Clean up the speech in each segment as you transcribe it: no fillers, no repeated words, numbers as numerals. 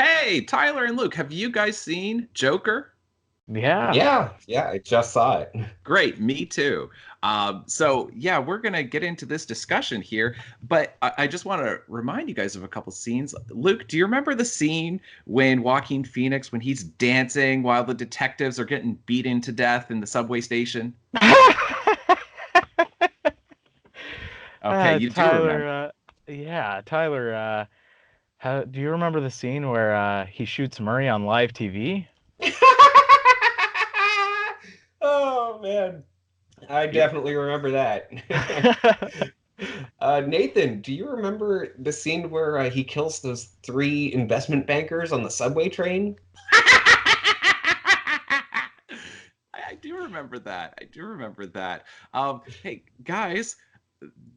Hey, Tyler and Luke, have you guys seen Joker? Yeah. Yeah, I just saw it. Great, me too. So we're gonna get into this discussion here, but I just want to remind you guys of a couple scenes. Luke, do you remember the scene when Joaquin Phoenix, when he's dancing while the detectives are getting beaten to death in the subway station? Okay, you do Tyler, remember. Tyler, do you remember the scene where he shoots Murray on live TV? Oh man, I Yeah. definitely remember that. Nathan, do you remember the scene where he kills those three investment bankers on the subway train? I do remember that. I do remember that. Hey guys,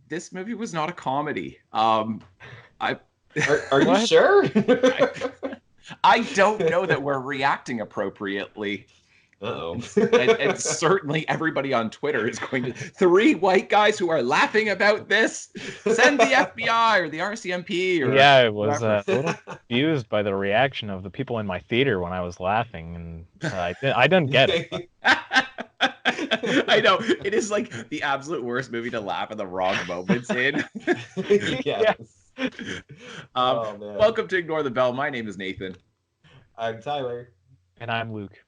this movie was not a comedy. I, Are you What? sure? I, I don't know that we're reacting appropriately. Uh-oh. And certainly everybody on Twitter is going to three white guys who are laughing about this. Send the FBI or the RCMP or Yeah, I was whoever. a little confused by the reaction of the people in my theater when I was laughing, and I didn't get it. But I know it is like the absolute worst movie to laugh at the wrong moments in. yeah. Yes. Oh man. Welcome to Ignore the Bell. My name is Nathan. I'm Tyler. And I'm Luke.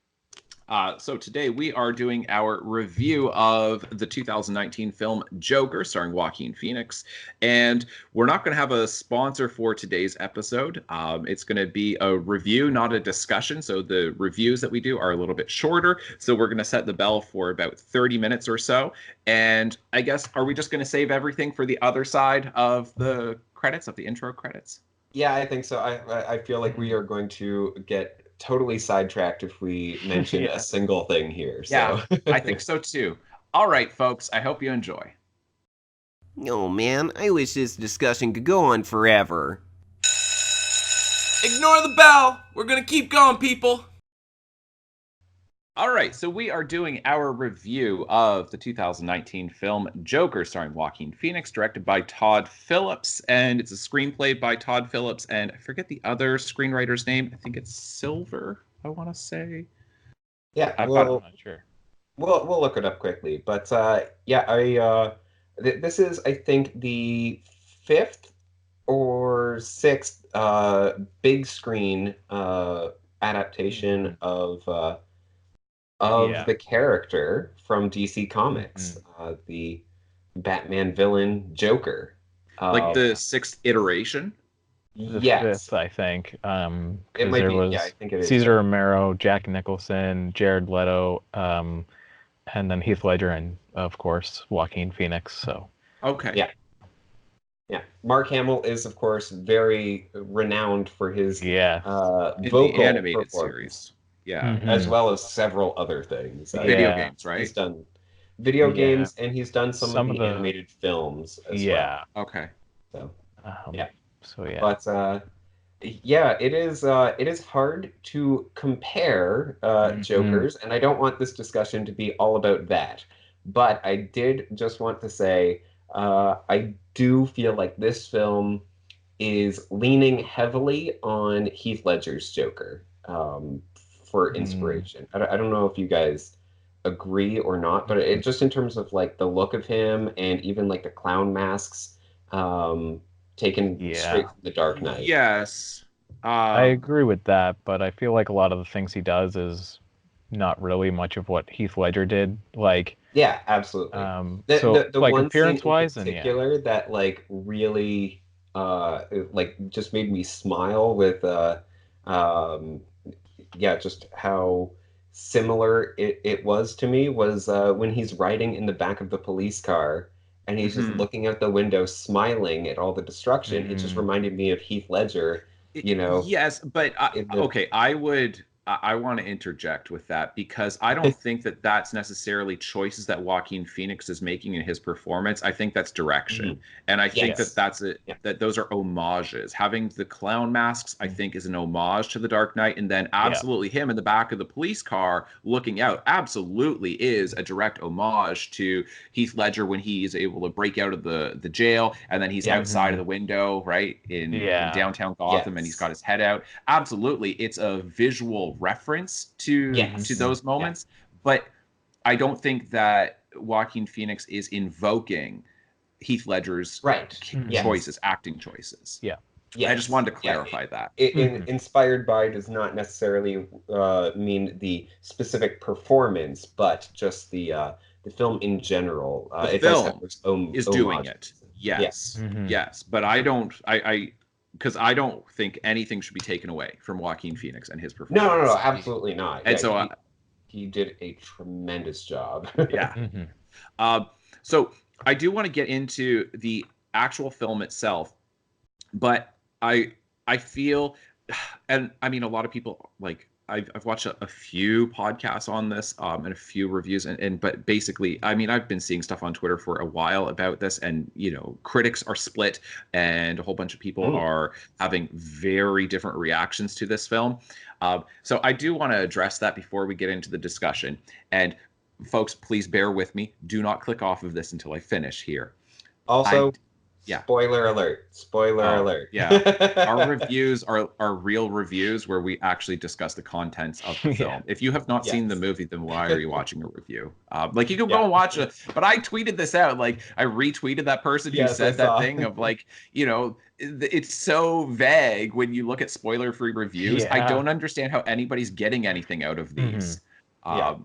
So today we are doing our review of the 2019 film Joker, starring Joaquin Phoenix, and we're not going to have a sponsor for today's episode. It's going to be a review, not a discussion. So the reviews that we do are a little bit shorter. So we're going to set the bell for about 30 minutes or so. And I guess, are we just going to save everything for the other side of the credits, of the intro credits? Yeah, I think so. I feel like we are going to get totally sidetracked if we mention a Yeah. single thing here. Yeah, So I think so too. All right, folks, I hope you enjoy. Oh man, I wish this discussion could go on forever. Ignore the bell. We're gonna keep going, people. All right, so we are doing our review of the 2019 film Joker, starring Joaquin Phoenix, directed by Todd Phillips, and it's a screenplay by Todd Phillips, and I forget the other screenwriter's name. I think it's Silver, I want to say. yeah, I've I'm got we'll not sure. we'll look it up quickly. But yeah, I this is I think the fifth or sixth big screen adaptation Mhm. of Yeah. the character from DC Comics, Mhm. the Batman villain Joker. like Um, the Yeah. sixth iteration. The yes, fifth, I think, it because might there be. Yeah, I was think it is. Caesar Romero, Jack Nicholson, Jared Leto, and then Heath Ledger, and of course Joaquin Phoenix. So Okay. Yeah, yeah. Mark Hamill is, of course, very renowned for his yeah. In the vocal animated performance, series. Yeah. as Hmm. well as several other things. Video Yeah. games, He's right? done video Yeah. games and he's done some of Some of the the animated films as well. yeah. Okay. So, Um, yeah. so yeah. But yeah, it is hard to compare Hmm. Jokers, and I don't want this discussion to be all about that. But I did just want to say I do feel like this film is leaning heavily on Heath Ledger's Joker for Mm, inspiration. I don't know if you guys agree or not, but it just in terms of like the look of him and even like the clown masks um, taken yeah. straight from The Dark Knight. Yes. I Um, agree with that, but I feel like a lot of the things he does is not really much of what Heath Ledger did. Like, Yeah, absolutely. so The like one scene appearance in wise, and yeah. particular that like really like just made me smile with um yeah, just how similar it was to me was when he's riding in the back of the police car and he's just mhm. looking out the window smiling at all the destruction. It just Mm, reminded me of Heath Ledger, you know, Yes, but in the okay, I would I want to interject with that because I don't think that that's necessarily choices that Joaquin Phoenix is making in his performance. I think that's direction, and I think Yes. that those are homages. Having the clown masks, I think, is an homage to The Dark Knight, and then absolutely him in the back of the police car looking out, absolutely is a direct homage to Heath Ledger when he is able to break out of the jail, and then he's outside of the window, right in downtown Gotham, and he's got his head out. Absolutely, it's a visual reference to those moments, but I don't think that Joaquin Phoenix is invoking Heath Ledger's choices, acting choices. I just wanted to clarify that. Inspired by does not necessarily mean the specific performance, but just the film in general. The film is doing it. Yes, yes, but I because I don't think anything should be taken away from Joaquin Phoenix and his performance. No, absolutely not. And so he did a tremendous job. So I do want to get into the actual film itself, but I feel, and I mean, a lot of people like. I've watched a few podcasts on this and a few reviews, but basically, I mean, I've been seeing stuff on Twitter for a while about this, and critics are split, and a whole bunch of people are having very different reactions to this film. So I do want to address that before we get into the discussion. And folks, please bear with me. Do not click off of this until I finish here. Also, spoiler alert. Spoiler alert. Our reviews are real reviews where we actually discuss the contents of the film. If you have not seen the movie, then why are you watching a review? Like, you can go and watch it, but I tweeted this out. Like, I retweeted that person who said that thing of like, it's so vague when you look at spoiler-free reviews. I don't understand how anybody's getting anything out of these. I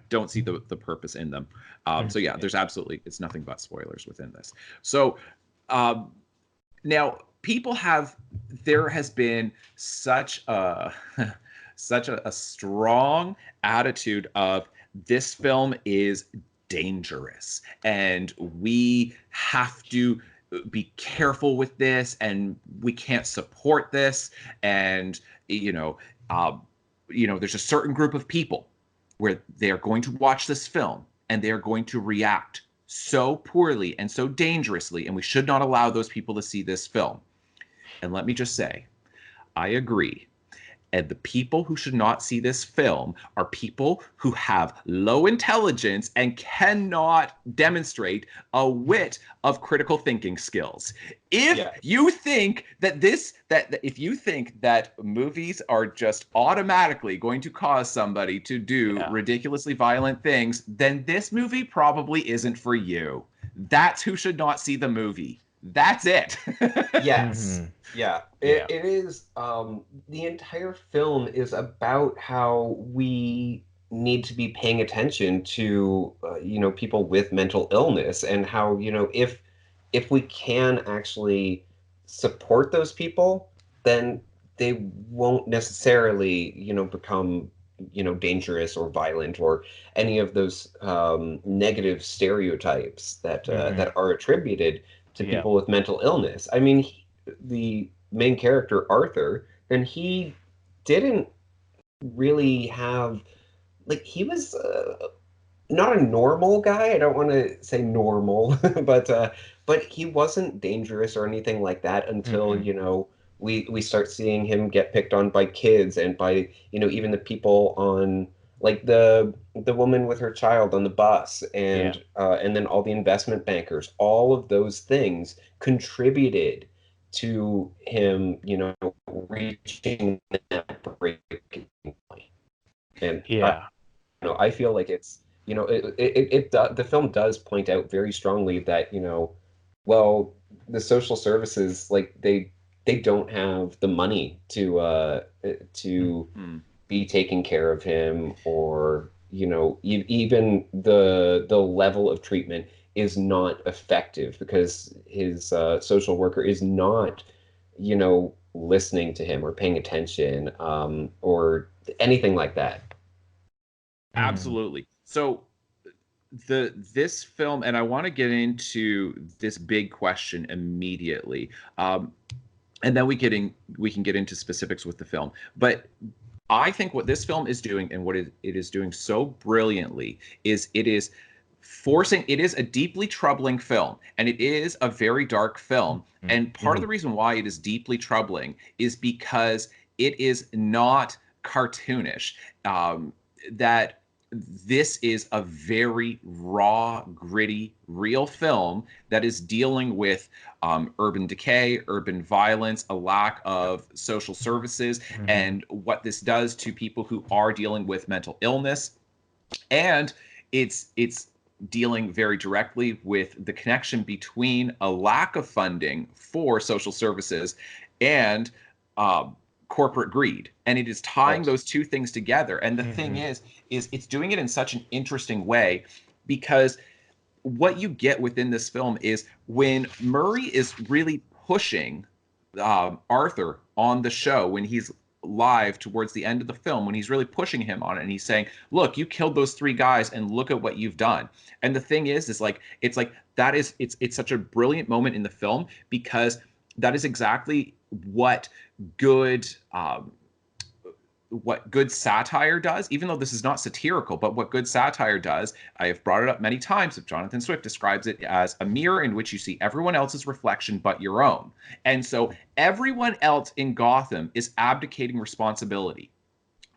don't see the purpose in them. There's absolutely, it's nothing but spoilers within this. So now there has been such a strong attitude of this film is dangerous and we have to be careful with this and we can't support this. And, there's a certain group of people where they are going to watch this film and they are going to react so poorly and so dangerously, and we should not allow those people to see this film. And let me just say, I agree. And the people who should not see this film are people who have low intelligence and cannot demonstrate a whit of critical thinking skills. If you think that if you think that movies are just automatically going to cause somebody to do ridiculously violent things, then this movie probably isn't for you. That's who should not see the movie. That's it. Yes. It is. The entire film is about how we need to be paying attention to, people with mental illness, and how, if we can actually support those people, then they won't necessarily, become, dangerous or violent or any of those negative stereotypes that that are attributed to people with mental illness. I mean, the main character, Arthur, and he didn't really have, he was not a normal guy. I don't want to say normal, but he wasn't dangerous or anything like that until, we start seeing him get picked on by kids and by, even the people on, like the woman with her child on the bus, and then all the investment bankers. All of those things contributed to him, reaching that breaking point. And I feel like it's, the film does point out very strongly that, the social services, like they don't have the money to be taking care of him, or even the level of treatment is not effective because his social worker is not listening to him or paying attention, or anything like that. Absolutely. So this film, and I want to get into this big question immediately, and then we can get into specifics with the film. But I think what this film is doing, and what it is doing so brilliantly, is it is forcing, it is a deeply troubling film, and it is a very dark film. And part of the reason why it is deeply troubling is because it is not cartoonish. That this is a very raw, gritty, real film that is dealing with urban decay, urban violence, a lack of social services, and what this does to people who are dealing with mental illness. And it's dealing very directly with the connection between a lack of funding for social services and corporate greed, and it is tying those two things together. And the thing is it's doing it in such an interesting way, because what you get within this film is when Murray is really pushing Arthur on the show, when he's live towards the end of the film, when he's really pushing him on it, and he's saying, look, you killed those 3 guys and look at what you've done. And the thing is like, it's like, that is, it's such a brilliant moment in the film, because that is exactly what good satire does, even though this is not satirical. But what good satire does, I have brought it up many times, if Jonathan Swift describes it as a mirror in which you see everyone else's reflection but your own. And so everyone else in Gotham is abdicating responsibility.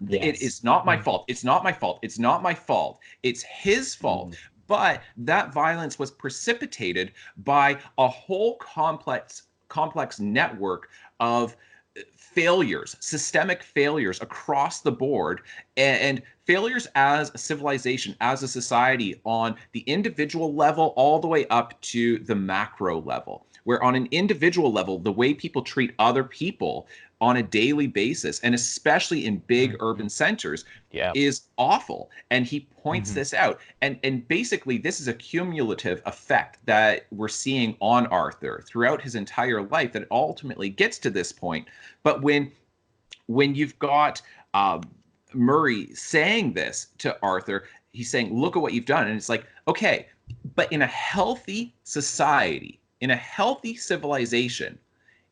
Yes. It is not my fault. It's not my fault. It's not my fault. It's his fault. But that violence was precipitated by a whole complex network of failures, systemic failures across the board, and failures as a civilization, as a society, on the individual level all the way up to the macro level, where on an individual level, the way people treat other people on a daily basis, and especially in big urban centers, is awful. And he points this out. And basically, this is a cumulative effect that we're seeing on Arthur throughout his entire life, that ultimately gets to this point. But when you've got Murray saying this to Arthur, he's saying, look at what you've done. And it's like, okay, but in a healthy society, in a healthy civilization,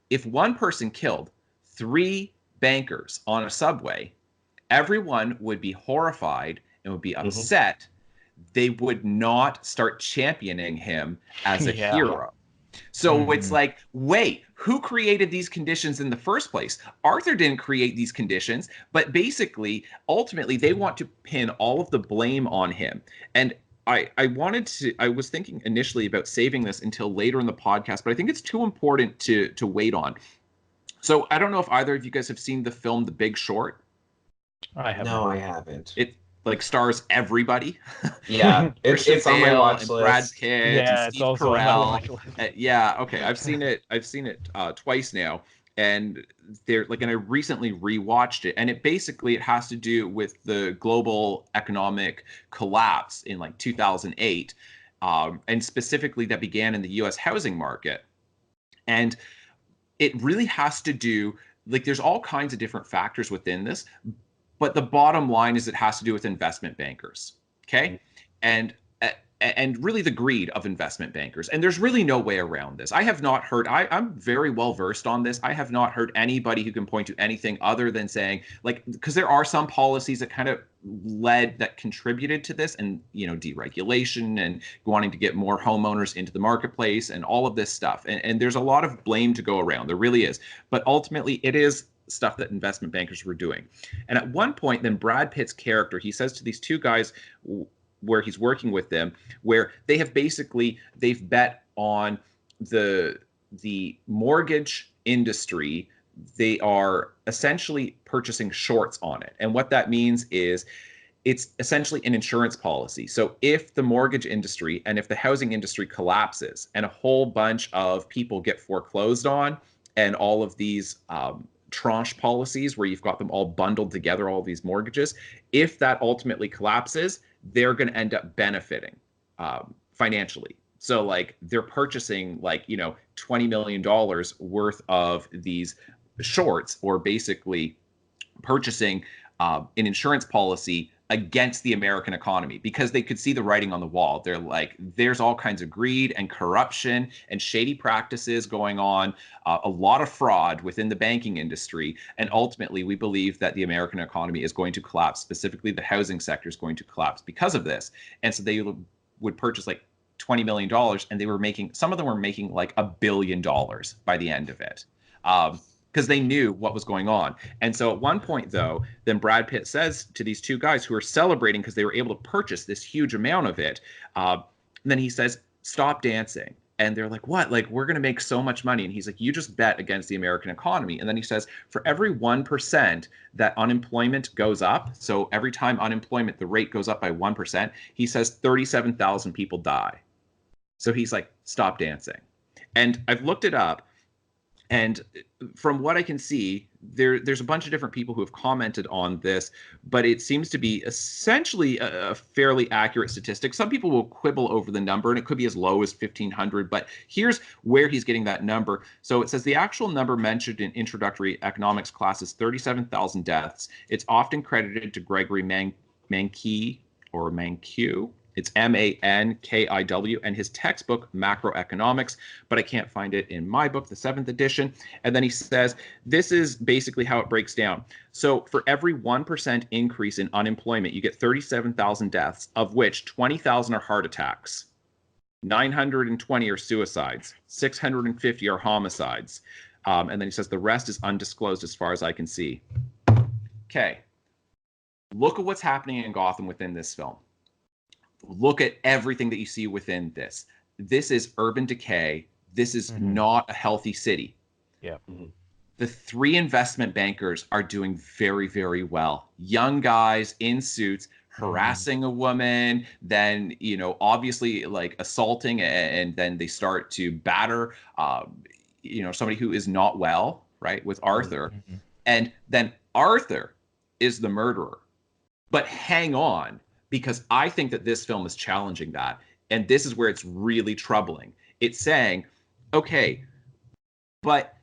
if one person killed 3 bankers on a subway, everyone would be horrified and would be upset. They would not start championing him as a hero. So it's like, wait, who created these conditions in the first place? Arthur didn't create these conditions, but basically, ultimately, they want to pin all of the blame on him. And I was thinking initially about saving this until later in the podcast, but I think it's too important to wait on. So I don't know if either of you guys have seen the film The Big Short. I haven't. No, I haven't. It like stars everybody. Yeah, it's on my watch list. Brad Pitt, yeah, and it's Steve also Carell. on my watch list. Yeah, okay, I've seen it twice now, and and I recently rewatched it, and it has to do with the global economic collapse in like 2008, and specifically that began in the U.S. housing market, and it really has to do, like, there's all kinds of different factors within this, but the bottom line is it has to do with investment bankers, okay? And really the greed of investment bankers. And there's really no way around this. I have not heard, I'm very well versed on this. I have not heard anybody who can point to anything other than saying, like, because there are some policies that kind of that contributed to this, and, you know, deregulation and wanting to get more homeowners into the marketplace and all of this stuff. And there's a lot of blame to go around. There really is. But ultimately, it is stuff that investment bankers were doing. And at one point, then Brad Pitt's character, he says to these 2 guys where he's working with them, where they've bet on the mortgage industry. They are essentially purchasing shorts on it. And what that means is it's essentially an insurance policy. So if the mortgage industry and if the housing industry collapses and a whole bunch of people get foreclosed on, and all of these tranche policies where you've got them all bundled together, all these mortgages, if that ultimately collapses, they're going to end up benefiting financially. So like they're purchasing like, you know, $20 million worth of these shorts, or basically purchasing an insurance policy against the American economy because they could see the writing on the wall. They're like, there's all kinds of greed and corruption and shady practices going on, a lot of fraud within the banking industry. And ultimately, we believe that the American economy is going to collapse. Specifically, the housing sector is going to collapse because of this. And so they would purchase like $20 million, and they were making, some of them were making like $1 billion by the end of it. Because they knew what was going on. And so at one point, though, then Brad Pitt says to these two guys who are celebrating because they were able to purchase this huge amount of it, then he says, stop dancing. And they're like, what? Like, we're going to make so much money. And he's like, you just bet against the American economy. And then he says, for every 1% that unemployment goes up, so every time unemployment, the rate goes up by 1%, he says 37,000 people die. So he's like, stop dancing. And I've looked it up. And from what I can see, there's a bunch of different people who have commented on this, but it seems to be essentially a fairly accurate statistic. Some people will quibble over the number, and it could be as low as 1,500, but here's where he's getting that number. So it says the actual number mentioned in introductory economics class is 37,000 deaths. It's often credited to Gregory Mankiw, or Mankiw. It's Mankiw, and his textbook, Macroeconomics, but I can't find it in my book, the 7th edition. And then he says, this is basically how it breaks down. So for every 1% increase in unemployment, you get 37,000 deaths, of which 20,000 are heart attacks, 920 are suicides, 650 are homicides. And then he says the rest is undisclosed as far as I can see. Okay. Look at what's happening in Gotham within this film. Look at everything that you see within this. This is urban decay. This is not a healthy city. Yeah. The three investment bankers are doing very, very well. Young guys in suits harassing a woman, then, you know, obviously like assaulting, and then they start to batter, you know, somebody who is not well, right, with Arthur. And then Arthur is the murderer. But hang on, because I think that this film is challenging that. And this is where it's really troubling. It's saying, okay, but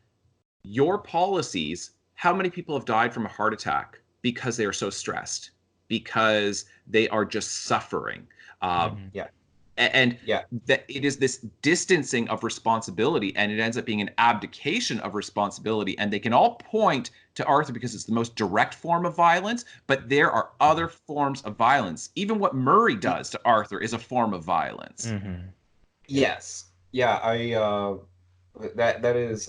your policies, how many people have died from a heart attack because they are so stressed, because they are just suffering? And that it is this distancing of responsibility, and it ends up being an abdication of responsibility. And they can all point to Arthur because it's the most direct form of violence, but there are other forms of violence. Even what Murray does to Arthur is a form of violence. Yes. Yeah, that is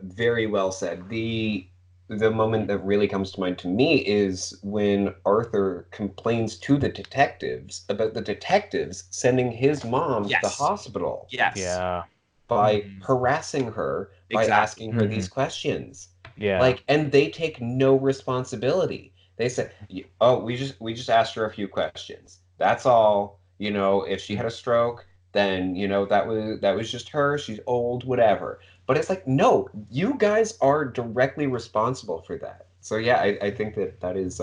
very well said. The moment that really comes to mind to me is when Arthur complains to the detectives about the detectives sending his mom to the hospital. Yeah. By harassing her, by asking her these questions. Yeah. Like, and they take no responsibility. They said, "Oh, we just asked her a few questions. That's all. You know, if she had a stroke, then, you know, that was just her. She's old, whatever." But it's like, no, you guys are directly responsible for that. So yeah, I think that is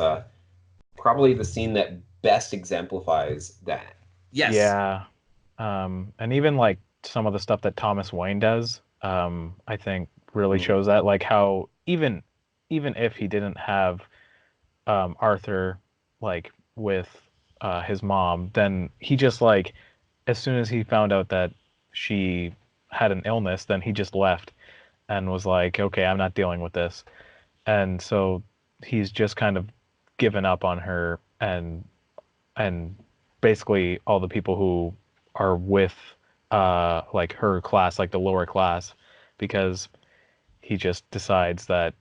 probably the scene that best exemplifies that. Yes. Yeah. And even like some of the stuff that Thomas Wayne does, I think really shows that, like how even if he didn't have Arthur like with his mom, then he just like, as soon as he found out that she had an illness, then he just left and was like, okay, I'm not dealing with this. And so he's just kind of given up on her, and basically all the people who are with like her class, like the lower class, because he just decides that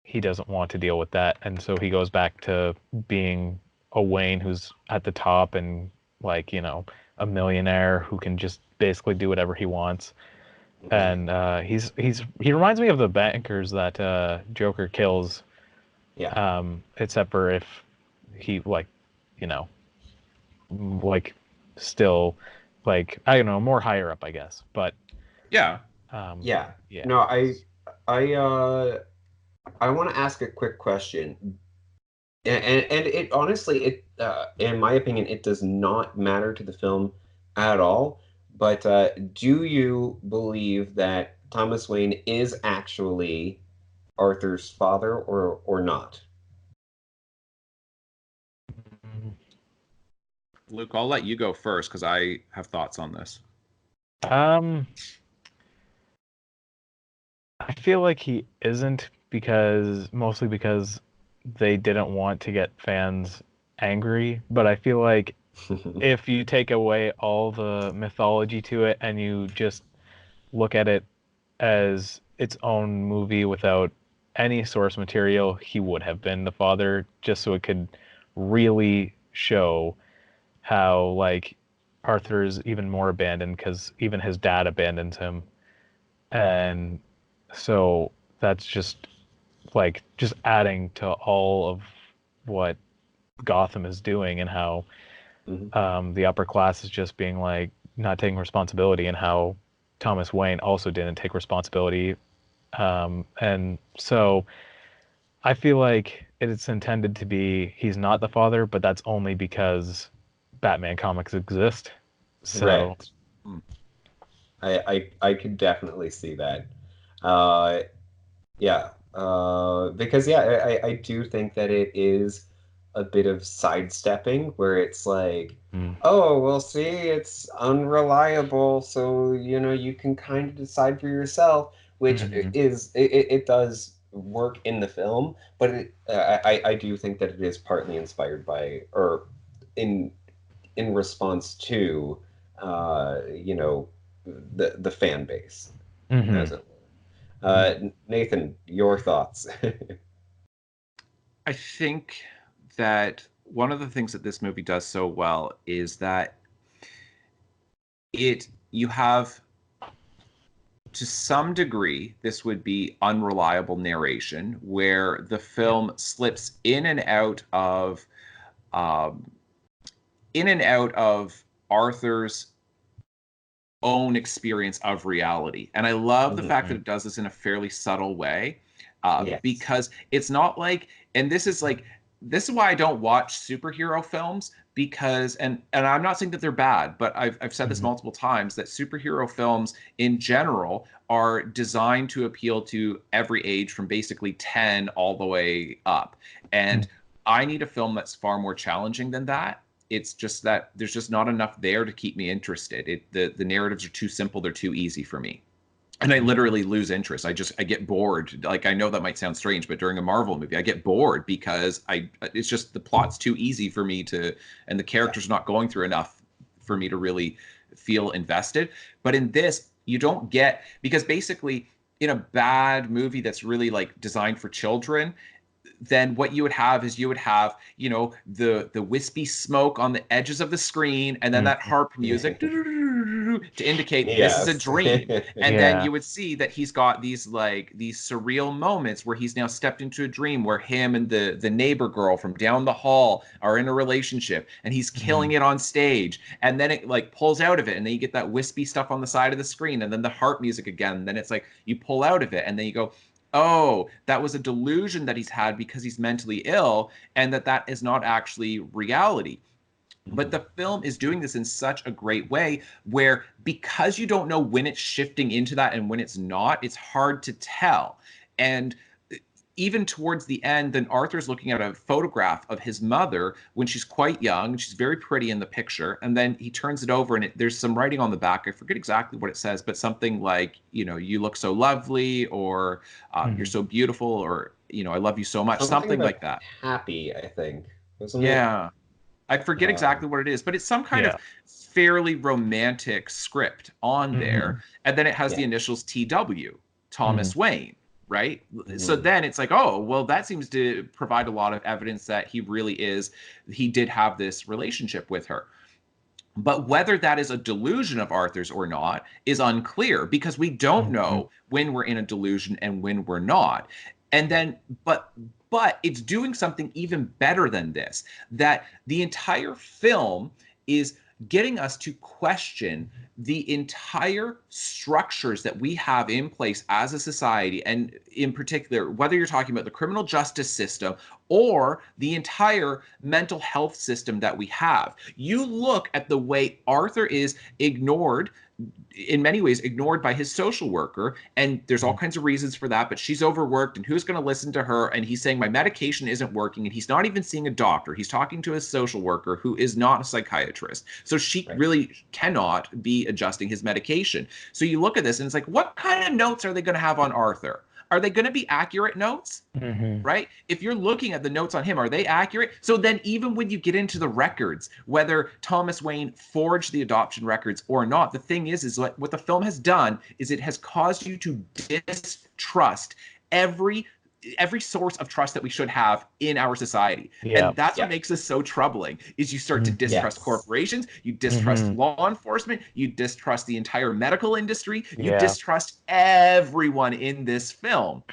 he doesn't want to deal with that. And so he goes back to being a Wayne who's at the top and, like, you know, a millionaire who can just basically do whatever he wants. And he reminds me of the bankers that Joker kills. Yeah. Except for if he, like, you know, like still, like, I don't know, more higher up, I guess. But yeah. No, I want to ask a quick question. And it honestly, it in my opinion, it does not matter to the film at all. But do you believe that Thomas Wayne is actually Arthur's father, or not? Luke, I'll let you go first because I have thoughts on this. I feel like he isn't mostly because they didn't want to get fans angry, but I feel like if you take away all the mythology to it and you just look at it as its own movie without any source material, he would have been the father, just so it could really show how like Arthur's even more abandoned because even his dad abandons him. And so that's just just adding to all of what Gotham is doing, and how the upper class is just being like not taking responsibility, and how Thomas Wayne also didn't take responsibility. And so I feel like it's intended to be he's not the father, but that's only because Batman comics exist. So Right. I could definitely see that. Uh, yeah. Because I do think that it is a bit of sidestepping where it's like, mm, oh, well, see, it's unreliable, so you can kind of decide for yourself, which mhm, it does work in the film, but I do think that it is partly inspired by or in response to you know the fan base, as mhm, it were. Nathan, your thoughts? I think that one of the things that this movie does so well is that you have, to some degree, this would be unreliable narration where the yeah, film slips um, in and out of Arthur's own experience of reality. And I love the fact that mhm, it does this in a fairly subtle way, Yes. because it's not like, and this is why I don't watch superhero films, because, and I'm not saying that they're bad, but I've said this mhm, multiple times, that superhero films in general are designed to appeal to every age from basically 10 all the way up. And I need a film that's far more challenging than that. It's just that there's just not enough there to keep me interested. The narratives are too simple, they're too easy for me. And I literally lose interest. I get bored. Like, I know that might sound strange, but during a Marvel movie, I get bored because it's just the plot's too easy for me to, and the Yeah. characters not going through enough for me to really feel invested. But in this, you don't get, because basically in a bad movie that's really like designed for children, then what you would have is you would have, the wispy smoke on the edges of the screen, and then mhm. that harp music to indicate this is a Yes. dream. And then Yeah. you would see that he's got these surreal moments where he's now stepped into a dream where him and the neighbor girl from down the hall are in a relationship, and he's killing Mhm, it on stage. And then it like pulls out of it, and then you get that wispy stuff on the side of the screen, and then the harp music again. And then it's like you pull out of it, and then you go, oh, that was a delusion that he's had because he's mentally ill, and that is not actually reality. But the film is doing this in such a great way where, because you don't know when it's shifting into that and when it's not, it's hard to tell. And even towards the end, then Arthur's looking at a photograph of his mother when she's quite young. She's very pretty in the picture. And then he turns it over, and there's some writing on the back. I forget exactly what it says, but something like, you look so lovely, or you're mhm. so beautiful, or, I love you so much, Something something about like that. happy, I think, wasn't it? Yeah. I forget Um, exactly what it is, but it's some kind of Yeah. fairly romantic script on there. Mhm, And then it has the yeah. initials TW, mhm, Thomas Wayne, right? So Mhm. then it's like, oh, well, that seems to provide a lot of evidence that he did have this relationship with her. But whether that is a delusion of Arthur's or not is unclear, because we don't mhm, know when we're in a delusion and when we're not. And Yeah. then, but it's doing something even better than this, that the entire film is getting us to question the entire structures that we have in place as a society, and in particular, whether you're talking about the criminal justice system or the entire mental health system that we have. You look at the way Arthur is ignored in many ways ignored by his social worker, and there's all kinds of reasons for that, but she's overworked, and who's going to listen to her? And he's saying my medication isn't working, and he's not even seeing a doctor. He's talking to his social worker, who is not a psychiatrist, so she really cannot be adjusting his medication. So you look at this and it's like, what kind of notes are they going to have on Arthur? Are they going to be accurate notes? Right? If you're looking at the notes on him, are they accurate? So then even when you get into the records, whether Thomas Wayne forged the adoption records or not, the thing is what the film has done is it has caused you to distrust every source of trust that we should have in our society. And that's what makes this so troubling, is you start to distrust corporations, you distrust law enforcement, you distrust the entire medical industry, you distrust everyone in this film.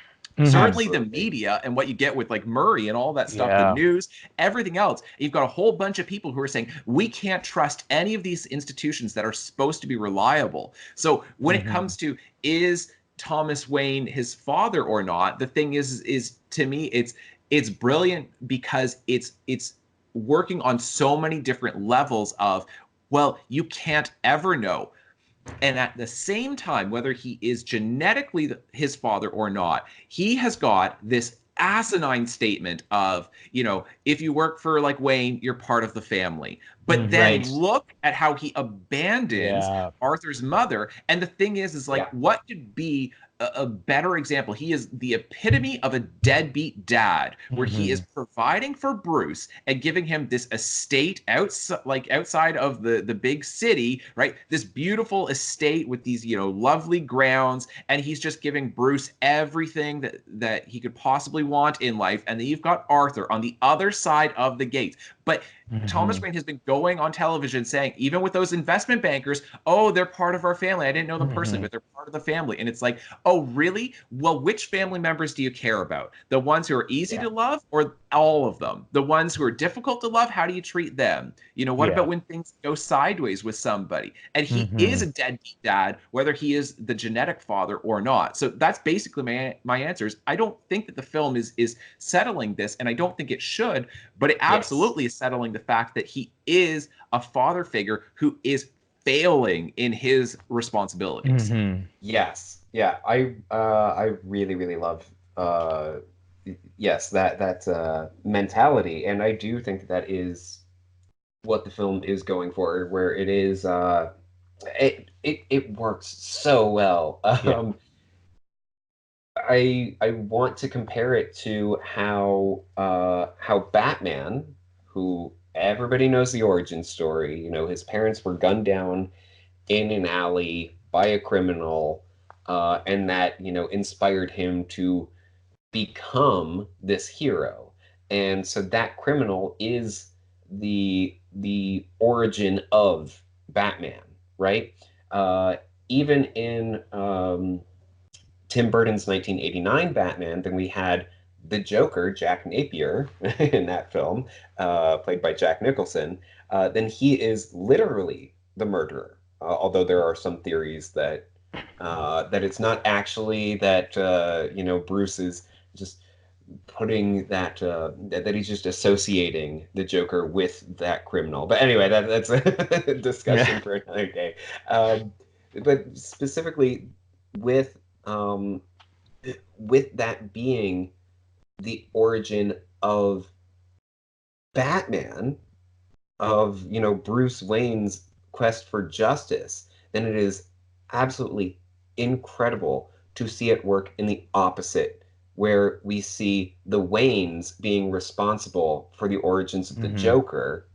Certainly the media and what you get with like Murray and all that stuff, the news, everything else. You've got a whole bunch of people who are saying, we can't trust any of these institutions that are supposed to be reliable. So when it comes to, is Thomas Wayne his father or not, the thing is to me, it's brilliant because it's working on so many different levels of, well, you can't ever know. And at the same time, whether he is genetically his father or not, he has got this asinine statement of, you know, if you work for like Wayne, you're part of the family. But then look at how he abandons Arthur's mother. And the thing is like, what could be a better example? He is the epitome of a deadbeat dad, where he is providing for Bruce and giving him this estate outside of the big city, right? This beautiful estate with these, you know, lovely grounds, and he's just giving Bruce everything that he could possibly want in life. And then you've got Arthur on the other side of the gate. But Thomas Wayne has been going on television saying, even with those investment bankers, oh, they're part of our family. I didn't know them personally, but they're part of the family. And it's like, oh, really? Well, which family members do you care about? The ones who are easy to love, or all of them? The ones who are difficult to love, how do you treat them? You know, what about when things go sideways with somebody? And he is a deadbeat dad, whether he is the genetic father or not. So that's basically my answers. I don't think that the film is settling this, and I don't think it should, but it absolutely is settling the fact that he is a father figure who is failing in his responsibilities. Yes. Yeah. I really, really love that mentality. And I do think that is what the film is going for, where it is it works so well. I want to compare it to how Batman, who everybody knows the origin story, you know, his parents were gunned down in an alley by a criminal, and that, you know, inspired him to become this hero. And so that criminal is the origin of Batman, right? Even in Tim Burton's 1989 Batman, then we had the Joker, Jack Napier, in that film, played by Jack Nicholson. Then he is literally the murderer. Although there are some theories that it's not actually, that you know, Bruce is just putting that he's just associating the Joker with that criminal. But anyway, that's a discussion for another day. But specifically with that being the origin of Batman, of, you know, Bruce Wayne's quest for justice, then it is absolutely incredible to see it work in the opposite, where we see the Waynes being responsible for the origins of the Joker,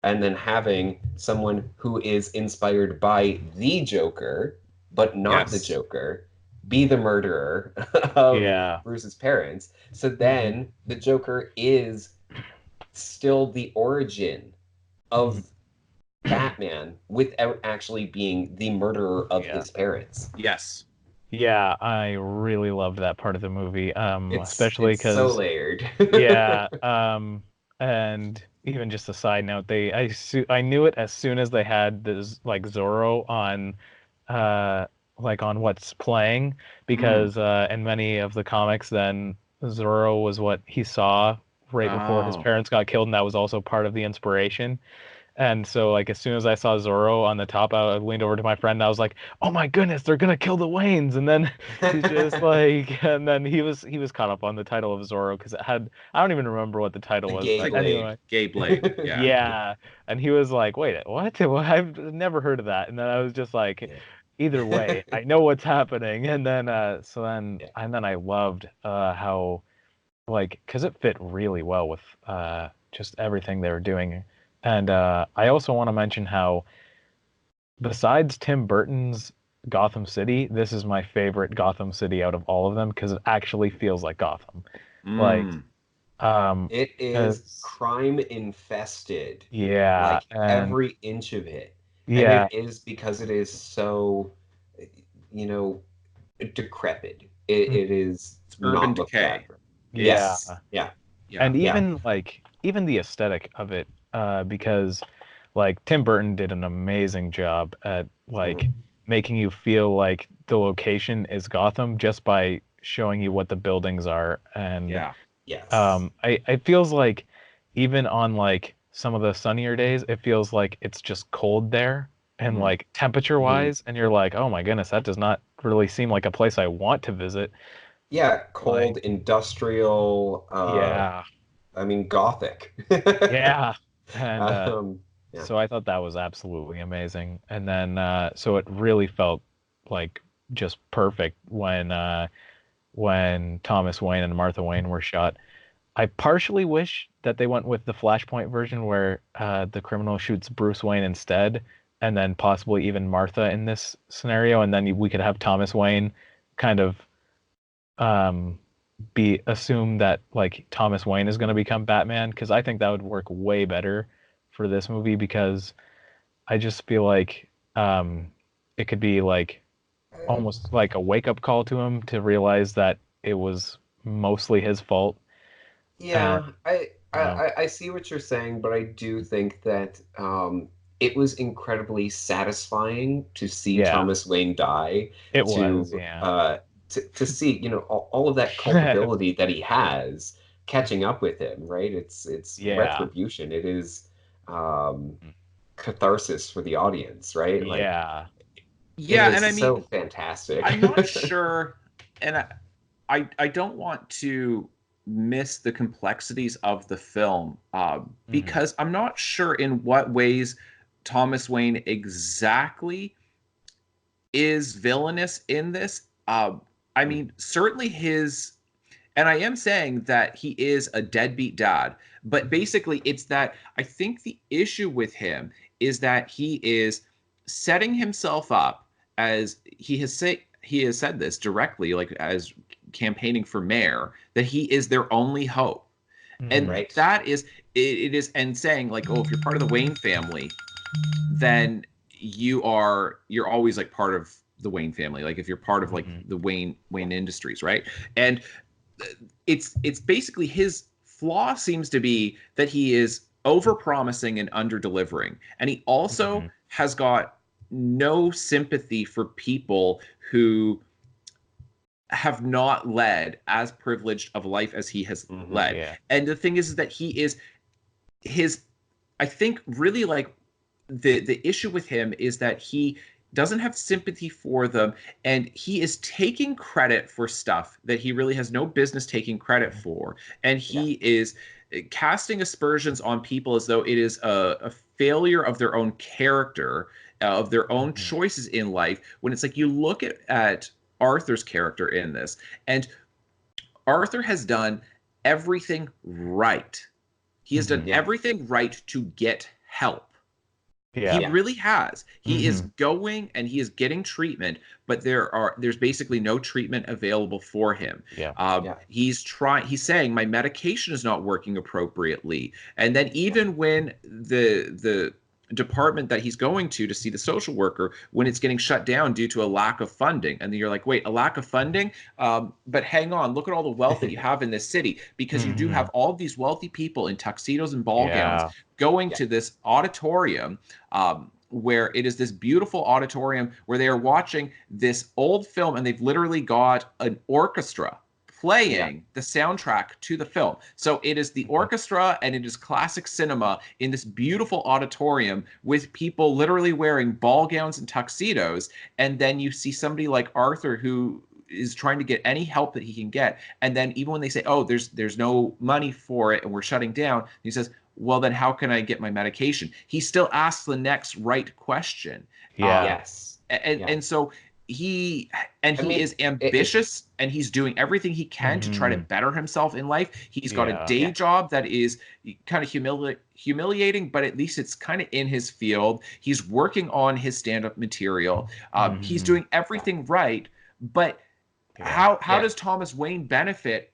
and then having someone who is inspired by the Joker, but not the Joker, be the murderer of Bruce's parents. So then the Joker is still the origin of Batman without actually being the murderer of his parents. Yes. Yeah, I really loved that part of the movie, especially because so layered. And even just a side note, I knew it as soon as they had this like Zorro on on what's playing, because in many of the comics, then Zorro was what he saw right before his parents got killed, and that was also part of the inspiration. And so like as soon as I saw Zorro on the top, I leaned over to my friend and I was like, "Oh my goodness, they're gonna kill the Waynes!" And then he's just like, and then he was caught up on the title of Zorro because it had I don't even remember what the title The was, Gay but Blade. anyway, Gay Blade. Yeah. yeah. And he was like, "Wait, what? Well, I've never heard of that." And then I was just like, Yeah. "Either way, I know what's happening." And then Yeah. and then I loved how like because it fit really well with just everything they were doing. And I also want to mention how besides Tim Burton's Gotham City, this is my favorite Gotham City out of all of them because it actually feels like Gotham. Like, Mm. It is 'cause- crime infested, yeah, like and every inch of it. And yeah, it is because it is so, you know, decrepit. It is It's urban not looked decay. after. yeah, Yes. Yeah. Yeah. and Yeah. even the aesthetic of it, because like Tim Burton did an amazing job at like Mhm. making you feel like the location is Gotham just by showing you what the buildings are. And Yeah. Yes. it feels like even on like some of the sunnier days, it feels like it's just cold there and Mhm. like temperature Mhm. wise, and you're like, oh my goodness, that does not really seem like a place I want to visit. Yeah, Like, cold, industrial, yeah, I mean, gothic. yeah, and Um, yeah. so I thought that was absolutely amazing. And then so it really felt like just perfect when Thomas Wayne and Martha Wayne were shot. I partially wish that they went with the Flashpoint version where the criminal shoots Bruce Wayne instead, and then possibly even Martha in this scenario, and then we could have Thomas Wayne kind of um, be assume that like Thomas Wayne is going to become Batman because I think that would work way better for this movie because I just feel like it could be like almost like a wake up call to him to realize that it was mostly his fault. And Yeah, I see what you're saying, but I do think that it was incredibly satisfying to see yeah, Thomas Wayne die, it was, to yeah. uh to see, all of that culpability that he has catching up with him, right? It's Yeah. retribution. It is um catharsis for the audience, right? Like Yeah. it Yeah, and is I so mean, fantastic. I'm not sure, and I don't want to miss the complexities of the film Mhm. because I'm not sure in what ways Thomas Wayne exactly is villainous in this. I mean, certainly his, and I am saying that he is a deadbeat dad, but basically it's that I think the issue with him is that he is setting himself up as he has said this directly, like as campaigning for mayor, that he is their only hope. And Mhm. Right. that is it is and saying like, oh, if you're part of the Wayne family, then you're always like part of the Wayne family. Like if you're part of like Mhm. the Wayne Industries, right? And it's basically his flaw seems to be that he is over promising and under delivering, and he also Mhm. has got no sympathy for people who have not led as privileged of a life as he has Hmm. led. Yeah. And the thing is that he is his I think really like the issue with him is that he doesn't have sympathy for them, and he is taking credit for stuff that he really has no business taking credit for, and Yeah. he is casting aspersions on people as though it is a failure of their own character, of their own Mhm. choices in life, when it's like you look at Arthur's character in this, and Arthur has done everything right. He has done Mhm. Yeah. everything right to get help. He Yeah. Yeah. really has. He is Mhm. going and he is getting treatment, but there's basically no treatment available for him. Yeah. Yeah. He's saying my medication is not working appropriately. And then Yeah. even when the department that he's going to see the social worker, when it's getting shut down due to a lack of funding, and then you're like, wait, a lack of funding? But hang on, look at all the wealth that you have in this city, because you do have Mhm. all these wealthy people in tuxedos and ball gowns Yeah. going Yeah. to this auditorium, where it is this beautiful auditorium where they are watching this old film, and they've literally got an orchestra playing the soundtrack to the film. So it is the orchestra and it is classic cinema in this beautiful auditorium with people literally wearing ball gowns and tuxedos. And then you see somebody like Arthur who is trying to get any help that he can get. And then even when they say, oh, there's no money for it and we're shutting down, he says, well, then how can I get my medication? He still asks the next right question. Yeah. Yes. And so he is ambitious and he's doing everything he can to try to better himself in life. He's got a day job that is kind of humiliating, but at least it's kind of in his field. He's working on his stand-up material. He's doing everything right, but how does Thomas Wayne benefit?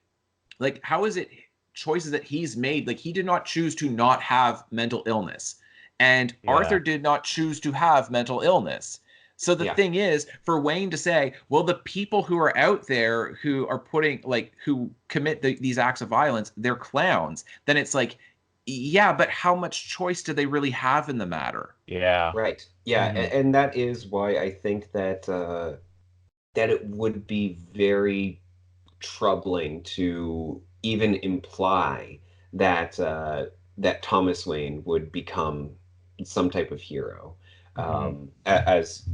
Like, how is it choices that he's made? Like, he did not choose to not have mental illness, and Arthur did not choose to have mental illness. So the thing is, for Wayne to say, well, the people who are out there who are who commit these acts of violence, they're clowns, then it's like, yeah, but how much choice do they really have in the matter? Yeah. Right. Yeah, and that is why I think that that it would be very troubling to even imply that that Thomas Wayne would become some type of hero, as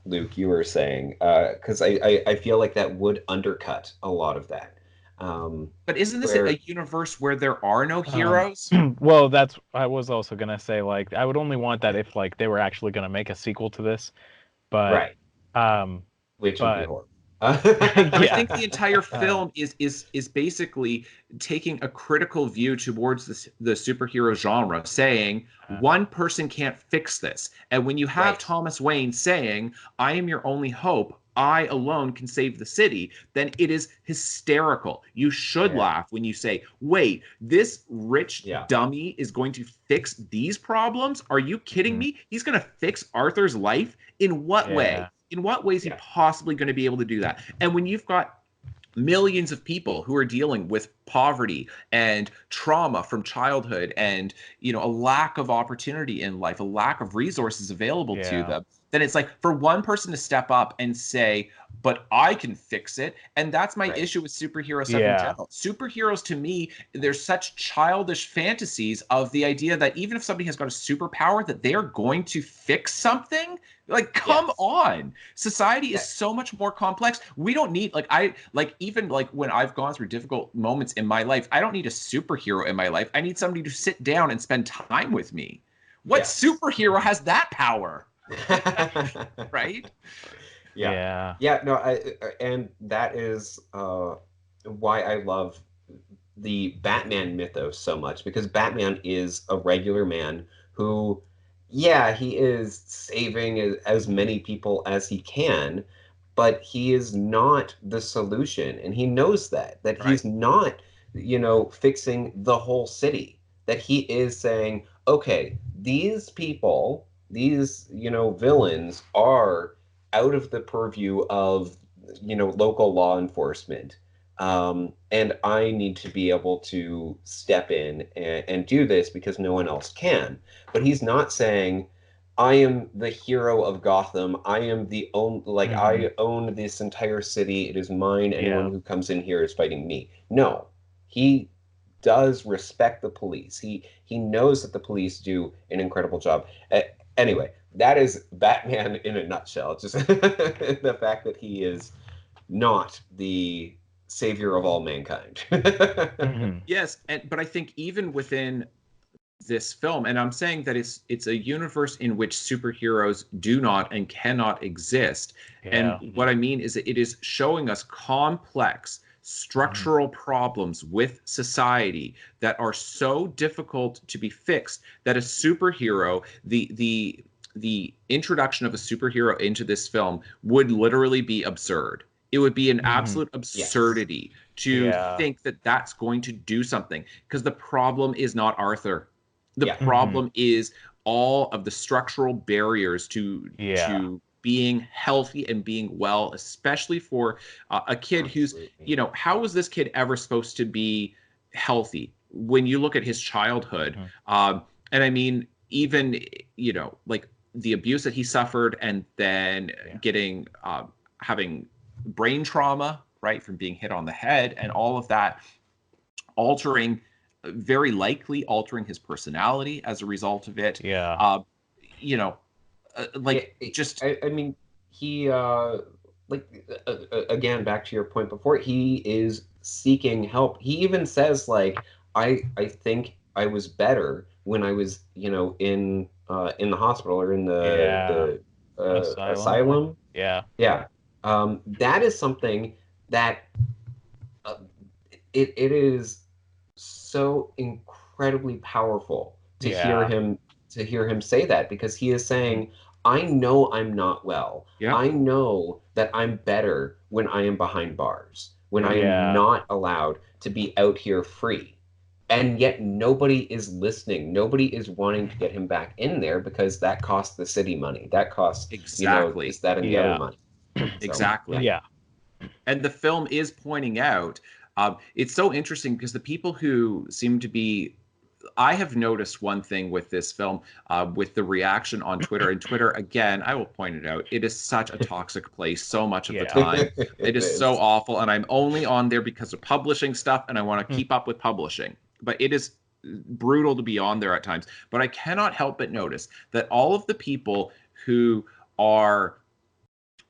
Luke, you were saying, because I feel like that would undercut a lot of that. But isn't this a universe where there are no heroes? Well, I was also gonna say, like, I would only want that if like they were actually gonna make a sequel to this, but which would be horrible. I think the entire film is basically taking a critical view towards the superhero genre, saying one person can't fix this. And when you have Thomas Wayne saying, I am your only hope, I alone can save the city, then it is hysterical. You should laugh when you say, wait, this rich dummy is going to fix these problems? Are you kidding me? He's going to fix Arthur's life? In what way? In what way is he possibly going to be able to do that? And when you've got millions of people who are dealing with poverty and trauma from childhood and, a lack of opportunity in life, a lack of resources available to them, then it's like for one person to step up and say, but I can fix it. And that's my issue with superhero stuff in general. Superheroes, to me, they're such childish fantasies of the idea that even if somebody has got a superpower, that they're going to fix something. Like, come on. Society is so much more complex. We don't need, even when I've gone through difficult moments in my life, I don't need a superhero in my life. I need somebody to sit down and spend time with me. What superhero has that power? Right? Yeah. No, and that is why I love the Batman mythos so much, because Batman is a regular man who, he is saving as many people as he can, but he is not the solution, and he knows that he's not, fixing the whole city. That he is saying, okay, these people, these, villains are out of the purview of, local law enforcement. And I need to be able to step in and do this because no one else can. But he's not saying, I am the hero of Gotham. I am I own this entire city. It is mine. Anyone who comes in here is fighting me. No, he does respect the police. He knows that the police do an incredible job. Anyway, that is Batman in a nutshell. Just the fact that he is not the savior of all mankind. Yes, but I think even within this film, and I'm saying that it's a universe in which superheroes do not and cannot exist. And what I mean is that it is showing us complex structural problems with society that are so difficult to be fixed that a superhero, the introduction of a superhero into this film would literally be absurd. It would be an absolute absurdity to think that that's going to do something, because the problem is not Arthur. The problem is all of the structural barriers to being healthy and being well, especially for a kid who's, how was this kid ever supposed to be healthy when you look at his childhood? And I mean, even, the abuse that he suffered, and then getting having brain trauma right, from being hit on the head, and all of that altering, very likely altering his personality as a result of it. Yeah. You know, like just I mean, he again, back to your point before, he is seeking help. He even says like, I think I was better when I was, in the hospital or in Yeah. the Asylum. asylum. Yeah. Yeah. That is something that uh, it is so incredibly powerful Yeah. to hear him say that, because he is saying, I know I'm not well. yeah, I know that I'm better when I am behind bars, when I yeah, am Yeah. not allowed to be out here free. And yet nobody is listening. Nobody is wanting to get him back in there because that costs the city money. That costs, this, exactly, that, and the other Yeah. money. So, exactly. Yeah. And the film is pointing out, it's so interesting because the people who seem to be, I have noticed one thing with this film, with the reaction on Twitter. And Twitter, again, I will point it out, it is such a toxic place so much of the Yeah. time. It it is so is. awful. And I'm only on there because of publishing stuff and I want to keep up with publishing. But it is brutal to be on there at times. But I cannot help but notice that all of the people who are,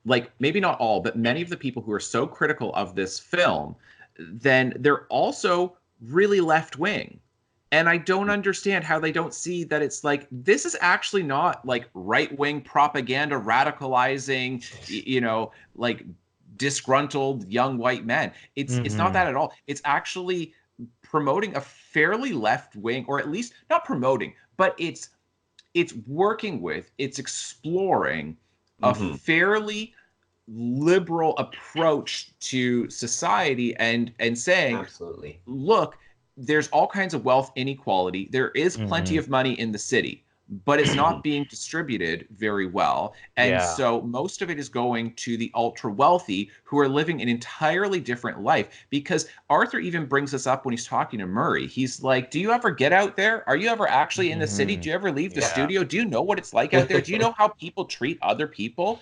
like, maybe not all, but many of the people who are so critical of this film, then they're also really left wing. And I don't understand how they don't see that it's like, this is actually not like right wing propaganda radicalizing, like disgruntled young white men. It's not that at all. It's actually promoting a fairly left wing, or at least not promoting, but it's working with, it's exploring a Mhm. fairly liberal approach to society, and saying, Absolutely. look, there's all kinds of wealth inequality. There is plenty of money in the city, but it's not being distributed very well. And Yeah. so most of it is going to the ultra wealthy who are living an entirely different life. Because Arthur even brings this up when he's talking to Murray. He's like, do you ever get out there? Are you ever actually in the city? Do you ever leave the Yeah. studio? Do you know what it's like out there? Do you know how people treat other people?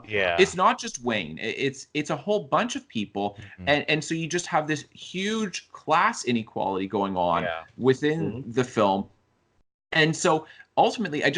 Yeah. It's not just Wayne. It's a whole bunch of people, and so you just have this huge class inequality going on Yeah. within the film. And so ultimately, I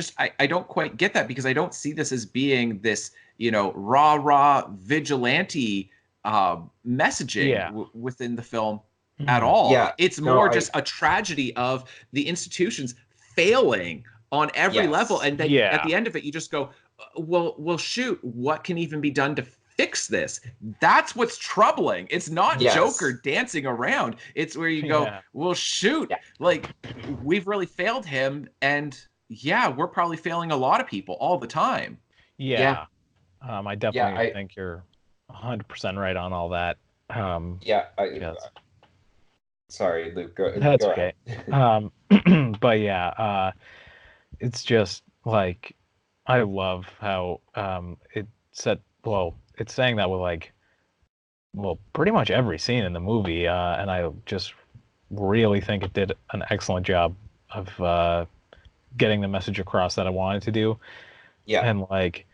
don't quite get that, because I don't see this as being this, rah vigilante messaging Yeah. within the film at all. Yeah. It's No, more just a tragedy of the institutions failing on every level, yes. and then at Yeah. the end of it, you just go, well, shoot, what can even be done to fix this? That's what's troubling. It's not Yes. Joker dancing around. It's where you go, Yeah. well, shoot, Yeah. like, we've really failed him, and yeah, we're probably failing a lot of people all the time. Yeah. I definitely I think you're 100% right on all that. yeah, Yes. sorry, Luke, go That's go okay. ahead. But yeah, it's just like, I love how it's saying that with like, well, pretty much every scene in the movie, and I just really think it did an excellent job of getting the message across that I wanted to do. Yeah. And like,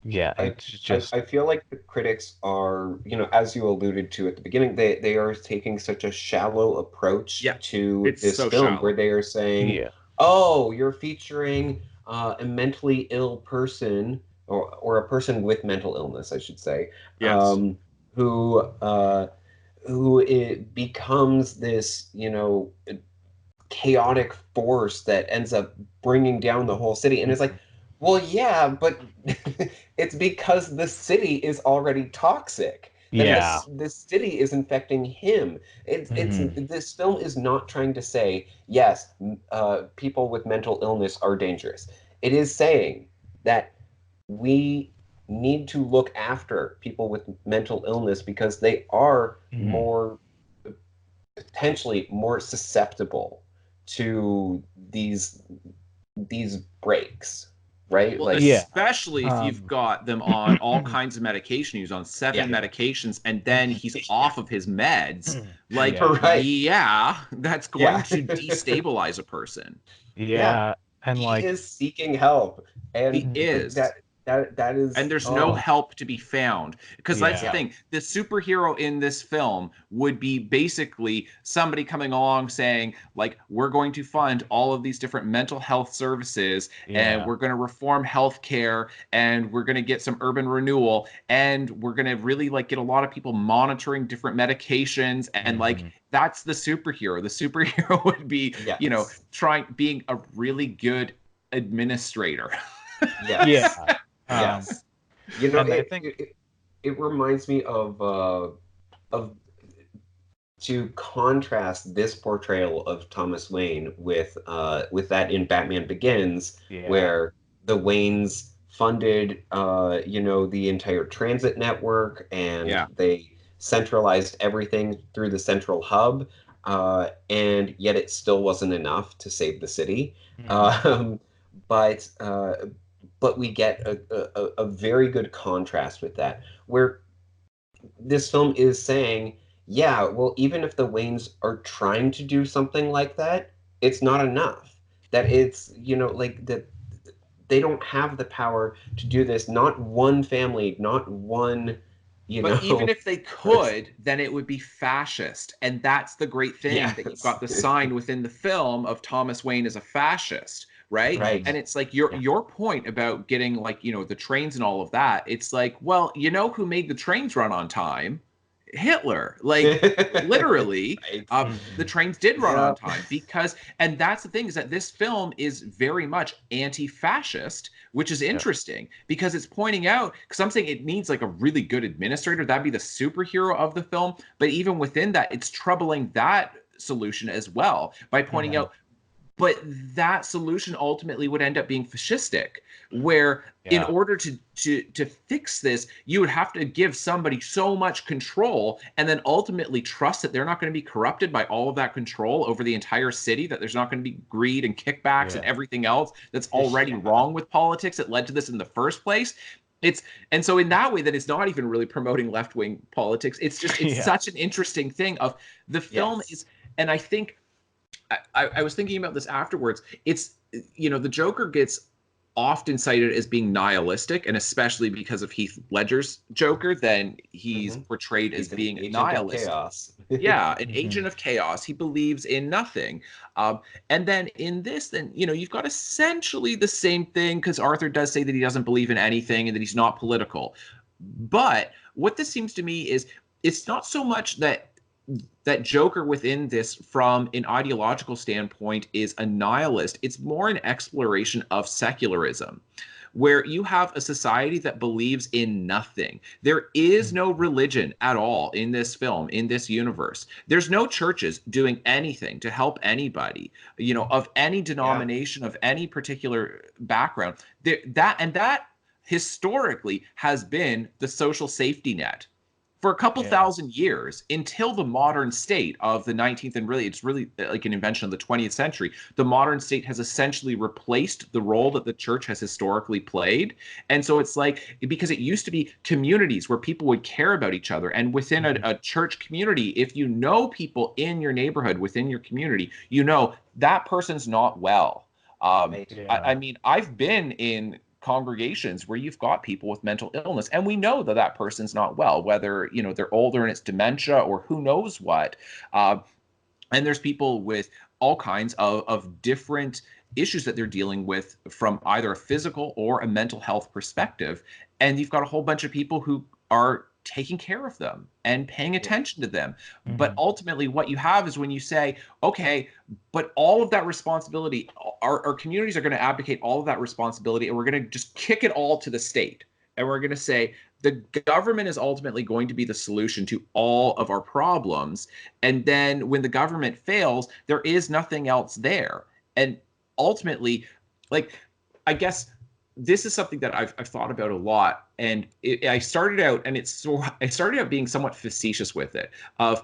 yeah, I, it's just I feel like the critics are, as you alluded to at the beginning, they are taking such a shallow approach Yeah, to it's this so film, shallow. where they are saying, yeah, "Oh, you're featuring a mentally ill person, or a person with mental illness, I should say, Yes. who it becomes this, chaotic force that ends up bringing down the whole city." And it's like, well, yeah, but it's because the city is already toxic. Then yeah, this city is infecting him. It's this film is not trying to say, yes, people with mental illness are dangerous. It is saying that we need to look after people with mental illness, because they are more, potentially more susceptible to these breaks, right? Well, Like, yeah. especially if you've got them on all kinds of medication. He's on 7 yeah, medications, and then he's off of his meds. Like, Yeah. right, yeah, that's going yeah, to destabilize a person. yeah. Yeah, and He like, is seeking help, He and is. that that is, and there's no help to be found, because that's the Yeah. thing. The superhero in this film would be basically somebody coming along saying, like, we're going to fund all of these different mental health services, and we're going to reform healthcare, and we're going to get some urban renewal, and we're going to really like get a lot of people monitoring different medications, and like that's the superhero. The superhero would be, you know, being a really good administrator. Yes. Yeah. Yes. You know, and I it, think it reminds me of to contrast this portrayal of Thomas Wayne with that in Batman Begins, where the Waynes funded you know, the entire transit network, and they centralized everything through the central hub, and yet it still wasn't enough to save the city. But we get a very good contrast with that, where this film is saying, yeah, well, even if the Waynes are trying to do something like that, it's not enough. That it's, you know, like that they don't have the power to do this. Not one family, not one, you But know. even if they could, then it would be fascist. And that's the great thing, that you've got the sign within the film of Thomas Wayne as a fascist, right? Right. And it's like your point about getting, like, you know, the trains and all of that. It's like, well, you know who made the trains run on time? Hitler. Like, literally, the trains did run on time, because, and that's the thing, is that this film is very much anti-fascist, which is interesting, because it's pointing out, because I'm saying it needs like a really good administrator. That'd be the superhero of the film. But even within that, it's troubling that solution as well, by pointing out, but that solution ultimately would end up being fascistic, where in order to fix this, you would have to give somebody so much control, and then ultimately trust that they're not going to be corrupted by all of that control over the entire city, that there's not going to be greed and kickbacks and everything else that's already wrong with politics that led to this in the first place. And so in that way, that it's not even really promoting left-wing politics. It's just, it's such an interesting thing of the film is, and I think, I was thinking about this afterwards. It's, you know, the Joker gets often cited as being nihilistic, and especially because of Heath Ledger's Joker, then he's portrayed as being a nihilist. Chaos. An agent of chaos. He believes in nothing. And then in this, then, you know, you've got essentially the same thing, because Arthur does say that he doesn't believe in anything and that he's not political. But what this seems to me is, it's not so much that Joker within this, from an ideological standpoint, is a nihilist. It's more an exploration of secularism, where you have a society that believes in nothing. There is no religion at all in this film, in this universe. There's no churches doing anything to help anybody, you know, of any denomination, of any particular background. That historically has been the social safety net for a couple thousand years, until the modern state of the 19th, and really, it's really like an invention of the 20th century. The modern state has essentially replaced the role that the church has historically played. And so it's like, because it used to be communities where people would care about each other. And within a church community, if you know people in your neighborhood, within your community, you know that person's not well. I mean, I've been in congregations where you've got people with mental illness, and we know that that person's not well, whether, you know, they're older and it's dementia or who knows what. And there's people with all kinds of different issues that they're dealing with from either a physical or a mental health perspective. And you've got a whole bunch of people who are taking care of them and paying attention to them. But ultimately what you have is when you say, okay, but all of that responsibility, our communities are going to abdicate all of that responsibility, and we're going to just kick it all to the state. And we're going to say the government is ultimately going to be the solution to all of our problems. And then when the government fails, there is nothing else there. And ultimately, like, I guess this is something that I've thought about a lot, and I started out being somewhat facetious with it. Of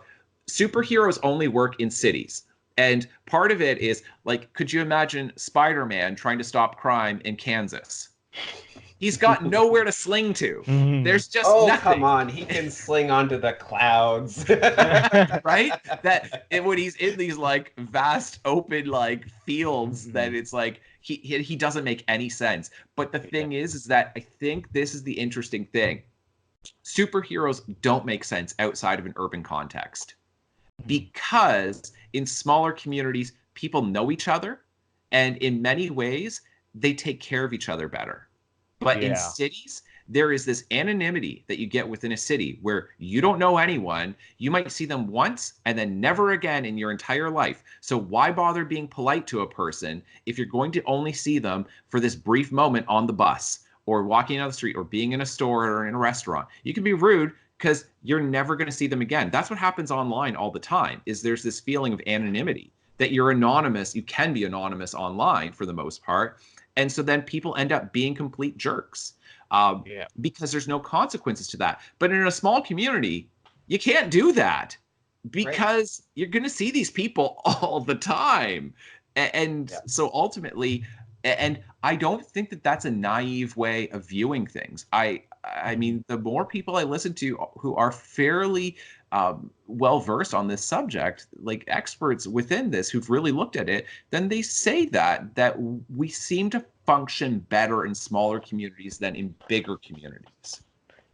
superheroes only work in cities, and part of it is like, could you imagine Spider-Man trying to stop crime in Kansas? He's got nowhere to sling to. There's just Oh, nothing. come on. He can sling onto the clouds. Right? When he's in these like vast open like fields, that it's like he doesn't make any sense. But the thing is that I think this is the interesting thing. Superheroes don't make sense outside of an urban context, because in smaller communities, people know each other, and in many ways, they take care of each other better. But in cities, there is this anonymity that you get within a city where you don't know anyone. You might see them once and then never again in your entire life. So why bother being polite to a person if you're going to only see them for this brief moment on the bus or walking down the street or being in a store or in a restaurant? You can be rude because you're never going to see them again. That's what happens online all the time, is there's this feeling of anonymity, that you're anonymous. You can be anonymous online for the most part. And so then people end up being complete jerks because there's no consequences to that. But in a small community, you can't do that because you're going to see these people all the time. And so ultimately, and I don't think that that's a naive way of viewing things. I mean, the more people I listen to who are fairly well versed on this subject, like experts within this who've really looked at it, then they say that we seem to function better in smaller communities than in bigger communities.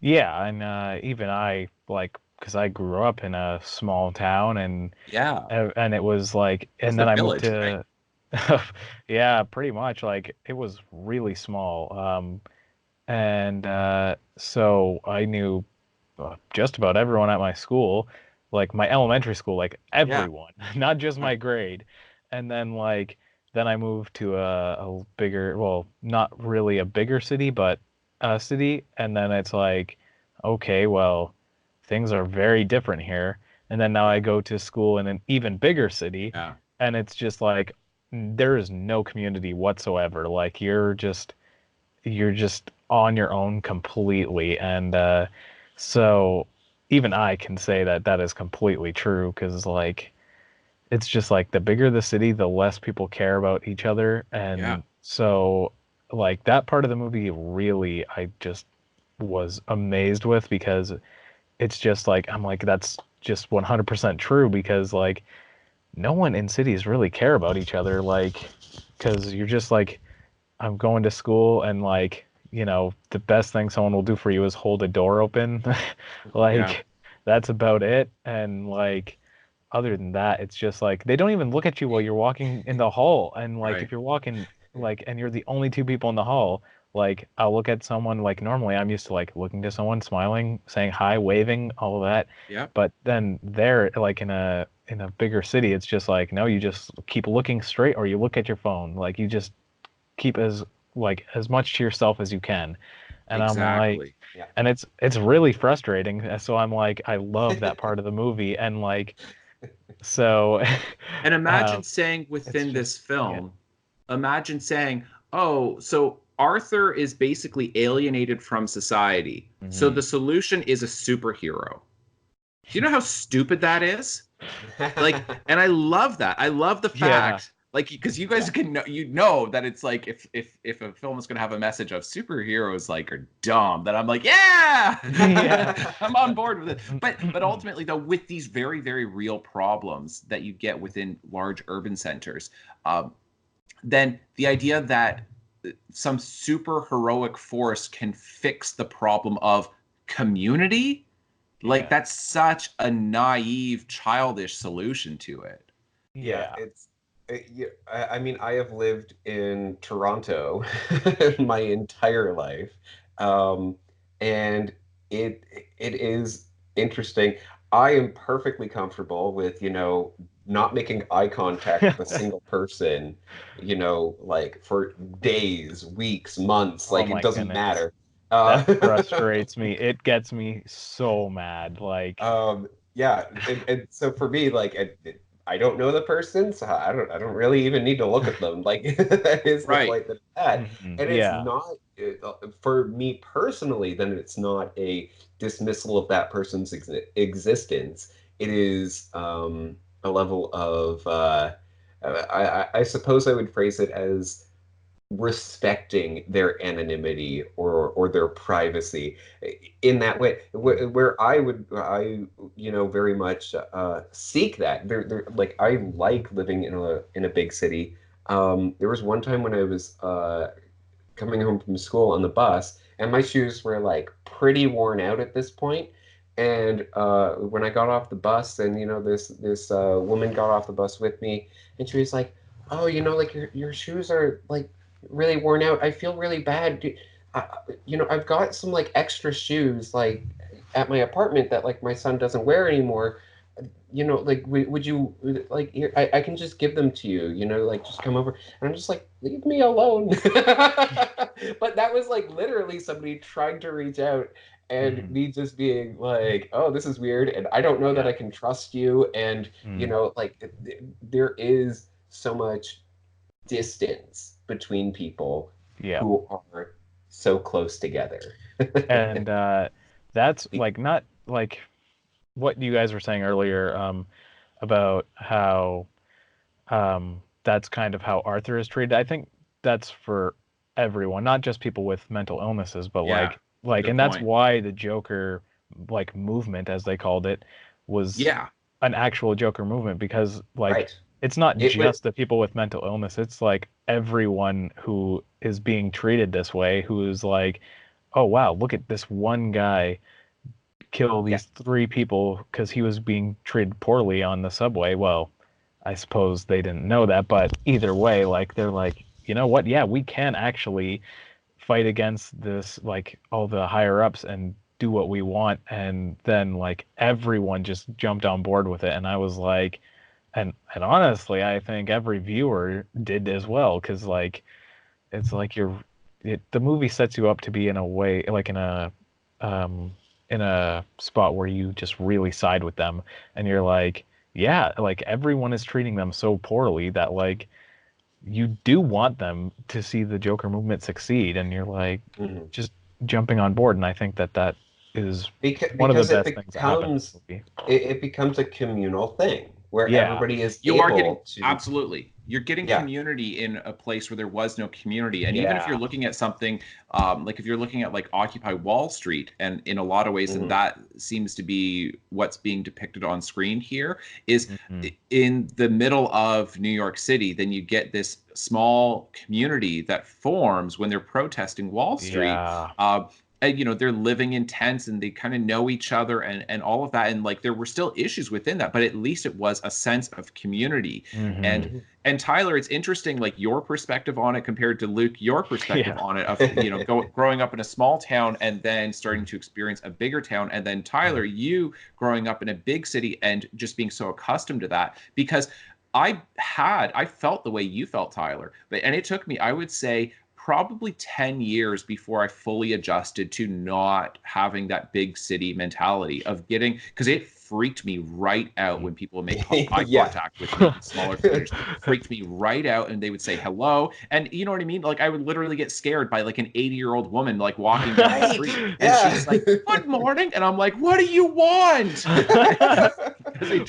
Yeah, and even I, like, because I grew up in a small town, and it was like, and then I moved to, yeah, pretty much, like, it was really small, and so I knew just about everyone at my school, like my elementary school, like everyone, not just my grade. And then then I moved to a bigger, well, not really a bigger city, but a city. And then it's like, okay, well, things are very different here. And then now I go to school in an even bigger city, and it's just like there is no community whatsoever. Like you're just on your own completely. And so even I can say that that is completely true, because like it's just like the bigger the city, the less people care about each other. And so like that part of the movie really I just was amazed with, because it's just like I'm like, that's just 100% true, because like no one in cities really care about each other, like because you're just like, I'm going to school, and like, the best thing someone will do for you is hold a door open. Like that's about it. And like other than that, it's just like they don't even look at you while you're walking in the hall. And like if you're walking like and you're the only two people in the hall, like I'll look at someone, like normally I'm used to like looking to someone, smiling, saying hi, waving, all of that. But then there, like in a bigger city, it's just like, no, you just keep looking straight, or you look at your phone. Like you just keep as much to yourself as you can. And I'm like, and it's really frustrating. So I'm like, I love that part of the movie. And like, so and imagine saying within this film, imagine saying, oh, so Arthur is basically alienated from society, so the solution is a superhero. Do you know how stupid that is? Like, and I love that. I love the fact, like, because you guys can know that it's like if a film is going to have a message of superheroes like are dumb, then I'm like, I'm on board with it. But ultimately, though, with these very, very real problems that you get within large urban centers, then the idea that some super heroic force can fix the problem of community, like that's such a naive, childish solution to it. I mean, I have lived in Toronto my entire life, and it is interesting. I am perfectly comfortable with, not making eye contact with a single person, like for days, weeks, months, like it doesn't matter. That frustrates me. It gets me so mad. Like, and so for me, like, I don't know the person, so I don't really even need to look at them. Like that is the point that it's at, and it's not for me personally. Then it's not a dismissal of that person's existence. It is a level of I suppose I would phrase it as respecting their anonymity or their privacy in that way, where I very much seek that. Like, I like living in a big city. There was one time when I was coming home from school on the bus, and my shoes were like pretty worn out at this point. And when I got off the bus, and this woman got off the bus with me, and she was like, "Oh, like your shoes are like really worn out. I feel really bad. I've got some like extra shoes like at my apartment that like my son doesn't wear anymore. Like, would you like here, I can just give them to you, like just come over." And I'm just like, leave me alone. But that was like literally somebody trying to reach out, and me just being like, oh, this is weird, and I don't know that I can trust you. And like, there is so much distance between people who are so close together. And that's like not like what you guys were saying earlier, about how that's kind of how Arthur is treated. I think that's for everyone, not just people with mental illnesses, but Yeah, like, good and that's point. why the Joker like movement, as they called it, was an actual Joker movement, because like Right. it's not It was just the people with mental illness. It's like everyone who is being treated this way, who is like, oh wow, look at this one guy kill these three people because he was being treated poorly on the subway. Well, I suppose they didn't know that, but either way, like, they're like, you know what? Yeah, we can actually fight against this, like all the higher ups, and do what we want. And then like everyone just jumped on board with it, and I was like, and honestly, I think every viewer did as well, because like it's like the movie sets you up to be in a way, like um in a spot where you just really side with them, and you're like, yeah, like everyone is treating them so poorly that like you do want them to see the Joker movement succeed, and you're like just jumping on board. And I think that is one of the because it best things that happened in this becomes movie. it becomes a communal thing where Yeah, everybody is You are getting, able to. absolutely, you're getting Yeah. community in a place where there was no community. And even if you're yeah, looking at something, like if you're looking at like Occupy Wall Street, and in a lot of ways, and that seems to be what's being depicted on screen here, is in the middle of New York City, then you get this small community that forms when they're protesting Wall Street. yeah, And they're living in tents, and they kind of know each other, and all of that, and like there were still issues within that, but at least it was a sense of community. And Tyler, it's interesting, like your perspective on it compared to Luke, your perspective on it, of growing up in a small town and then starting to experience a bigger town, and then Tyler, you growing up in a big city and just being so accustomed to that. Because I felt the way you felt, Tyler, and it took me, I would say, probably 10 years before I fully adjusted to not having that big city mentality of getting, because it freaked me right out when people would make eye contact with me in smaller theaters. Freaked me right out, and they would say hello, and you know what I mean? Like, I would literally get scared by like an 80-year-old woman like walking down the street, and she's like, "Good morning," and I'm like, "What do you want?"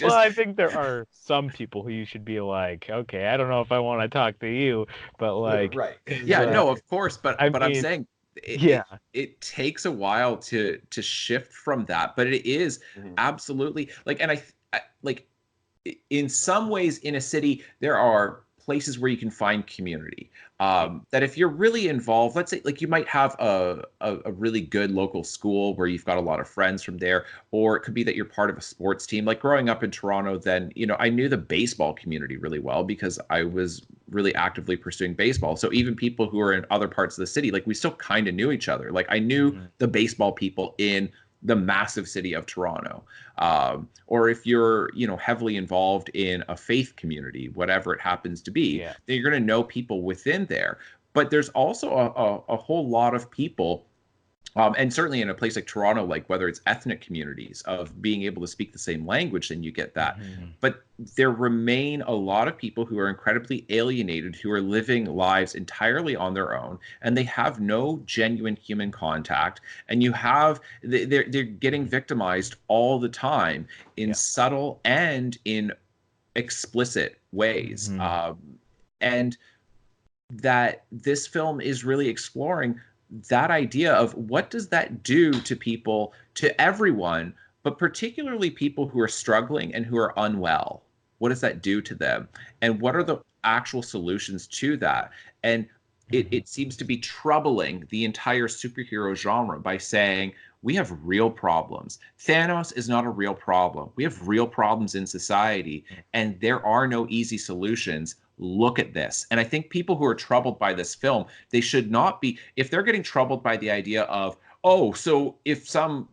Well, I think there are some people who you should be like, okay, I don't know if I want to talk to you, but like, Right. Yeah, no, of course, but I I'm mean, saying yeah, it takes a while to shift from that, but it is absolutely like, and like, in some ways, in a city there are places where you can find community, that if you're really involved, let's say like you might have a really good local school where you've got a lot of friends from there, or it could be that you're part of a sports team. Like growing up in Toronto, then I knew the baseball community really well because I was really actively pursuing baseball. So even people who are in other parts of the city, like we still kind of knew each other. Like I knew the baseball people in the massive city of Toronto. Or if you're, heavily involved in a faith community, whatever it happens to be, then you're going to know people within there. But there's also a whole lot of people, and certainly in a place like Toronto, like whether it's ethnic communities, of being able to speak the same language, then you get that. But there remain a lot of people who are incredibly alienated, who are living lives entirely on their own, and they have no genuine human contact. And they're getting victimized all the time in subtle and in explicit ways. And that this film is really exploring that idea of what does that do to people, to everyone, but particularly people who are struggling and who are unwell. What does that do to them? And what are the actual solutions to that? And it seems to be troubling the entire superhero genre by saying we have real problems. Thanos is not a real problem. We have real problems in society, and there are no easy solutions. Look at this. And I think people who are troubled by this film, they should not be, if they're getting troubled by the idea of, oh, so if some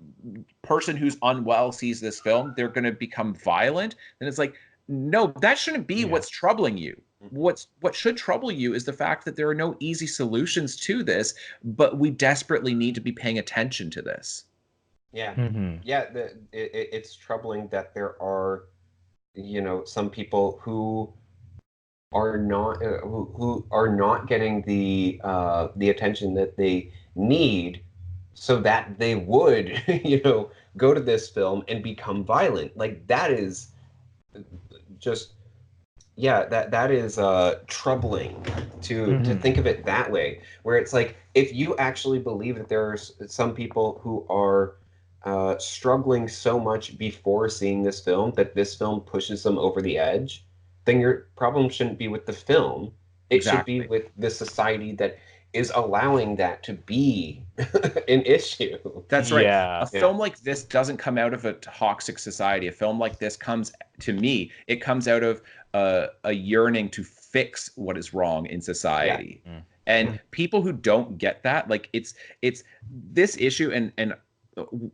person who's unwell sees this film, they're going to become violent. And it's like, no, that shouldn't be what's troubling you. What should trouble you is the fact that there are no easy solutions to this, but we desperately need to be paying attention to this. Yeah, yeah. It's troubling that there are, some people who are not who are not getting the attention that they need, so that they would, go to this film and become violent. Like that is just yeah, that is troubling to think of it that way, where it's like if you actually believe that there's some people who are struggling so much before seeing this film that this film pushes them over the edge, then your problem shouldn't be with the film. It should be with the society that is allowing that to be an issue. That's right. A film like this doesn't come out of a toxic society. A film like this comes, to me, it comes out of a yearning to fix what is wrong in society. And people who don't get that, like it's this issue, and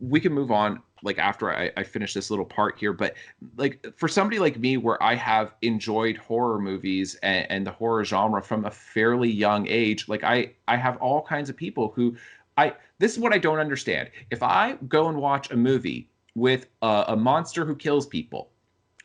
we can move on like after I finish this little part here, but like for somebody like me, where I have enjoyed horror movies and the horror genre from a fairly young age, like I have all kinds of people who this is what I don't understand. If I go and watch a movie with a monster who kills people,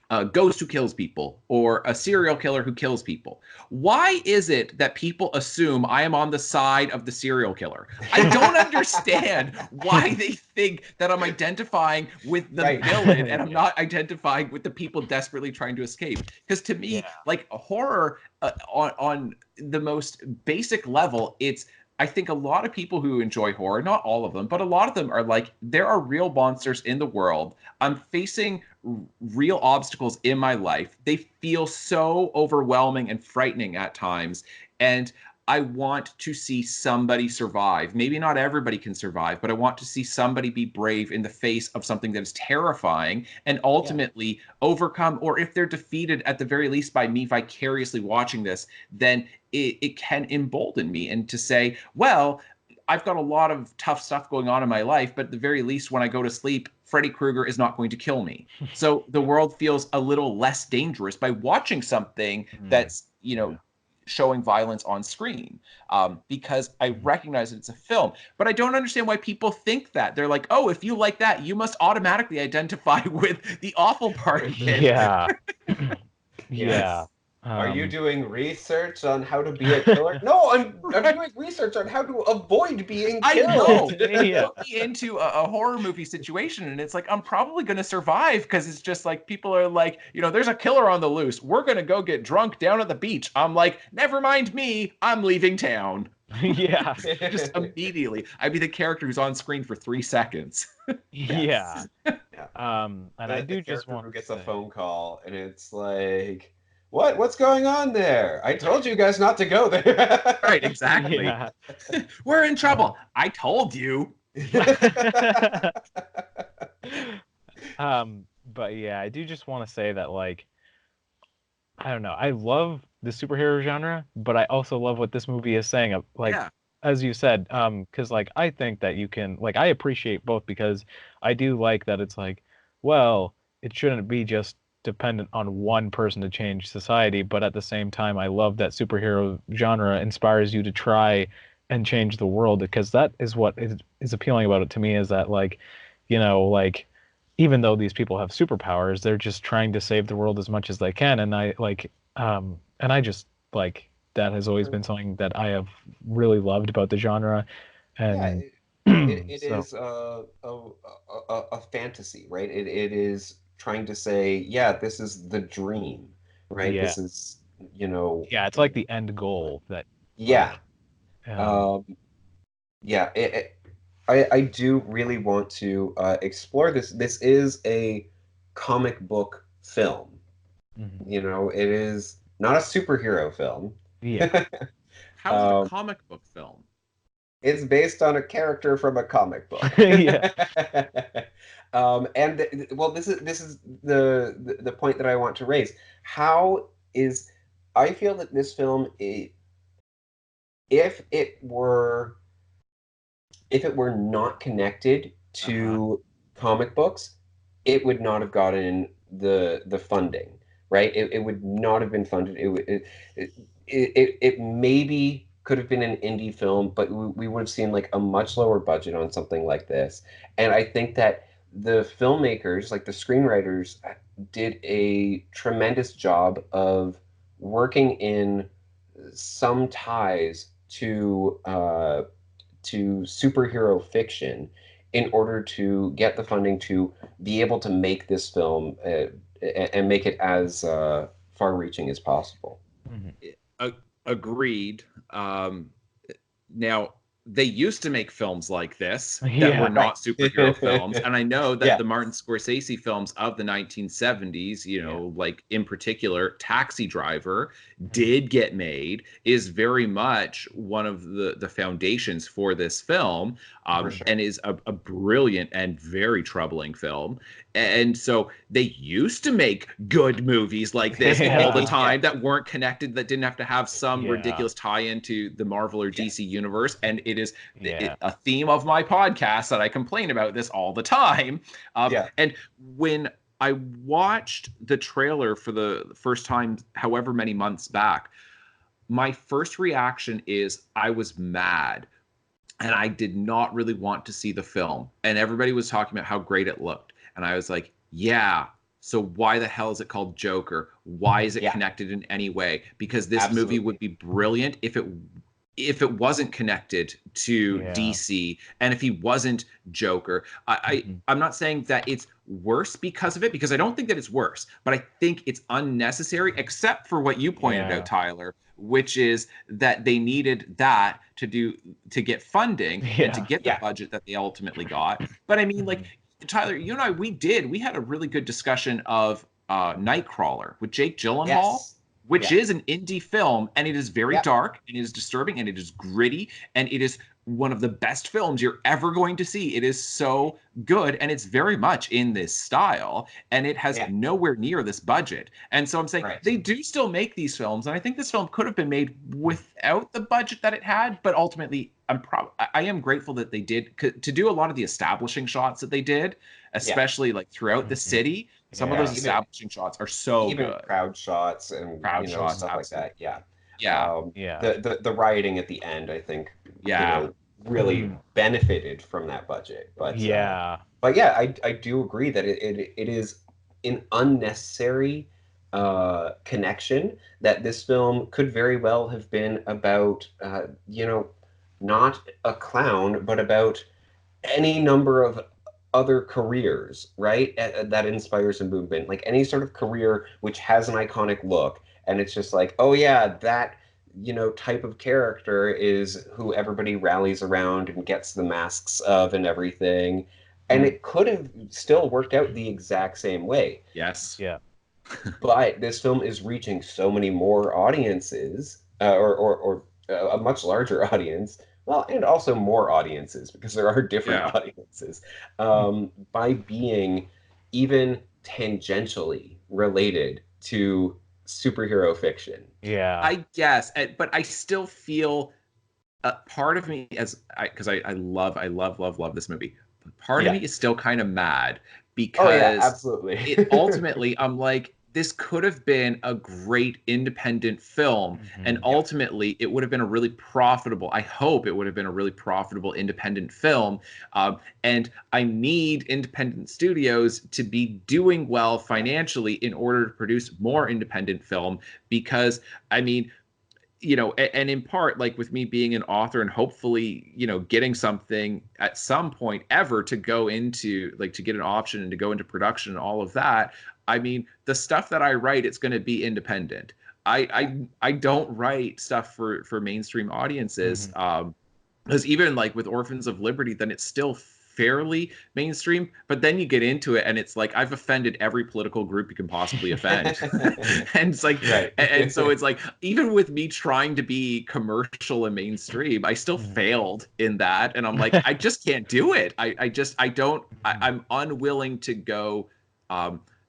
a ghost who kills people, or a serial killer who kills people, why is it that people assume I am on the side of the serial killer? I don't understand why they think that I'm identifying with the villain and I'm not identifying with the people desperately trying to escape. Because to me, like horror on the most basic level, I think a lot of people who enjoy horror, not all of them, but a lot of them are like, there are real monsters in the world. I'm facing real obstacles in my life. They feel so overwhelming and frightening at times. And I want to see somebody survive. Maybe not everybody can survive, but I want to see somebody be brave in the face of something that is terrifying and ultimately overcome, or if they're defeated, at the very least by me vicariously watching this, then it can embolden me and to say, well, I've got a lot of tough stuff going on in my life, but at the very least, when I go to sleep, Freddy Krueger is not going to kill me. So the world feels a little less dangerous by watching something that's, showing violence on screen, because I recognize that it's a film. But I don't understand why people think that. They're like, oh, if you like that, you must automatically identify with the awful part of it. Yeah. Are you doing research on how to be a killer? No, I'm doing research on how to avoid being killed. I know. Put me into a horror movie situation, and it's like I'm probably going to survive because it's just like people are like, there's a killer on the loose. We're going to go get drunk down at the beach. I'm like, never mind me. I'm leaving town. Just immediately. I'd be the character who's on screen for 3 seconds. And I do just want to gets a phone call, and it's like, What's going on there? I told you guys not to go there. Right, exactly. We're in trouble. I told you. But yeah, I do just want to say that, like, I don't know. I love the superhero genre, but I also love what this movie is saying. Like, as you said, because like I think that you can, like, I appreciate both, because I do like that it's like, well, it shouldn't be just dependent on one person to change society, but at the same time I love that superhero genre inspires you to try and change the world, because that is what is appealing about it to me, is that like, like even though these people have superpowers, they're just trying to save the world as much as they can. And I like and I just like that has always been something that I have really loved about the genre. And it is a fantasy, right? It is trying to say, this is the dream, right? This is, it's like the end goal that Yeah. Um, Um, yeah. I do really want to explore this. This is a comic book film. mhm. You know, it is not a superhero film. Yeah. How is it a Um, comic book film? it's based on a character from a comic book. Yeah. Well, this is the point that I want to raise. How is I feel that this film, if it were if it were not connected Uh-huh. to comic books, it would not have gotten the funding, right? It would not have been funded. It maybe could have been an indie film, but we would have seen like a much lower budget on something like this. And I think that the filmmakers, like the screenwriters, did a tremendous job of working in some ties to superhero fiction in order to get the funding to be able to make this film and make it as far-reaching as possible. Mhm. A- Agreed. Now, they used to make films like this that were Yeah. Right. not superhero films. And I know that Yeah. the Martin Scorsese films of the 1970s, Yeah. like in particular, Taxi Driver Mhm. did get made, is very much one of the foundations for this film, For sure. and is a brilliant and very troubling film. And so they used to make good movies like this all the Yeah. time that weren't connected, that didn't have to have some Yeah. ridiculous tie into the Marvel or DC universe. And it is Yeah. a theme of my podcast that I complain about this all the time. Yeah. And when I watched the trailer for the first time, however many months back, my first reaction is I was mad and I did not really want to see the film. And everybody was talking about how great it looked. And I was like, yeah. So why the hell is it called Joker? Why is it Yeah. connected in any way? Because this movie Absolutely. would be brilliant if it wasn't connected to Yeah. DC and if he wasn't Joker. Mhm. I'm not saying that it's worse because of it, because I don't think that it's worse, but I think it's unnecessary, except for what you pointed Yeah. out, Tyler, which is that they needed that to get funding and to Yeah. get the Yeah. budget that they ultimately got. But I mean, like, Mhm. Tyler, you and I, we had a really good discussion of Nightcrawler with Jake Gyllenhaal, Yes. which Yeah. is an indie film, and it is very Yeah. dark, and it is disturbing, and it is gritty, and it is one of the best films you're ever going to see. It is so good, and it's very much in this style, and it has Yeah. nowhere near this budget. And so I'm saying Right. they do still make these films, and I think this film could have been made without the budget that it had, but ultimately I am grateful that they did to do a lot of the establishing shots that they did, Yeah. especially like throughout the Mhm. city. Some of Yeah. those Even establishing shots are so even good. crowd shots and Crowd shots, stuff like that. absolutely. Yeah. Yeah, Yeah. The rioting at the end, I think, yeah. really Mhm. benefited from that budget. Yeah. But yeah, I do agree that it is an unnecessary connection, that this film could very well have been about not a clown, but about any number of other careers, right? That inspires a movement, like any sort of career which has an iconic look, and it's just like, oh yeah, that type of character is who everybody rallies around and gets the masks of and everything. And Mm. it could have still worked out the exact same way, Yes. Yeah. but this film is reaching so many more audiences, or a much larger audience, well, and also more audiences, because there are different Yeah. audiences, by being even tangentially related to superhero fiction. Yeah. I guess, but I still feel part of me, because I love this movie. But part of Yeah. me is still kind of mad Oh yeah, because absolutely. it ultimately, I'm like, this could have been a great independent film, and Mhm. ultimately it would have been a really profitable, I hope it would have been a really profitable independent film. And I need independent studios to be doing well financially in order to produce more independent film, because I mean, and in part, like with me being an author and hopefully, getting something at some point ever to go into, like, to get an option and to go into production and all of that. I mean, the stuff that I write, it's going to be independent. I don't write stuff for mainstream audiences. Because even like with Orphans of Liberty, then it's still fairly mainstream, but then you get into it and it's like I've offended every political group you can possibly offend. And it's like Right. and so it's like even with me trying to be commercial and mainstream, I still failed in that. And I'm like, I just can't do it. I'm unwilling to go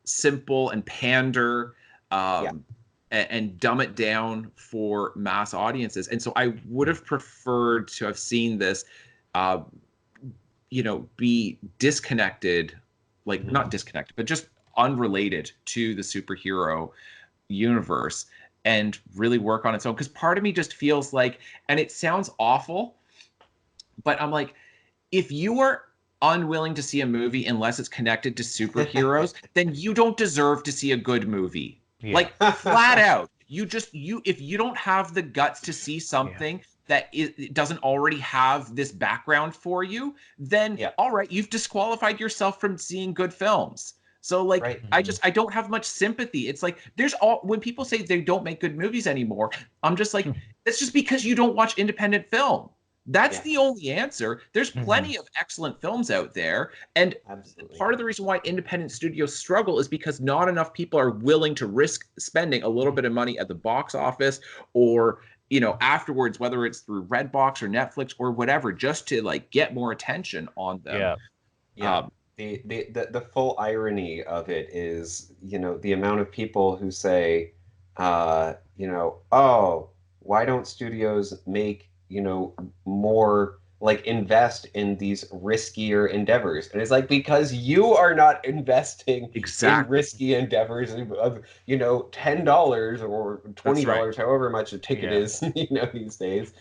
simple and pander and dumb it down for mass audiences. And so I would have preferred to have seen this be disconnected, like not disconnected, but just unrelated to the superhero universe and really work on its own. Because part of me just feels like, and it sounds awful, but I'm like, if you are unwilling to see a movie unless it's connected to superheroes, then you don't deserve to see a good movie. Yeah. Like flat out. If you don't have the guts to see something that it doesn't already have this background for you, then all right, you've disqualified yourself from seeing good films. So like, I don't have much sympathy. It's like when people say they don't make good movies anymore, I'm just like, it's just because you don't watch independent film. That's the only answer. There's plenty of excellent films out there. And part of the reason why independent studios struggle is because not enough people are willing to risk spending a little bit of money at the box office or, afterwards, whether it's through Redbox or Netflix or whatever, just to like get more attention on them. The full irony of it is, the amount of people who say, oh, why don't studios make more like invest in these riskier endeavors? And it's like, because you are not investing in risky endeavors of $10 or $20, however much a ticket is, these days,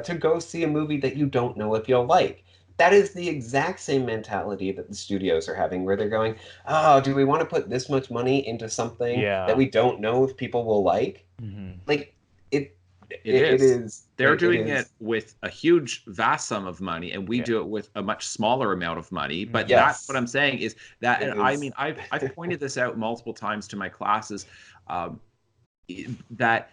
to go see a movie that you don't know if you'll like. That is the exact same mentality that the studios are having, where they're going, oh, do we want to put this much money into something that we don't know if people will like? Like, it is. They're doing it with a huge, vast sum of money, and we do it with a much smaller amount of money. But that's what I'm saying is that, and I mean, I've pointed this out multiple times to my classes, that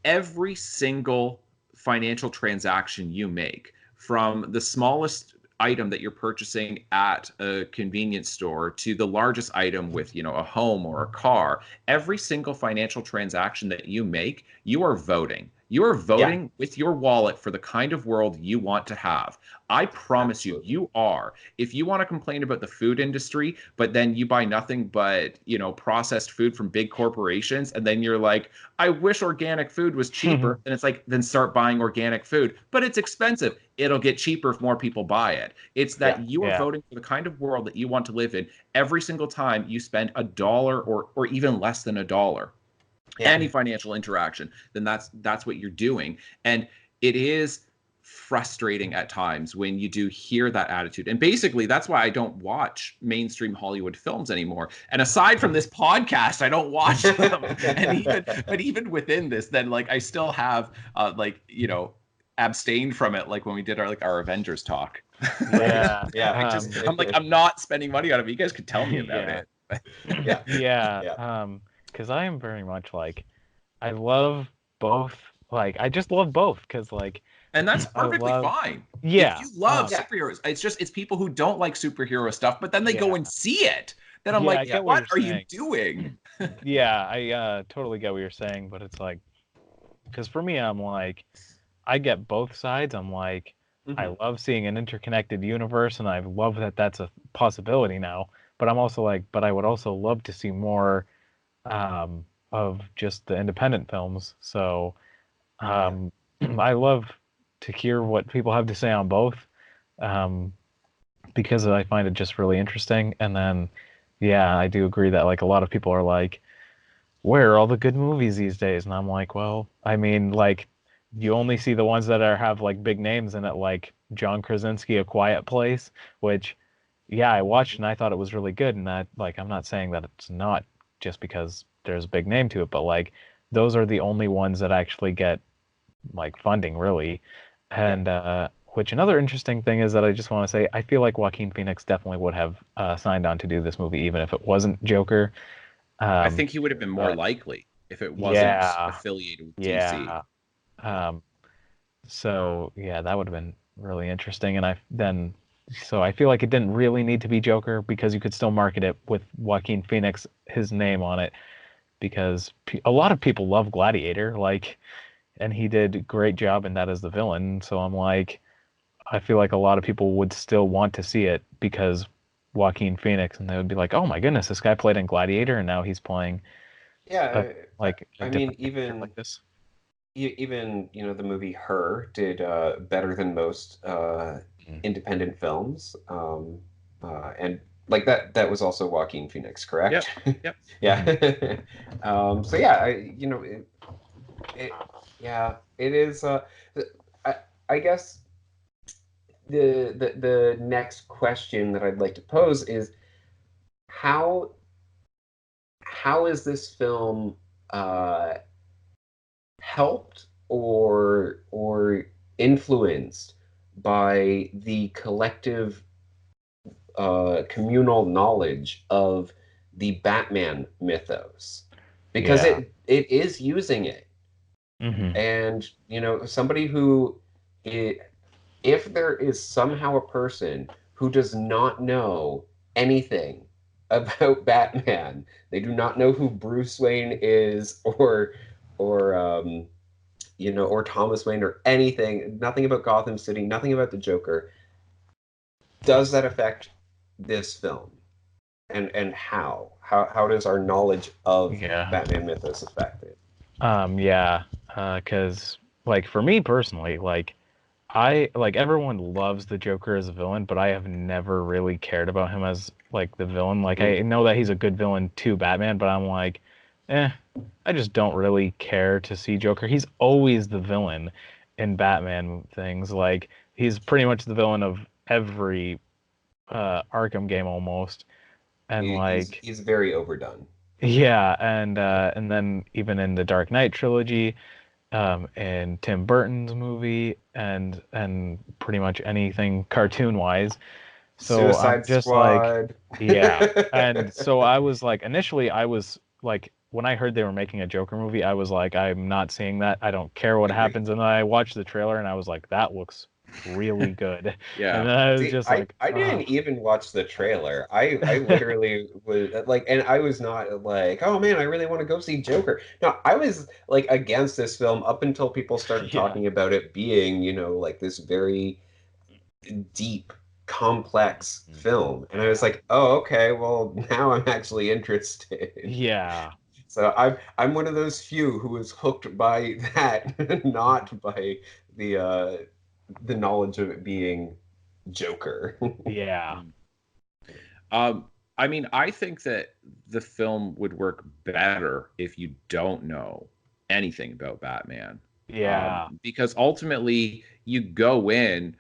every single financial transaction you make, from the smallest item that you're purchasing at a convenience store to the largest item with, a home or a car, every single financial transaction that you make, you are voting. You are voting with your wallet for the kind of world you want to have. I promise you are. If you want to complain about the food industry, but then you buy nothing but, processed food from big corporations, and then you're like, I wish organic food was cheaper. And it's like, then start buying organic food. But it's expensive. It'll get cheaper if more people buy it. It's that you are voting for the kind of world that you want to live in every single time you spend $1 or even less than $1. Any financial interaction, then that's what you're doing. And it is frustrating at times when you do hear that attitude. And basically that's why I don't watch mainstream Hollywood films anymore. And aside from this podcast, I don't watch them. And even within this, then like I still have abstained from it, like when we did our Avengers talk. I'm like, I'm not spending money on it, but you guys could tell me about it. Because I am very much like, I love both. Like, I just love both because, like, and that's perfectly fine. Yeah, if you love superheroes, it's people who don't like superhero stuff, but then they go and see it. Then I'm like, what are you doing? I totally get what you're saying, but it's like, because for me, I'm like, I get both sides. I'm like, I love seeing an interconnected universe, and I love that that's a possibility now. But I'm also like, but I would also love to see more of just the independent films. So I love to hear what people have to say on both, because I find it just really interesting. And then, I do agree that like a lot of people are like, where are all the good movies these days? And I'm like, well, I mean, like, you only see the ones that have like big names in it, like John Krasinski, A Quiet Place, which I watched and I thought it was really good. And that, like, I'm not saying that it's not just because there's a big name to it, but like those are the only ones that actually get like funding, really. And which another interesting thing is that I just want to say, I feel like Joaquin Phoenix definitely would have signed on to do this movie even if it wasn't Joker. I think he would have been more likely if it wasn't Yeah. affiliated with DC. Yeah. So yeah, that would have been really interesting. So I feel like it didn't really need to be Joker because you could still market it with Joaquin Phoenix, his name on it, because a lot of people love Gladiator, like, and he did a great job in that as the villain. So I'm like, I feel like a lot of people would still want to see it because Joaquin Phoenix, and they would be like, oh my goodness, this guy played in Gladiator, and now he's playing a Yeah, a I mean, different character like this. even the movie Her did better than most Mm. independent films, and like that was also Joaquin Phoenix, correct? Yep. Yep. Yeah. So yeah, it yeah, it is. I I guess the next question that I'd like to pose is how how is this film uh, helped or influenced by the collective communal knowledge of the Batman mythos? Because Yeah. it is using it. Hmm. And somebody who I if there is somehow a person who does not know anything about Batman, they do not know who Bruce Wayne is, or Thomas Wayne, or anything, nothing about Gotham City, nothing about the Joker, does that affect this film? And how does our knowledge of Yeah. Batman mythos affect it? Yeah. Because like for me personally, like I like everyone loves the Joker as a villain, but I have never really cared about him as like the villain. Like I Mm. know that he's a good villain to Batman, but I'm like, eh, I just don't really care to see Joker. He's always the villain in Batman things. Like he's pretty much the villain of every Arkham game almost. And like He's very overdone. yeah, and then even in the Dark Knight trilogy, in Tim Burton's movie, and pretty much anything cartoon wise. So I'm Suicide just like, Squad. yeah. And so I was like, initially, I was like, when I heard they were making a Joker movie, I was like, I'm not seeing that. I don't care what Agreed. happens. And then I watched the trailer and I was like, that looks really good. And Yeah. then I was See, just like, I oh, didn't even watch the trailer. I literally was like, and I was not like, oh man, I really want to go see Joker. No, I was like against this film up until people started yeah. talking about it being, like this very deep, complex film. And I was like, oh, okay, well, now I'm actually interested. Yeah. So I'm one of those few who was hooked by that, not by the knowledge of it being Joker. Yeah. Mm. Um, I mean, I think that the film would work better if you don't know anything about Batman. Yeah. Because ultimately you go in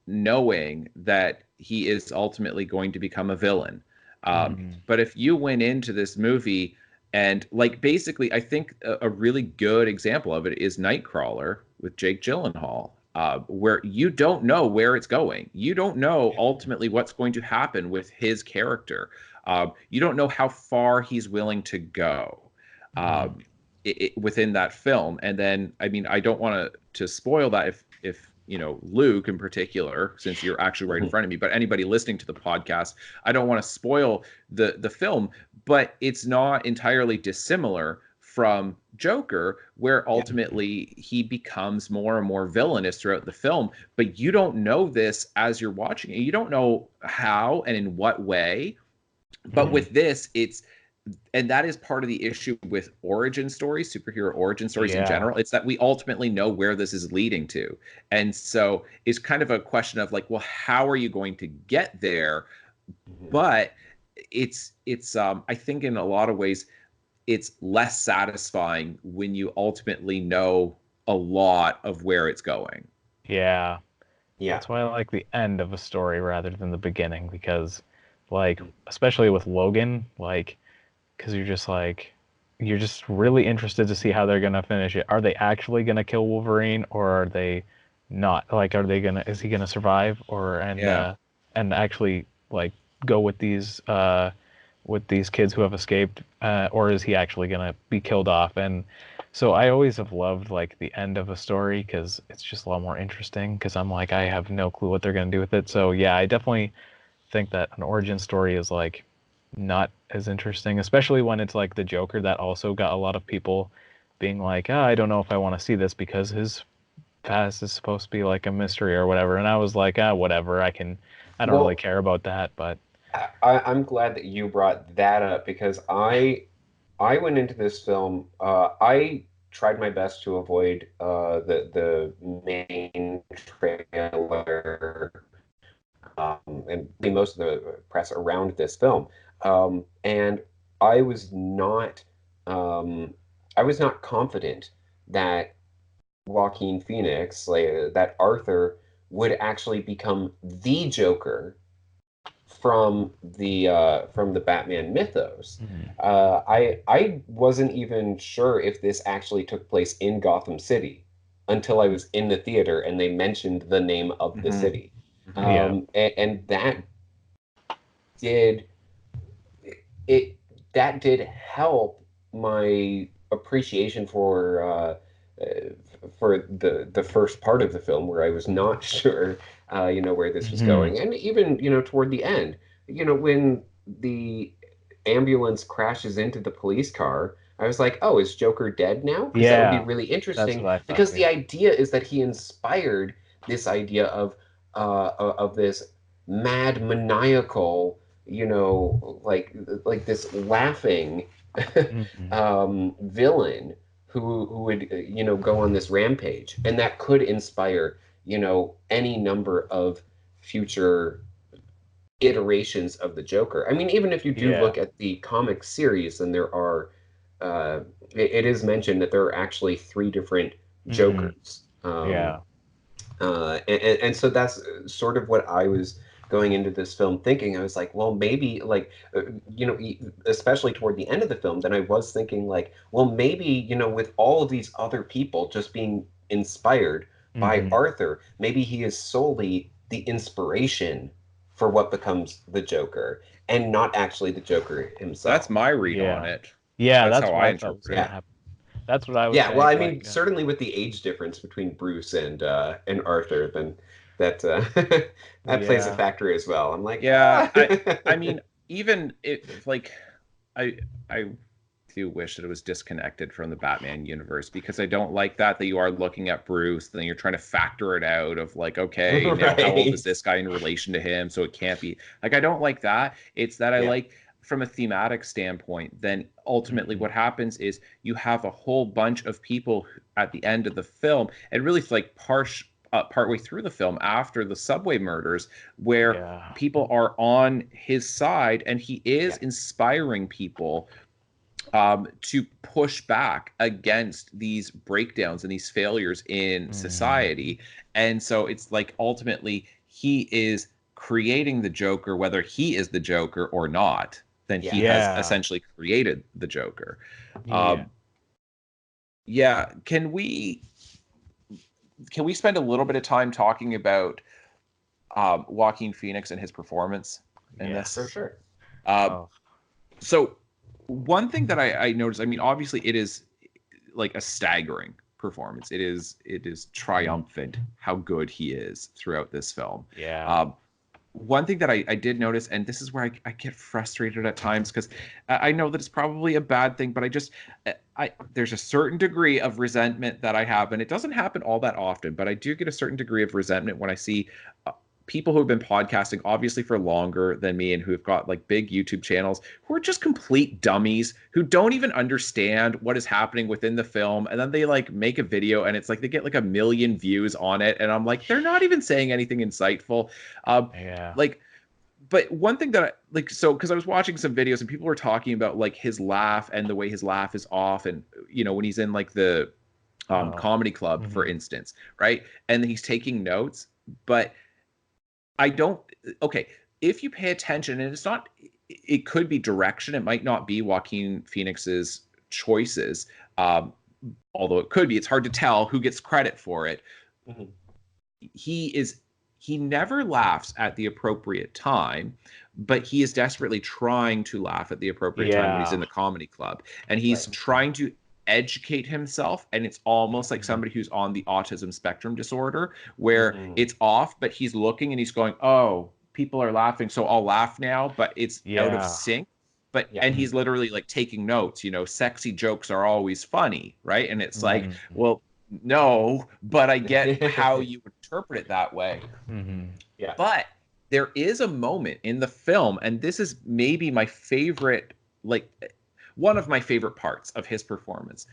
knowing that he is ultimately going to become a villain. Mhm. But if you went into this movie and like basically, I think a really good example of it is Nightcrawler with Jake Gyllenhaal, where you don't know where it's going. You don't know ultimately what's going to happen with his character. You don't know how far he's willing to go. Mhm. Within that film. And then, I mean, I don't want to spoil that if Luke in particular, since you're actually right in front of me, but anybody listening to the podcast, I don't want to spoil the film, but it's not entirely dissimilar from Joker, where ultimately he becomes more and more villainous throughout the film, but you don't know this as you're watching it. You don't know how and in what way. But Mhm. with this, it's and that is part of the issue with origin stories, superhero origin stories in Yeah. general. It's that we ultimately know where this is leading to. And so it's kind of a question of like, well, how are you going to get there? But it's I think in a lot of ways it's less satisfying when you ultimately know a lot of where it's going. Yeah. Yeah. That's why I like the end of a story rather than the beginning because, like, especially with Logan, like, because you're just really interested to see how they're gonna finish it. Are they actually gonna kill Wolverine or are they not? Like, is he gonna survive or Yeah. and actually like go with these with these kids who have escaped, or is he actually gonna be killed off? And so I always have loved like the end of a story because it's just a lot more interesting. Because I'm like, I have no clue what they're gonna do with it. So yeah, I definitely think that an origin story is like not as interesting, especially when it's like the Joker that also got a lot of people being like, I don't know if I want to see this because his past is supposed to be like a mystery or whatever. And I was like, whatever, I don't really Well, care about that. But I'm glad that you brought that up because I went into this film. I tried my best to avoid the main trailer and most of the press around this film. And I was not I was not confident that Joaquin Phoenix, like that Arthur, would actually become the Joker from the Batman mythos. I wasn't even sure if this actually took place in Gotham City until I was in the theater and they mentioned the name of the city. yeah, And that did it that did help my appreciation for the first part of the film where I was not sure where this was going, and even toward the end, when the ambulance crashes into the police car. I was like, oh, is Joker dead now? Because that would be yeah, really that's interesting. what I thought. Because the idea is that he inspired this idea of this mad maniacal, like this laughing Mhm. villain who would go on this rampage, and that could inspire any number of future iterations of the Joker. I mean, even if you do Yeah. look at the comic series, and there are it is mentioned that there are actually three different Mhm. Jokers. Yeah. And so that's sort of what I was going into this film thinking. I was like, well, maybe like, especially toward the end of the film, then I was thinking like, well, maybe, with all of these other people just being inspired by Mhm. Arthur, maybe he is solely the inspiration for what becomes the Joker and not actually the Joker That's himself. my read on Yeah. it. Yeah, That's that's how what I I thought was interpret gonna it. Yeah. happen. That's what I was Yeah, well, saying. I Like, mean, certainly with the age difference between Bruce and Arthur, then that that plays a yeah, factor as well. I'm like, Yeah, ah. I mean, even if like I do wish that it was disconnected from the Batman universe because I don't like that you are looking at Bruce, then you're trying to factor it out of like, okay, now how old is Right. this guy in relation to him? So it can't be like I don't like that. It's that I Yeah. like from a thematic standpoint, then ultimately Mhm. what happens is you have a whole bunch of people at the end of the film, and really like partway through the film after the subway murders, where Yeah. people are on his side and he is Yeah. inspiring people to push back against these breakdowns and these failures in Mhm. society. And so it's like ultimately he is creating the Joker, whether he is the Joker or not, then he Yeah. has Yeah. essentially created the Joker. Yeah. Um, yeah, can we spend a little bit of time talking about Joaquin Phoenix and his performance in this? For Yes. sure. Uh, Oh. so one thing that I noticed, I mean, obviously it is like a staggering performance. It is triumphant how good he is throughout this film. Yeah. Um, one thing that I did notice, and this is where I get frustrated at times because I know that it's probably a bad thing, but I there's a certain degree of resentment that I have, and it doesn't happen all that often, but I do get a certain degree of resentment when I see people who have been podcasting obviously for longer than me and who have got like big YouTube channels who are just complete dummies who don't even understand what is happening within the film, and then they like make a video and it's like they get like 1 million views on it, and I'm like, they're not even saying anything insightful. Yeah. Like, but one thing that I like, so because I was watching some videos and people were talking about like his laugh and the way his laugh is off, and when he's in like the Oh. comedy club, for Mhm. instance, right? And he's taking notes, but I don't. Okay, if you pay attention, and it's not, it could be direction. It might not be Joaquin Phoenix's choices, um, although it could be. It's hard to tell who gets credit for it. Mhm. He is he never laughs at the appropriate time, but he is desperately trying to laugh at the appropriate time when he's in the comedy club. And he's trying to educate himself, and it's almost like somebody who's on the autism spectrum disorder, where it's off, but he's looking and he's going, oh, people are laughing, so I'll laugh now, but it's out of sync. But and he's literally like taking notes, you know, sexy jokes are always funny, right? And it's like, well, no, but I get how you interpret it that way. Yeah. But there is a moment in the film, and this is maybe my favorite, like one of my favorite parts of his performance,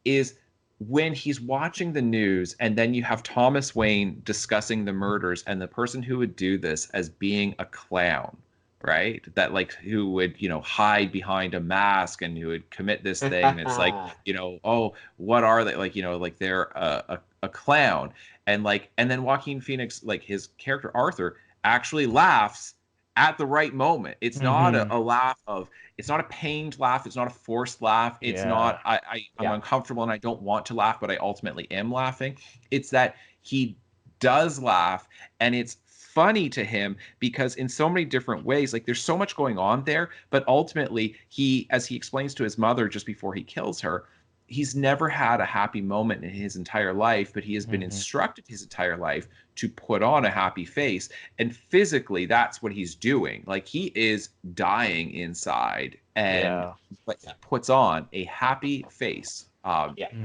is when he's watching the news and then you have Thomas Wayne discussing the murders and the person who would do this as being a clown, right? That like who would, you know, hide behind a mask and who would commit this thing. It's like, you know, oh, what are they? Like, you know, like they're a clown. And like, and then Joaquin Phoenix, like his character Arthur, actually laughs at the right moment. It's not a laugh of, it's not a pained laugh. It's not a forced laugh. It's not, I'm uncomfortable and I don't want to laugh, but I ultimately am laughing. It's that he does laugh, and it's funny to him because in so many different ways, like there's so much going on there, but ultimately he, as he explains to his mother just before he kills her, he's never had a happy moment in his entire life, but he has been instructed his entire life to put on a happy face. And physically, that's what he's doing. Like he is dying inside, and but he puts on a happy face.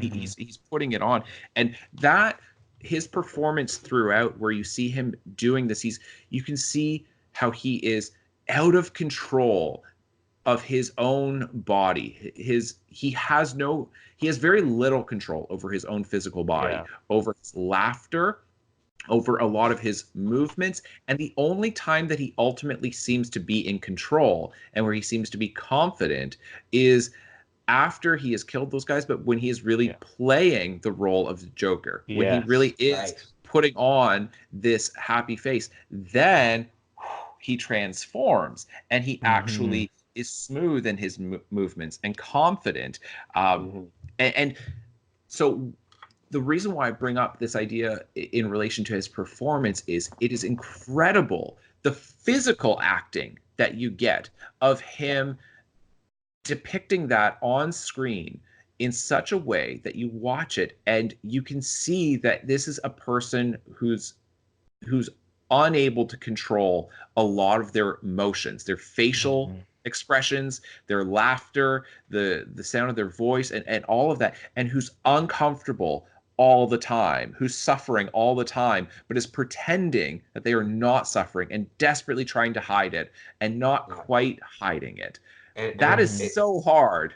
He's putting it on, and that his performance throughout, where you see him doing this, you can see how he is out of control of his own body. He has very little control over his own physical body, over his laughter, over a lot of his movements. And the only time that he ultimately seems to be in control and where he seems to be confident is after he has killed those guys, but when he is really playing the role of the Joker, when he really is putting on this happy face, then he transforms and he actually is smooth in his movements and confident. And so the reason why I bring up this idea in relation to his performance is it is incredible, the physical acting that you get of him depicting that on screen in such a way that you watch it and you can see that this is a person who's unable to control a lot of their emotions, their facial expressions, their laughter, the sound of their voice, and all of that, and who's uncomfortable all the time, who's suffering all the time, but is pretending that they are not suffering and desperately trying to hide it and not quite hiding it. That is so hard.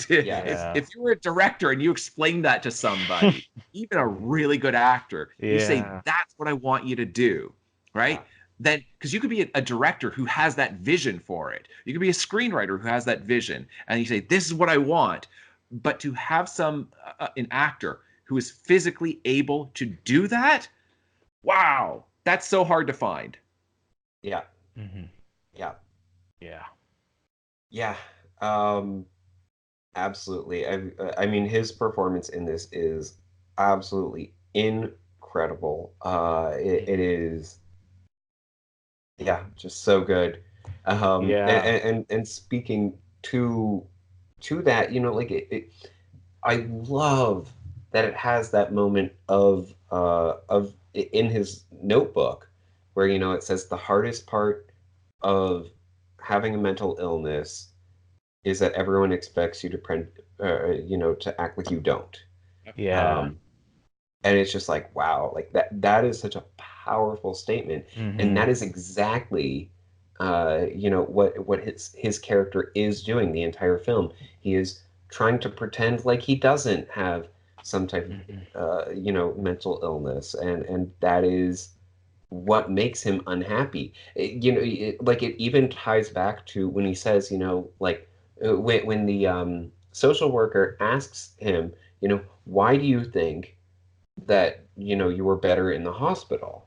If you were a director and you explained that to somebody, even a really good actor, you say, that's what I want you to do, right? Then, because you could be a director who has that vision for it. You could be a screenwriter who has that vision. And you say, this is what I want. But to have an actor who is physically able to do that, wow, that's so hard to find. Yeah. Yeah, absolutely. I mean, his performance in this is absolutely incredible. It is, just so good. And speaking to that, you know, like I love that it has that moment of in his notebook where, you know, it says the hardest part of having a mental illness is that everyone expects you to act like you don't. And it's just like, wow, like that is such a powerful statement. And that is exactly what his character is doing the entire film. He is trying to pretend like he doesn't have some type of mental illness, and that is what makes him unhappy. It even ties back to when he says, you know, like when the social worker asks him, you know, why do you think that, you know, you were better in the hospital?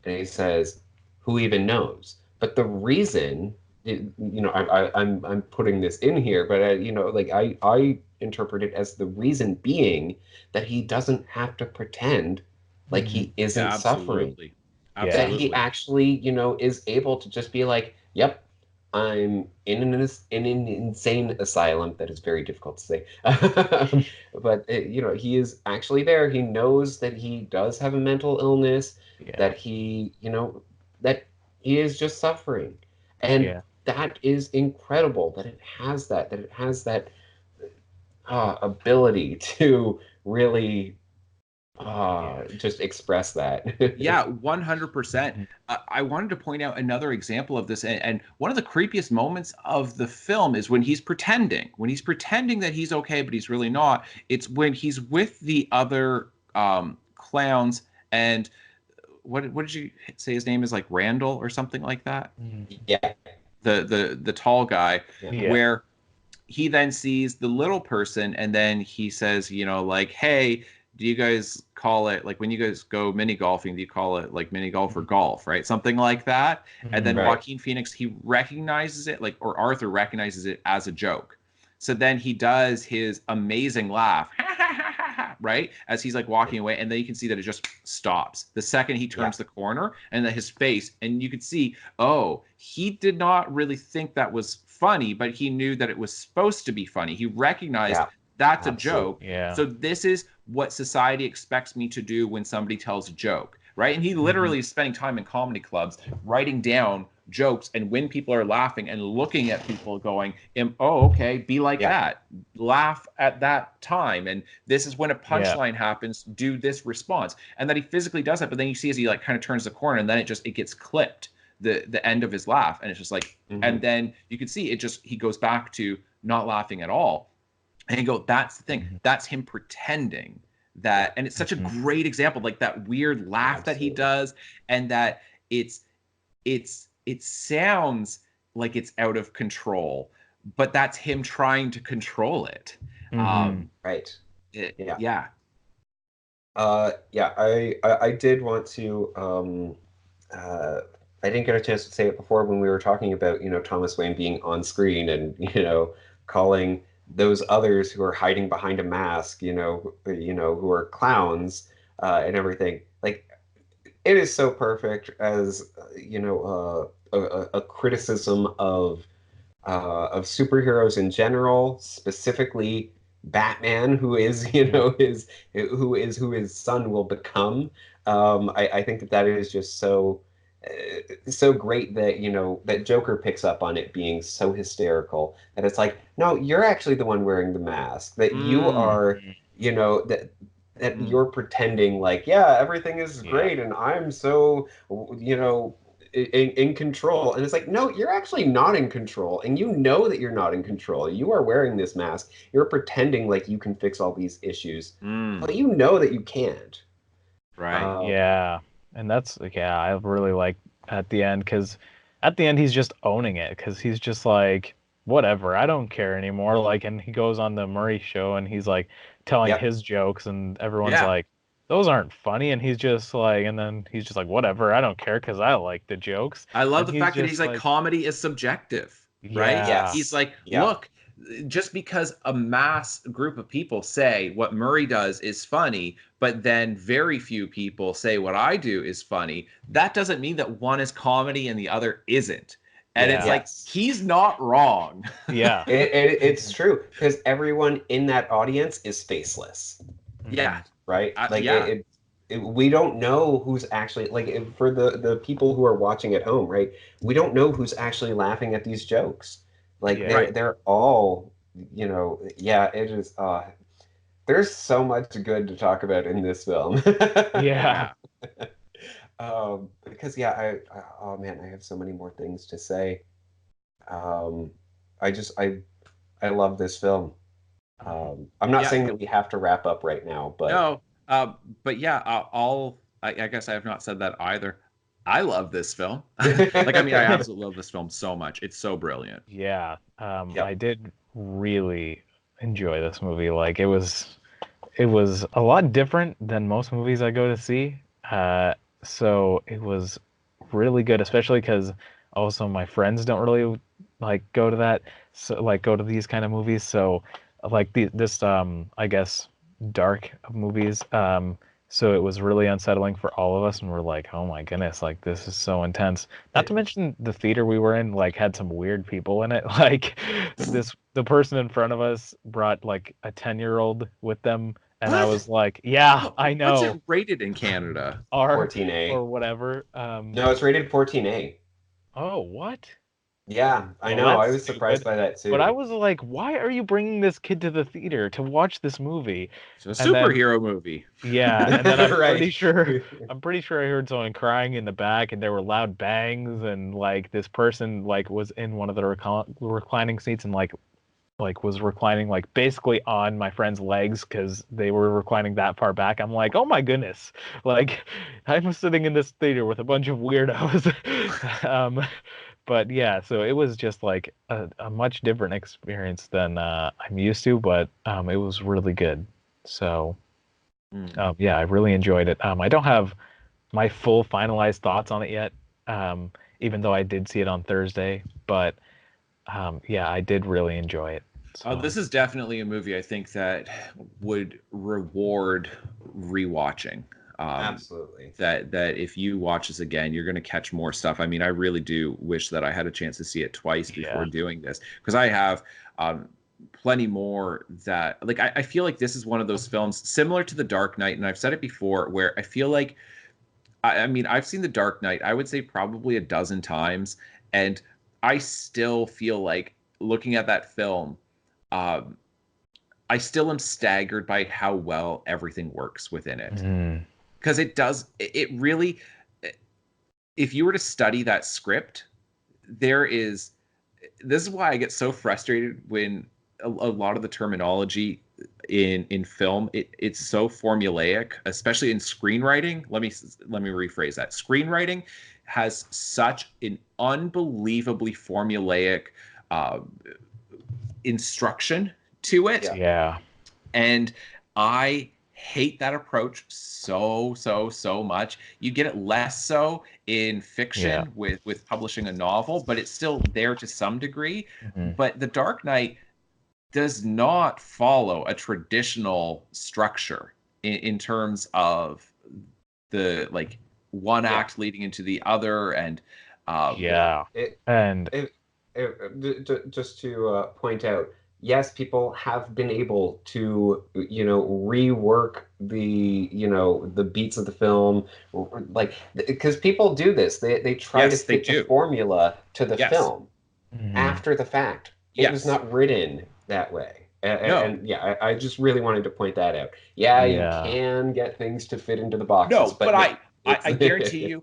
And he says, who even knows? But the reason, I'm putting this in here, but I interpret it as the reason being that he doesn't have to pretend like he isn't suffering. that he Absolutely. actually, is able to just be like, yep, I'm in an insane asylum. That is very difficult to say. But, he is actually there. He knows that he does have a mental illness, Yeah. that that he is just suffering. And Yeah. that is incredible that it has that ability to really Yeah. just express that. Yeah, 100%. Mhm. I wanted to point out another example of this, and one of the creepiest moments of the film is when he's pretending. When he's pretending that he's okay, but he's really not. It's when he's with the other clowns, and what did you say his name is, like Randall or something like that? Mhm. Yeah, The tall guy, yeah, Yeah. where he then sees the little person, and then he says, like, hey, do you guys call it, like, when you guys go mini golfing, do you call it like mini golf or golf, right? Something like that. And then Mhm. right. Joaquin Phoenix, he recognizes it, like, or Arthur recognizes it as a joke. So then he does his amazing laugh, right? As he's like walking away, and then you can see that it just stops the second he Yeah, turns the corner, and then his face, and you could see, oh, he did not really think that was funny, but he knew that it was supposed to be funny. He recognized yeah, that's a joke. absolutely. Yeah. So this is what society expects me to do when somebody tells a joke, right? And he literally is spending time in comedy clubs writing down jokes, and when people are laughing and looking at people going, oh, okay, be like Yeah, that, laugh at that time, and this is when a Yeah. punchline happens, do this response, and that he physically does that. But then you see as he like kind of turns the corner, and then it gets clipped, the end of his laugh, and it's just like, and hmm then you can see it just, he goes back to not laughing at all. And you go, that's the thing, Mhm. that's him pretending yeah, that. And it's such a Mhm. great example, like that weird laugh that he absolutely. does, and that it sounds like it's out of control, but that's him trying to control it. Mhm. um Right. Yeah. yeah. Yeah, I did want to I didn't get a chance to say it before when we were talking about, Thomas Wayne being on screen and, calling those others who are hiding behind a mask, who are clowns, and everything. Like, it is so perfect as, a criticism of superheroes in general, specifically Batman, who is, Yeah. who his son will become. I think that is just so great that, that Joker picks up on it being so hysterical that it's like, no, you're actually the one wearing the mask. That you Mm, are, Mhm. that mm. you're pretending like, yeah, everything is Yeah. great and I'm so, in control. And it's like, no, you're actually not in control. And you know that you're not in control. You are wearing this mask. You're pretending like you can fix all these issues, Mm. but you know that you can't. Right. Um, Yeah. And that's, yeah, I really like at the end, because at the end he's just owning it, because he's just like, whatever, I don't care anymore. Like, and he goes on the Murray show and he's like telling yep. his jokes, and everyone's Yeah, like, those aren't funny. And he's just like, and then he's just like, whatever, I don't care because I like the jokes. I love And the he's fact that he's just like, like, comedy is subjective, right? yeah, He's Yes. like, Yeah. look, just because a mass group of people say what Murray does is funny, but then very few people say what I do is funny, that doesn't mean that one is comedy and the other isn't. And it's yeah, like, Yes. he's not wrong. yeah. It's true because everyone in that audience is faceless, Yeah. Hmm. right? Like Yeah. we don't know who's actually like for the people who are watching at home, right? We don't know who's actually laughing at these jokes. Like Yeah. they're all, yeah, it is there's so much good to talk about in this film. Yeah. Yeah. Because yeah, oh man, I have so many more things to say. Um, I just I love this film. Mhm. I'm not Yeah. saying that we have to wrap up right now, but No. But yeah, I guess I have not said that either. I love this film. Like, I mean, I absolutely love this film so much. It's so brilliant. Yeah, I yep, did really enjoy this movie. Like, it was a lot different than most movies I go to see. So it was really good, especially because also my friends don't really like go to that, so like go to these kind of movies. So like this I guess dark movies. So it was really unsettling for all of us, and we're like, oh my goodness, like this is so intense. Not to mention the theater we were in like had some weird people in it. Like the person in front of us brought like a 10-year-old with them, and I What? was like, yeah, I What's know, it rated in Canada? R 14A. or whatever. No, it's rated 14A. Oh, what? Yeah, I Well, know. I that's was surprised stupid. by that But I too. was like, why are you bringing this kid to the theater to watch this movie? It's a And then, superhero movie. yeah, and then I'm Right. pretty sure, I'm pretty sure I heard someone crying in the back, and there were loud bangs, and like this person like was in one of the reclining seats and like was reclining like basically on my friend's legs because they were reclining that far back. I'm like, oh my goodness, like I'm sitting in this theater with a bunch of weirdos. But yeah, so it was just like a much different experience than I'm used to, but it was really good. So yeah, I really enjoyed it. I don't have my full finalized thoughts on it yet, even though I did see it on Thursday. But yeah, I did really enjoy it. So This is definitely a movie I think that would reward rewatching. Absolutely. That if you watch this again, you're going to catch more stuff. I mean, I really do wish that I had a chance to see it twice before doing this, because I have plenty more that like I feel like this is one of those films similar to The Dark Knight, and I've said it before, where I feel like I mean, I've seen The Dark Knight, I would say probably a dozen times, and I still feel like looking at that film, um, I still am staggered by how well everything works within it. Because it does, it really, if you were to study that script, there is, this is why I get so frustrated when a lot of the terminology in film, it's so formulaic, especially in screenwriting. Let me rephrase that. Screenwriting has such an unbelievably formulaic uh, instruction to it. yeah, And I hate that approach so much. You get it less so in yeah. fiction with publishing a novel, but it's still there to some degree. Mhm. But The Dark Knight does not follow a traditional structure in terms of the like one act leading into the other, and Yeah, It, and just to point out, yes, people have been able to, rework the beats of the film, like, because people do this. They try to yes, they fit the do. formula to the Yes. film mhm. after the fact. It was Yes. not written that way. No. And yeah, I just really wanted to point that out. Yeah, you Yeah, can get things to fit into the boxes, No, but but no, it's I guarantee you,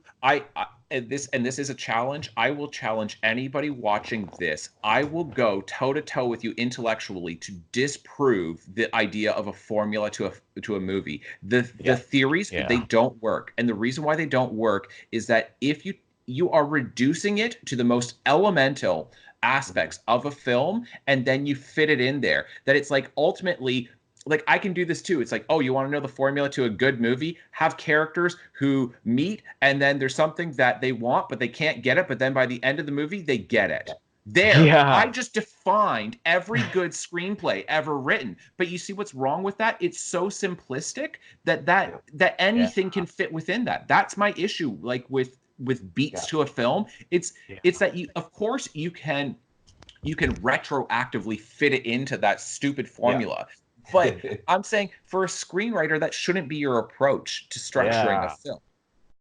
and this is a challenge. I will challenge anybody watching this. I will go toe to toe with you intellectually to disprove the idea of a formula to a movie. The theories, yeah, they don't work, and the reason why they don't work is that if you are reducing it to the most elemental aspects of a film, and then you fit it in there, that it's like ultimately, like I can do this too. It's like, oh, you want to know the formula to a good movie? Have characters who meet, and then there's something that they want, but they can't get it. But then by the end of the movie, they get it. There, I yeah, just defined every good screenplay ever written. But you see what's wrong with that? It's so simplistic that yeah, anything can fit within that. That's my issue. Like with beats yeah, to a film, it's yeah, it's that you, of course, you can retroactively fit it into that stupid yeah. formula. But I'm saying for a screenwriter, that shouldn't be your approach to structuring a yeah, film.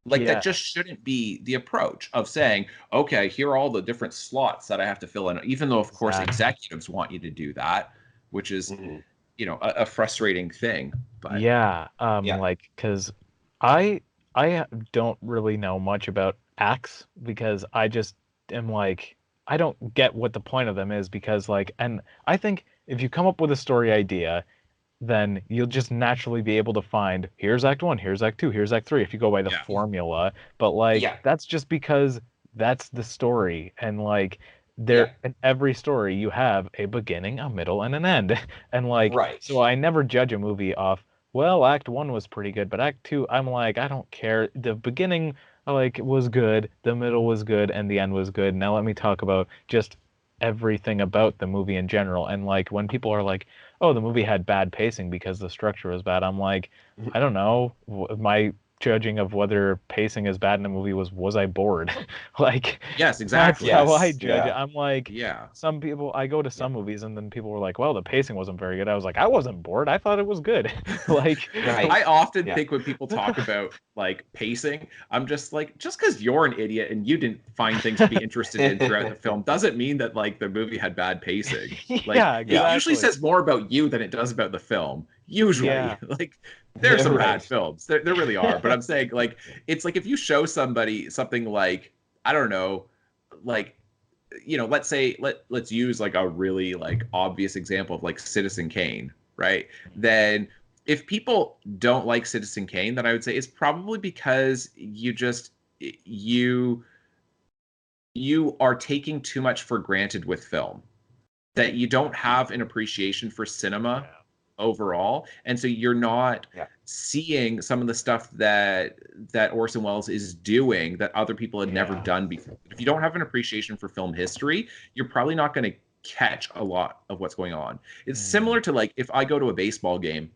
Like that yeah, just shouldn't be the approach of saying, okay, here are all the different slots that I have to fill in, even though of course exactly. executives want you to do that, which is, Mhm. a frustrating thing. But Yeah, Yeah. like, cause I I don't really know much about acts because I just am like I don't get what the point of them is because like and I think if you come up with a story idea, then you'll just naturally be able to find here's act 1, here's act 2, here's act 3 if you go by the yeah, formula, but like Yeah. that's just because that's the story and like Yeah. there in every story you have a beginning, a middle and an end. And like Right. so I never judge a movie off well, act 1 was pretty good, but act 2 I'm like I don't care. The beginning like was good, the middle was good and the end was good. Now let me talk about just everything about the movie in general. And like when people are like, "Oh, the movie had bad pacing because the structure was bad," I'm like, I don't know. My judging of whether pacing is bad in a movie was I bored? Like Yes, that's exactly. how I Yes, judge it. yeah. I'm like, Yeah. some people, I go to some movies and then people were like, "Well, the pacing wasn't very good." I was like, I wasn't bored. I thought it was good. Like, Right. I often Yeah. think when people talk about like pacing, I'm just like, just because you're an idiot and you didn't find things to be interested in throughout the film doesn't mean that like the movie had bad pacing. Like yeah, it usually exactly. says more about you than it does about the film. Usually, Yeah. like there are some bad Right. films. There really are. But I'm saying like it's like if you show somebody something like I don't know, like let's say let's use like a really like obvious example of like Citizen Kane, right? Then if people don't like Citizen Kane, then I would say it's probably because you you are taking too much for granted with film, that you don't have an appreciation for cinema overall, and so you're not Yeah. seeing some of the stuff that Orson Welles is doing that other people had never Yeah. done before. If you don't have an appreciation for film history, you're probably not going to catch a lot of what's going on. It's similar to like if I go to a baseball game,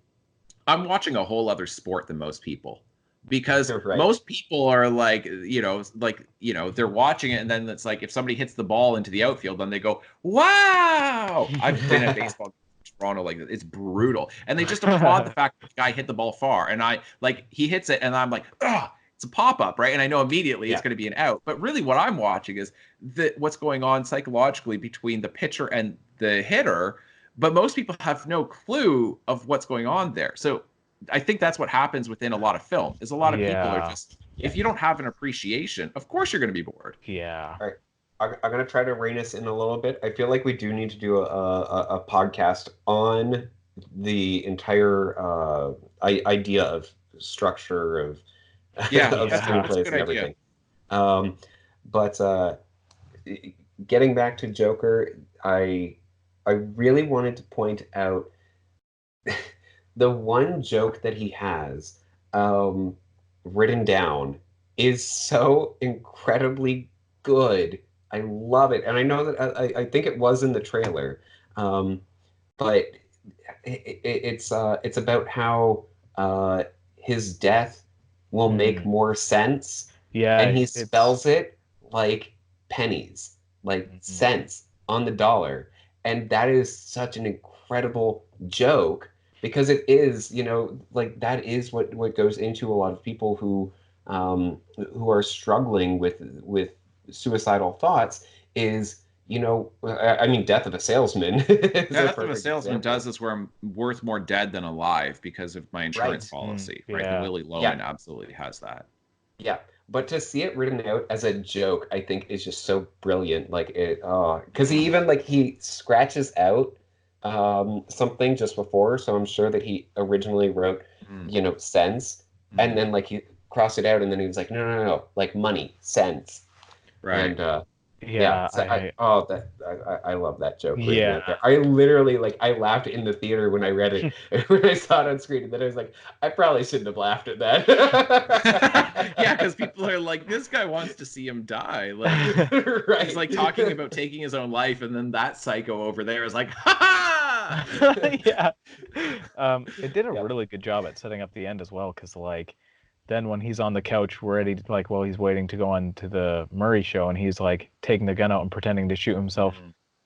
I'm watching a whole other sport than most people, because Right. most people are like, they're watching it and then it's like if somebody hits the ball into the outfield, then they go, "Wow!" I've been at baseball games in Toronto, like it's brutal, and they just applaud the fact that the guy hit the ball far, and I like he hits it, and I'm like, "Ugh." It's a pop up, right? And I know immediately it's Yeah. going to be an out. But really, what I'm watching is what's going on psychologically between the pitcher and the hitter, but most people have no clue of what's going on there. So I think that's what happens within a lot of film is a lot of people are Yeah. just, if you don't have an appreciation, of course you're going to be bored. Yeah. All right. I'm going to try to rein us in a little bit. I feel like we do need to do a podcast on the entire idea of structure of Yeah, of that's a screenplays good and idea. everything. But getting back to Joker, I really wanted to point out the one joke that he has written down is so incredibly good. I love it, and I know that I think it was in the trailer, but it's about how his death will make more sense, Yeah, and he it's spells it like pennies, like Mhm. cents on the dollar, and that is such an incredible joke because it is, like that is what goes into a lot of people who are struggling with suicidal thoughts is, I mean, Death of a Salesman is a Death of a perfect Salesman does example. this where I'm worth more dead than alive because of my insurance Right. policy, right? The Yeah. Willy Yeah. Loman absolutely has that. Yeah. But to see it written out as a joke, I think is just so brilliant. Like because he even like he scratches out something just before, so I'm sure that he originally wrote, Mm. cents, and then like he crossed it out, and then he was like, no, no, no, no, like money, cents, Right. and yeah, Yeah, so I love that joke written yeah. out there. I literally like I laughed in the theater when I read it when I saw it on screen, and then I was like, I probably shouldn't have laughed at that. Yeah, because people are like, this guy wants to see him die. Like Right. he's like talking about taking his own life, and then that psycho over there is like, ha ha! Yeah. It did a Yeah. really good job at setting up the end as well, because like then when he's on the couch ready to, like, while he's waiting to go on to the Murray show, and he's like taking the gun out and pretending to shoot himself,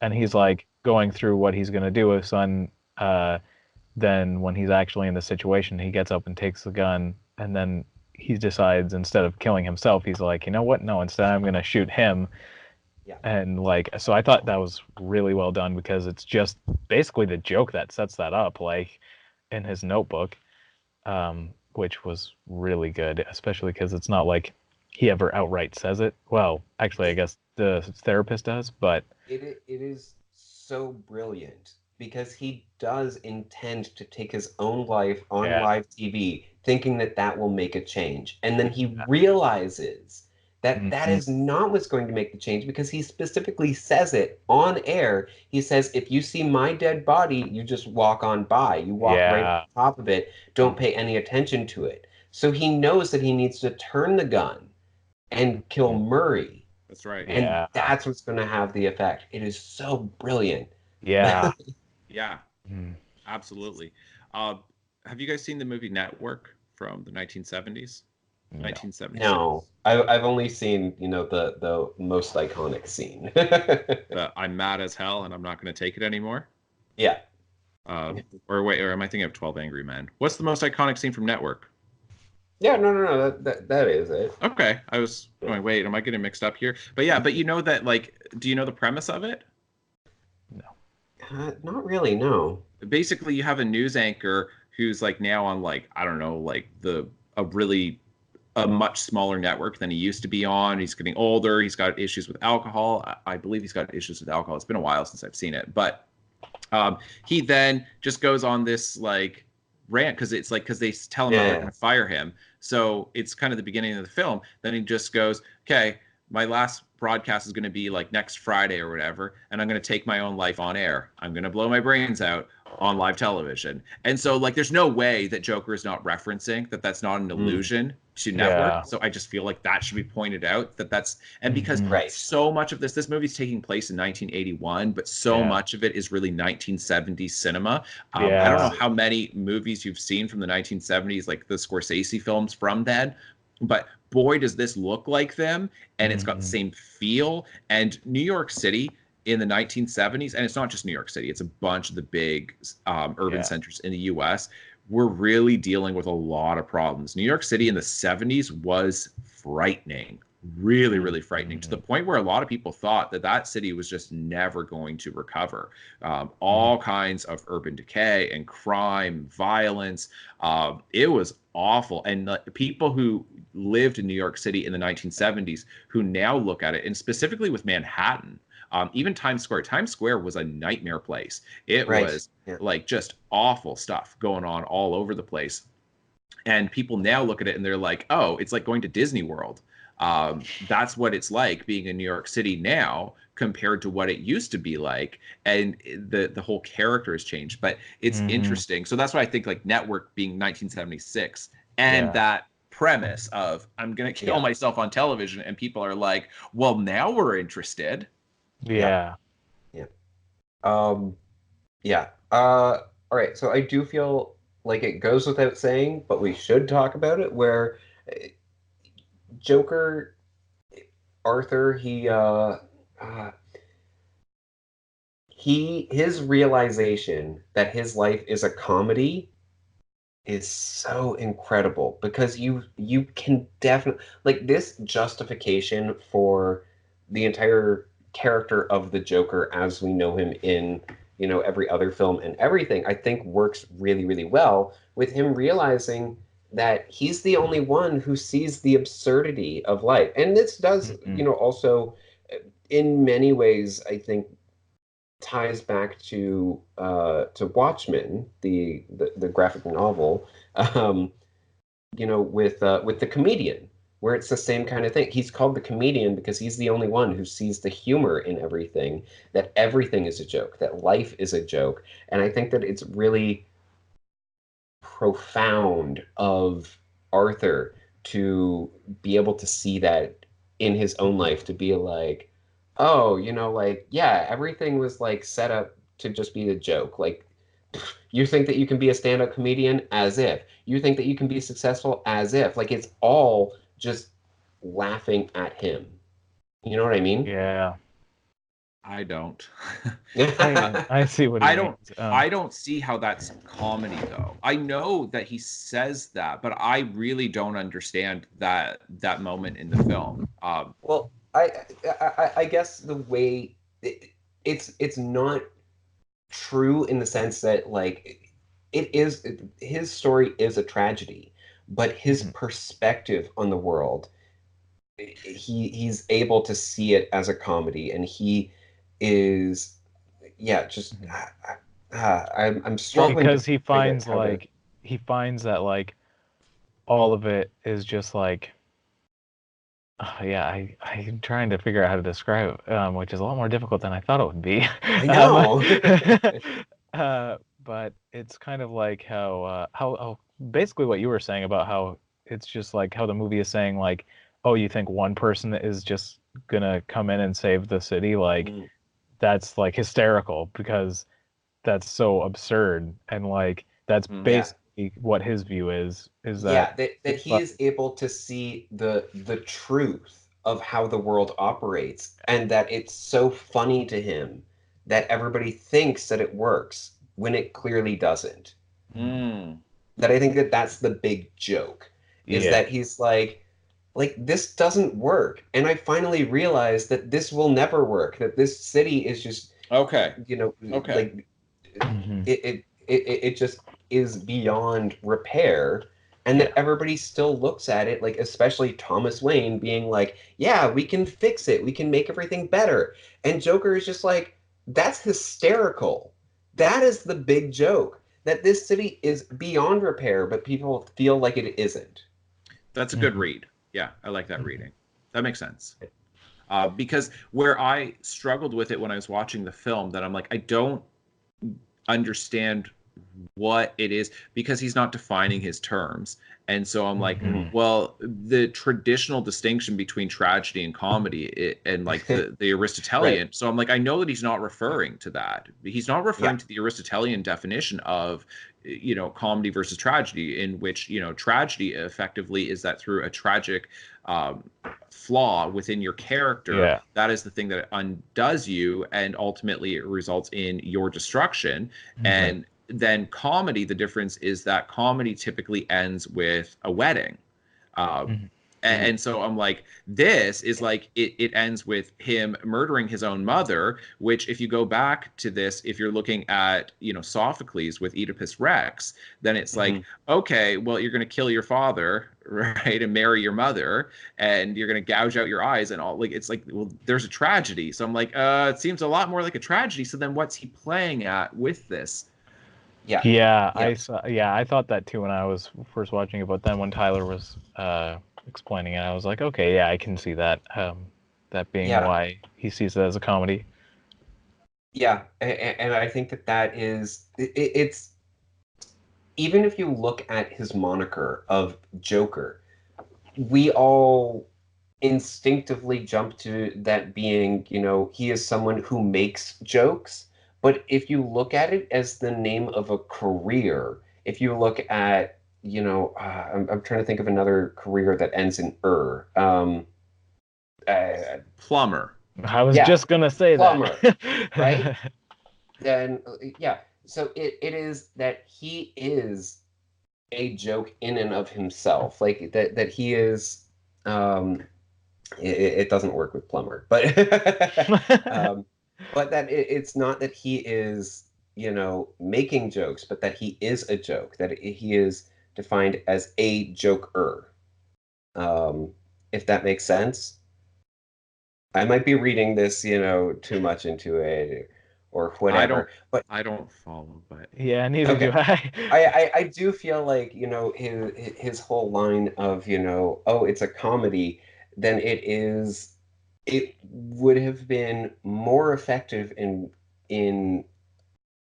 and he's like going through what he's gonna do. So then when he's actually in the situation, he gets up and takes the gun, and then he decides instead of killing himself, he's like, you know what? No, instead I'm gonna shoot him. Yeah. And like, so I thought that was really well done because it's just basically the joke that sets that up, like in his notebook, which was really good, especially because it's not like he ever outright says it. Well, actually, I guess the therapist does, but It is so brilliant because he does intend to take his own life on Yeah. live TV, thinking that that will make a change. And then he realizes that that Mhm. is not what's going to make the change because he specifically says it on air. He says, if you see my dead body, you just walk on by. You walk right Yeah. on top of it. Don't pay any attention to it. So he knows that he needs to turn the gun and kill Murray. That's right. And Yeah. that's what's going to have the effect. It is so brilliant. Yeah. Yeah, Mm. absolutely. Uh, have you guys seen the movie Network from the 1970s? No. 1976. No, I've only seen, the most iconic scene. I'm mad as hell and I'm not going to take it anymore. Yeah. Or wait, or am I thinking of 12 Angry Men? What's the most iconic scene from Network? Yeah, no, that is it. Okay, I was going, wait, am I getting mixed up here? But yeah, but you know that, like, do you know the premise of it? No. Not really, no. Basically, you have a news anchor who's like now on, like, I don't know, like a really a much smaller network than he used to be on. He's getting older. He's got issues with alcohol. I believe he's got issues with alcohol. It's been a while since I've seen it, but he then just goes on this like rant because they tell him that they're Yeah. going to fire him. So it's kind of the beginning of the film. Then he just goes, "Okay, my last broadcast is going to be like next Friday or whatever, and I'm going to take my own life on air. I'm going to blow my brains out on live television." And so like there's no way that Joker is not referencing that that's not an allusion to Network. Yeah. So I just feel like that should be pointed out that's and because Right. so much of this movie's taking place in 1981, but so Yeah. much of it is really 1970s cinema. I don't Yeah. know how many movies you've seen from the 1970s, like the Scorsese films from then, but boy, does this look like them, and it's got the same feel. And New York City in the 1970s, and it's not just New York City, it's a bunch of the big urban Yeah. centers in the US. We're really dealing with a lot of problems. New York City in the 70s was frightening, really, really frightening, to the point where a lot of people thought that that city was just never going to recover. All kinds of urban decay and crime, violence. It was awful. And people who lived in New York City in the 1970s who now look at it, and specifically with Manhattan, even Times Square. Times Square was a nightmare place. It Right. was Yeah. like just awful stuff going on all over the place. And people now look at it and they're like, oh, it's like going to Disney World. That's what it's like being in New York City now compared to what it used to be like. And the whole character has changed. But it's interesting. So that's why I think like Network being 1976 and Yeah. that premise of I'm going to kill myself on television, and people are like, well, now we're interested. Yeah. Yeah. All right. So I do feel like it goes without saying, but we should talk about it. Where Joker, Arthur, his realization that his life is a comedy is so incredible, because you can definitely, like, this justification for the entire character of the Joker as we know him in every other film and everything, I think works really, really well, with him realizing that he's the only one who sees the absurdity of life. And this does also in many ways, I think, ties back to Watchmen, the graphic novel, with the comedian, where it's the same kind of thing. He's called the comedian because he's the only one who sees the humor in everything, that everything is a joke, that life is a joke. And I think that it's really profound of Arthur to be able to see that in his own life, to be like, oh, like, yeah, everything was like set up to just be a joke. Like, you think that you can be a stand-up comedian, as if. You think that you can be successful, as if. Like, it's all just laughing at him. You know what I mean? Yeah. I don't. I see what he means. I don't see how that's comedy though. I know that he says that, but I really don't understand that moment in the film. Well, I guess the way it's not true in the sense that, like, his story is a tragedy, but his perspective on the world, he's able to see it as a comedy, and he is, just I'm struggling because to figure out how to. he finds that like all of it is just like I'm trying to figure out how to describe it, which is a lot more difficult than I thought it would be. I know. But it's kind of like how basically what you were saying about how it's just like how the movie is saying like oh, you think one person is just gonna come in and save the city? Like, that's like hysterical because that's so absurd. And like, that's Yeah. basically what his view is Yeah, that, that he is able to see the truth of how the world operates, and that it's so funny to him that everybody thinks that it works when it clearly doesn't. Mm. That I think that that's the big joke, is yeah. that he's like this doesn't work, and I finally realized that this will never work, that this city is just, Okay. you know, Okay. like Mhm. it just is beyond repair, and that everybody still looks at it, like especially Thomas Wayne being like, yeah, we can fix it, we can make everything better, and Joker is just like, that's hysterical. That is the big joke, that this city is beyond repair, but people feel like it isn't. That's a good Mhm. read. Yeah, I like that reading. That makes sense. Because where I struggled with it when I was watching the film, that I'm like, I don't understand what it is because he's not defining his terms. And so I'm like, Mhm. well, the traditional distinction between tragedy and comedy and like the Right. Aristotelian. So I'm like, I know that he's not referring to that. He's not referring Yeah. to the Aristotelian definition of, you know, comedy versus tragedy, in which, you know, tragedy effectively is that through a tragic flaw within your character, Yeah. that is the thing that undoes you, and ultimately it results in your destruction. And then comedy, the difference is that comedy typically ends with a wedding. Um, Mhm. and so I'm like, this is like, it ends with him murdering his own mother, which if you go back to this, if you're looking at, you know, Sophocles with Oedipus Rex, then it's like, okay, well, you're going to kill your father, right, and marry your mother, and you're going to gouge out your eyes and all. Like, it's like, well, there's a tragedy. So I'm like, it seems a lot more like a tragedy. So then what's he playing at with this? Yeah. Yeah, Yeah. I thought that too when I was first watching it, but then when Tyler was explaining it, I was like, okay, yeah, I can see that that being Yeah. why he sees it as a comedy. Yeah, and I think that that is it's, even if you look at his moniker of Joker, we all instinctively jump to that being, you know, he is someone who makes jokes. But if you look at it as the name of a career, if you look at, you know, I'm trying to think of another career that ends in Plumber. I was yeah, just gonna say plumber, right? that. Then yeah, so it is that he is a joke in and of himself, like that he is, um it doesn't work with plumber, but um but that it's not that he is, you know, making jokes, but that he is a joke, that he is defined as a joker, um if that makes sense. I might be reading this, you know, too much into it or I don't, whatever, but I don't follow, but Yeah, neither do okay. I. I do feel like, you know, his whole line of, you know, oh, it's a comedy, then it would have been more effective in in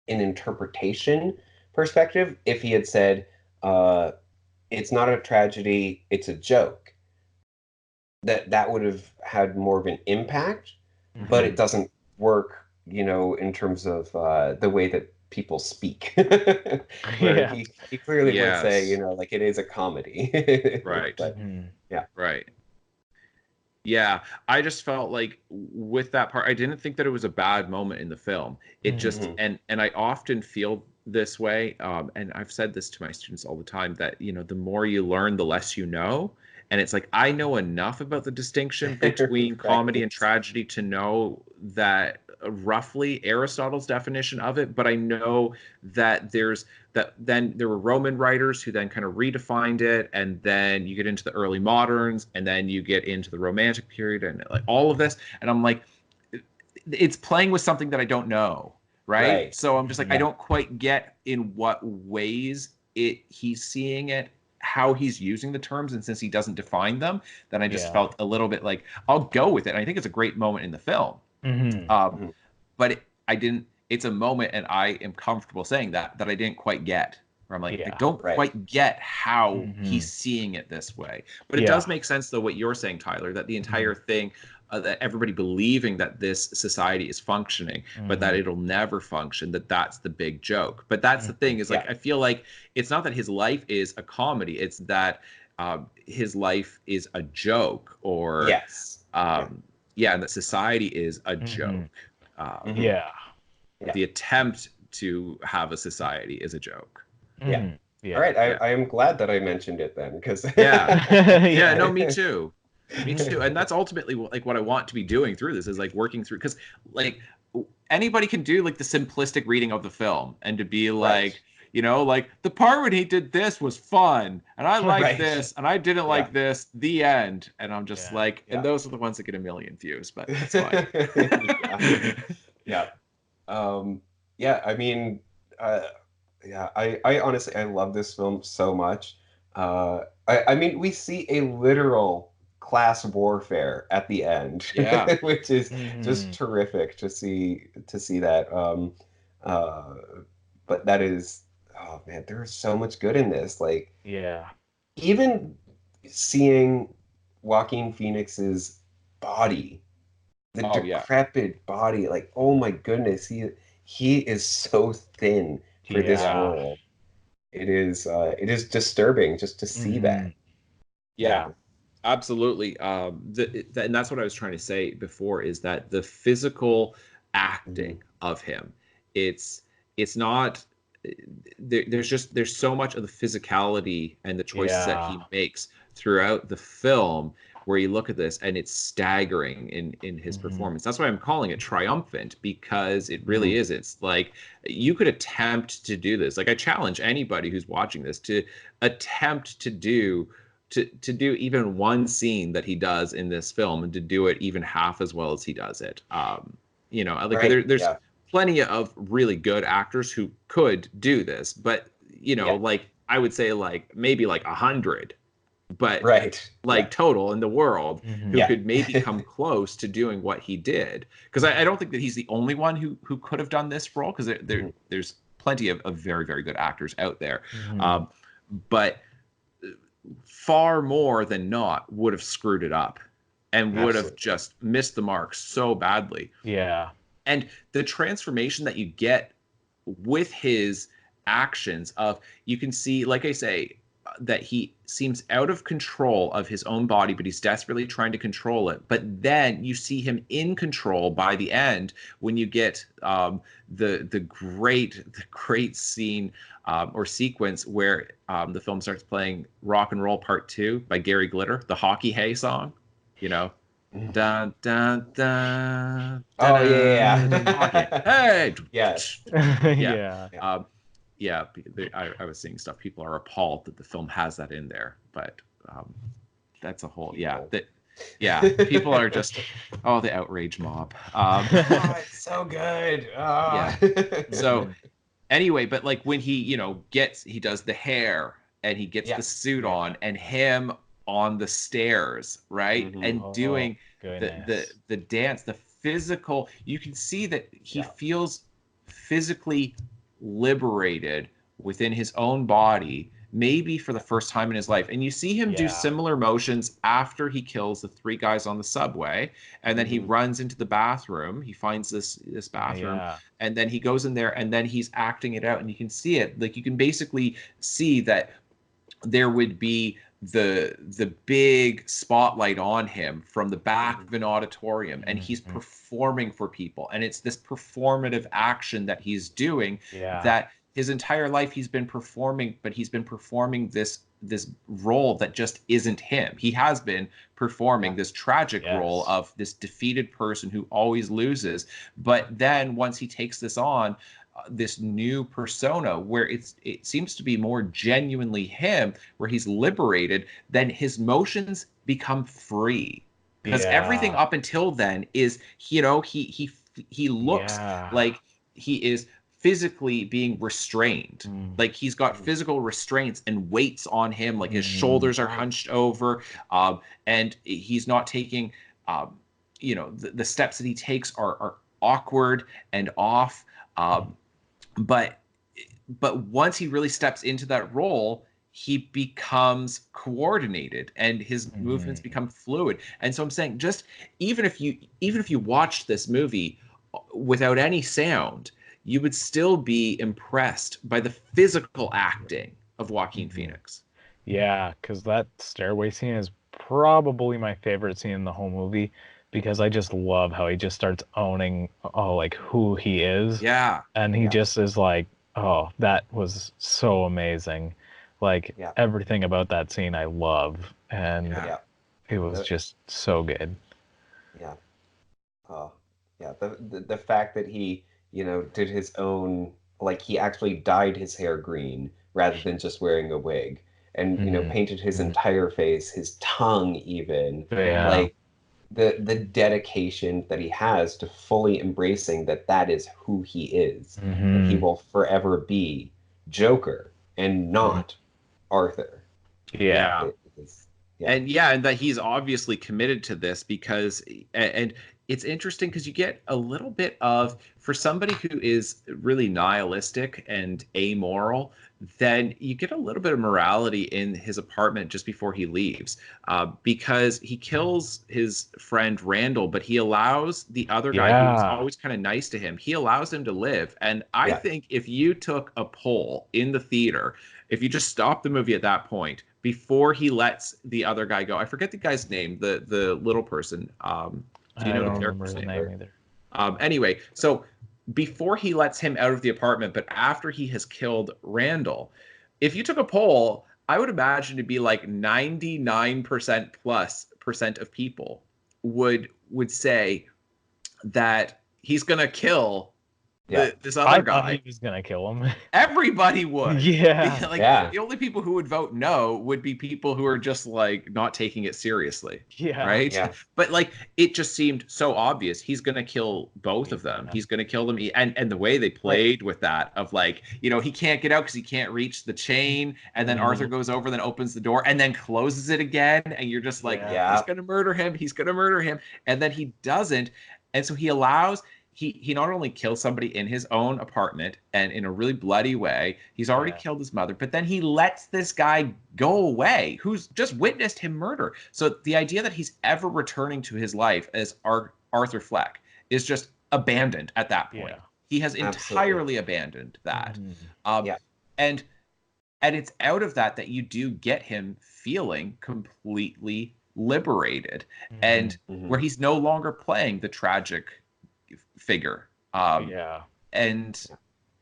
interpretation perspective if he had said, uh, it's not a tragedy, it's a joke. That would have had more of an impact, but it Mhm. doesn't work, you know, in terms of the way that people speak. Where Yeah. he clearly would say, you yes, know, like it is a comedy. right, But Mhm. yeah. right. Yeah, I just felt like with that part, I didn't think that it was a bad moment in the film. It Mhm. just, Hmm. and I often feel this way, and I've said this to my students all the time, that, you know, the more you learn, the less you know. And it's like, I know enough about the distinction between comedy and Right. tragedy to know that, roughly Aristotle's definition of it, but I know that then there were Roman writers who then kind of redefined it, and then you get into the early moderns, and then you get into the Romantic period, and like all of this, and I'm like, it's playing with something that I don't know, right? Right. So I'm just like, I Mhm. don't quite get in what ways he's seeing it, how he's using the terms, and since he doesn't define them, then I just Yeah. felt a little bit like, I'll go with it. And I think it's a great moment in the film. Mhm. Um, Mhm. but I didn't. It's a moment, and I am comfortable saying that I didn't quite get. where I'm like, I Yeah. don't Right. quite get how Mhm. he's seeing it this way. But it Yeah. does make sense, though, what you're saying, Tyler, that the entire thing, that everybody believing that this society is functioning, but that it'll never function, that's the big joke. But that's the thing, is like, I feel like it's not that his life is a comedy, it's that his life is a joke, or Yes. yeah, and that society is a joke. Yeah. The attempt to have a society is a joke. Yeah. Yeah. All right. Yeah. I am glad that I mentioned it then, because Yeah, no, me too. Me too. And that's ultimately like what I want to be doing through this, is like working through, because like anybody can do like the simplistic reading of the film and to be like, you know, like the part when he did this was fun and I like Right. this and I didn't like this, the end. And I'm just like, and Yeah. those are the ones that get a million views, but that's fine. Yeah. Yeah. I mean, yeah. I honestly, I love this film so much. I mean, we see a literal class warfare at the end, Yeah. which is just terrific to see that. Uh, but that is, oh man, there's so much good in this. Like, Yeah. even seeing Joaquin Phoenix's body, the Oh yeah. decrepit body, like, oh my goodness, he is so thin for this Yeah. role. It is disturbing just to see that. Yeah. Absolutely. And that's what I was trying to say before, is that the physical acting of him, it's not there's so much of the physicality and the choices that he makes throughout the film, where you look at this and it's staggering in his performance. That's why I'm calling it triumphant, because it really is. It's like, you could attempt to do this. Like, I challenge anybody who's watching this to attempt to do even one scene that he does in this film, and to do it even half as well as he does it. You know, like there's plenty of really good actors who could do this, but you know, like I would say like maybe like 100, but total in the world who could maybe come close to doing what he did. Because I don't think that he's the only one who could have done this role, because there's plenty of very, very good actors out there. But far more than not would have screwed it up and would have just missed the mark so badly. Yeah. And the transformation that you get with his actions, of, you can see, like I say, that he seems out of control of his own body, but he's desperately trying to control it. But then you see him in control by the end, when you get the great scene or sequence where the film starts playing Rock and Roll Part 2 by Gary Glitter, the Hockey Hay song, you know. Dun, dun, dun, Oh yeah. Hey. Yes. Yeah. Yeah, I was seeing stuff. People are appalled that the film has that in there, but that's a whole people are just the outrage mob. It's so good. Yeah. So anyway, but like when he he does the hair and he gets the suit on, and him on the stairs, right, and doing the dance, the physical, you can see that he feels physically liberated within his own body, maybe for the first time in his life. And you see him do similar motions after he kills the 3 guys on the subway, and then he runs into the bathroom. He finds this bathroom, and then he goes in there, and then he's acting it out, and you can see it. Like, you can basically see that there would be the big spotlight on him from the back of an auditorium, and he's performing for people, and it's this performative action that he's doing, that his entire life he's been performing, but he's been performing this role that just isn't him. He has been performing this tragic role of this defeated person who always loses, but then once he takes this on, this new persona where it seems to be more genuinely him, where he's liberated, then his motions become free, because everything up until then is, he looks like he is physically being restrained. Like, he's got physical restraints and weights on him, like his shoulders are hunched over, and he's not taking the steps that he takes are awkward and off, but but once he really steps into that role, he becomes coordinated and his movements become fluid. And so I'm saying, just even if you watched this movie without any sound, you would still be impressed by the physical acting of Joaquin Phoenix. Yeah, because that stairway scene is probably my favorite scene in the whole movie because I just love how he just starts owning like who he is. Yeah. And he just is like, oh, that was so amazing. Like everything about that scene I love. And it was just so good. Yeah. Oh, yeah. The fact that he, did his own, like he actually dyed his hair green rather than just wearing a wig, and painted his entire face, his tongue even, Yeah. like the dedication that he has to fully embracing that is who he is, that he will forever be Joker and not Arthur. Yeah. And that he's obviously committed to this because, and it's interesting because you get a little bit of, for somebody who is really nihilistic and amoral, then you get a little bit of morality in his apartment just before he leaves, because he kills his friend Randall, but he allows the other guy who was always kind of nice to him, he allows him to live. And I think if you took a poll in the theater, if you just stop the movie at that point, before he lets the other guy go, I forget the guy's name, the little person. Do you know the character's name either? Anyway, so before he lets him out of the apartment, but after he has killed Randall, if you took a poll, I would imagine it'd be like 99% plus percent of people would say that he's gonna kill this other guy. I thought he was gonna kill him. Everybody would. Yeah. The only people who would vote no would be people who are just like not taking it seriously. Yeah. Right. Yeah. But like it just seemed so obvious. He's gonna kill both of them. He's gonna kill them. And the way they played with that of like, he can't get out because he can't reach the chain, and then Arthur goes over, then opens the door, and then closes it again, and you're just like, he's gonna murder him. He's gonna murder him, and then he doesn't, and so he allows. He not only kills somebody in his own apartment and in a really bloody way, he's already killed his mother, but then he lets this guy go away who's just witnessed him murder. So the idea that he's ever returning to his life as Arthur Fleck is just abandoned at that point. He has entirely abandoned that. And it's out of that you do get him feeling completely liberated, and where he's no longer playing the tragic figure. And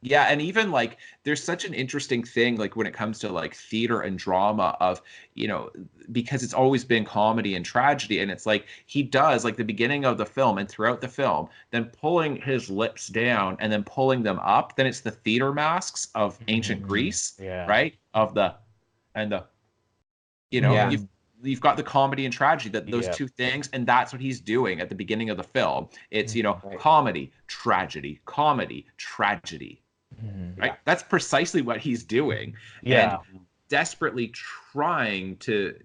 even like there's such an interesting thing like when it comes to like theater and drama of, because it's always been comedy and tragedy, and it's like he does like the beginning of the film and throughout the film, then pulling his lips down and then pulling them up, then it's the theater masks of ancient Greece, right? Of the and the you've got the comedy and tragedy, that those two things, and that's what he's doing at the beginning of the film. It's comedy, tragedy, right? That's precisely what he's doing, and desperately trying to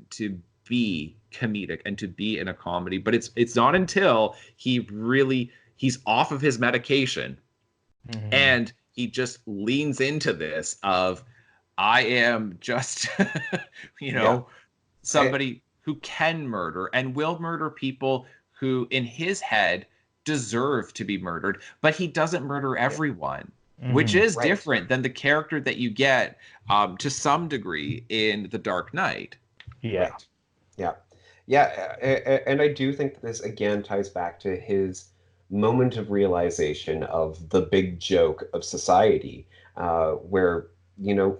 be comedic and to be in a comedy. But it's not until he's off of his medication and he just leans into this of, I am just somebody who can murder and will murder people who, in his head, deserve to be murdered, but he doesn't murder everyone, which is different than the character that you get to some degree in The Dark Knight. And I do think that this again ties back to his moment of realization of the big joke of society, where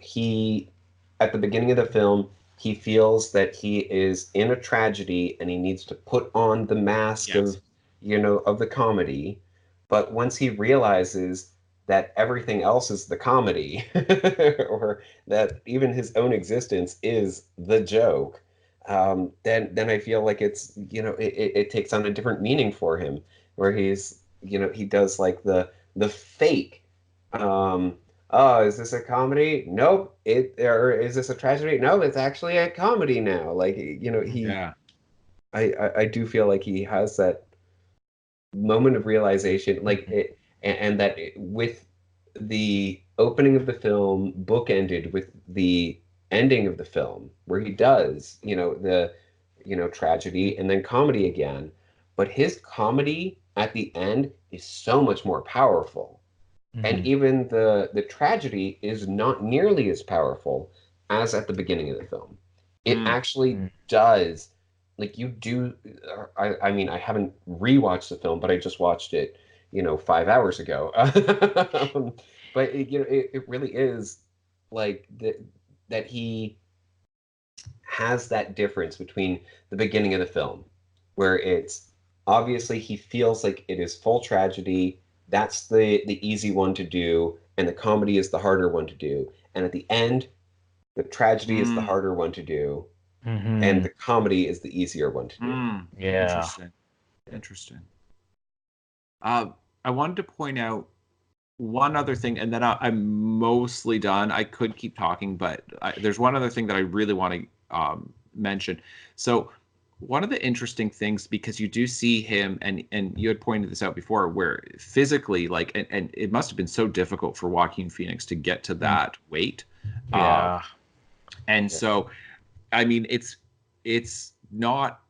he, at the beginning of the film, he feels that he is in a tragedy and he needs to put on the mask of the comedy. But once he realizes that everything else is the comedy, or that even his own existence is the joke, then I feel like it's, it takes on a different meaning for him, where he's, he does like the fake, oh, is this a comedy? Nope. Or is this a tragedy? No, it's actually a comedy now. Like, I do feel like he has that moment of realization, like it, and that with the opening of the film bookended with the ending of the film, where he does, tragedy and then comedy again. But his comedy at the end is so much more powerful. And Mhm. even the tragedy is not nearly as powerful as at the beginning of the film. It Mm. actually does, like you do. I mean, I haven't rewatched the film, but I just watched it, 5 hours ago. But it really is like that he has that difference between the beginning of the film, where it's obviously he feels like it is full tragedy. That's the easy one to do, and the comedy is the harder one to do. And at the end, the tragedy is the Mm. harder one to do, and Mhm. the comedy is the easier one to do. Mm. Yeah. Interesting. Interesting. Uh, I wanted to point out one other thing, and then I'm mostly done. I could keep talking, but there's one other thing that I really want to mention. So, one of the interesting things, because you do see him, and you had pointed this out before, where physically, like, and it must have been so difficult for Joaquin Phoenix to get to Mm. that weight. Um, Yeah. and Yeah. so, I mean, it's not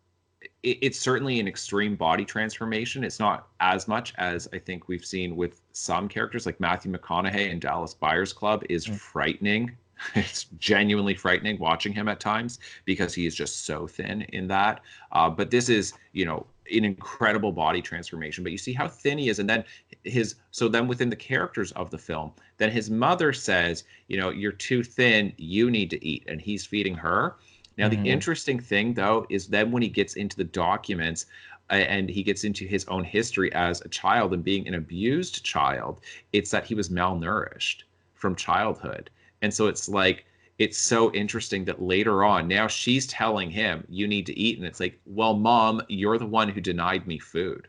it's certainly an extreme body transformation. It's not as much as I think we've seen with some characters, like Matthew McConaughey in Dallas Buyers Club is Mm. frightening. It's genuinely frightening watching him at times because he is just so thin in that. But this is, an incredible body transformation. But you see how thin he is, and then so then within the characters of the film, then his mother says, you're too thin, you need to eat, and he's feeding her. Now, the Mhm. interesting thing, though, is then when he gets into the documents and he gets into his own history as a child and being an abused child, it's that he was malnourished from childhood. And so it's like, it's so interesting that later on, now she's telling him, you need to eat. And it's like, well, mom, you're the one who denied me food.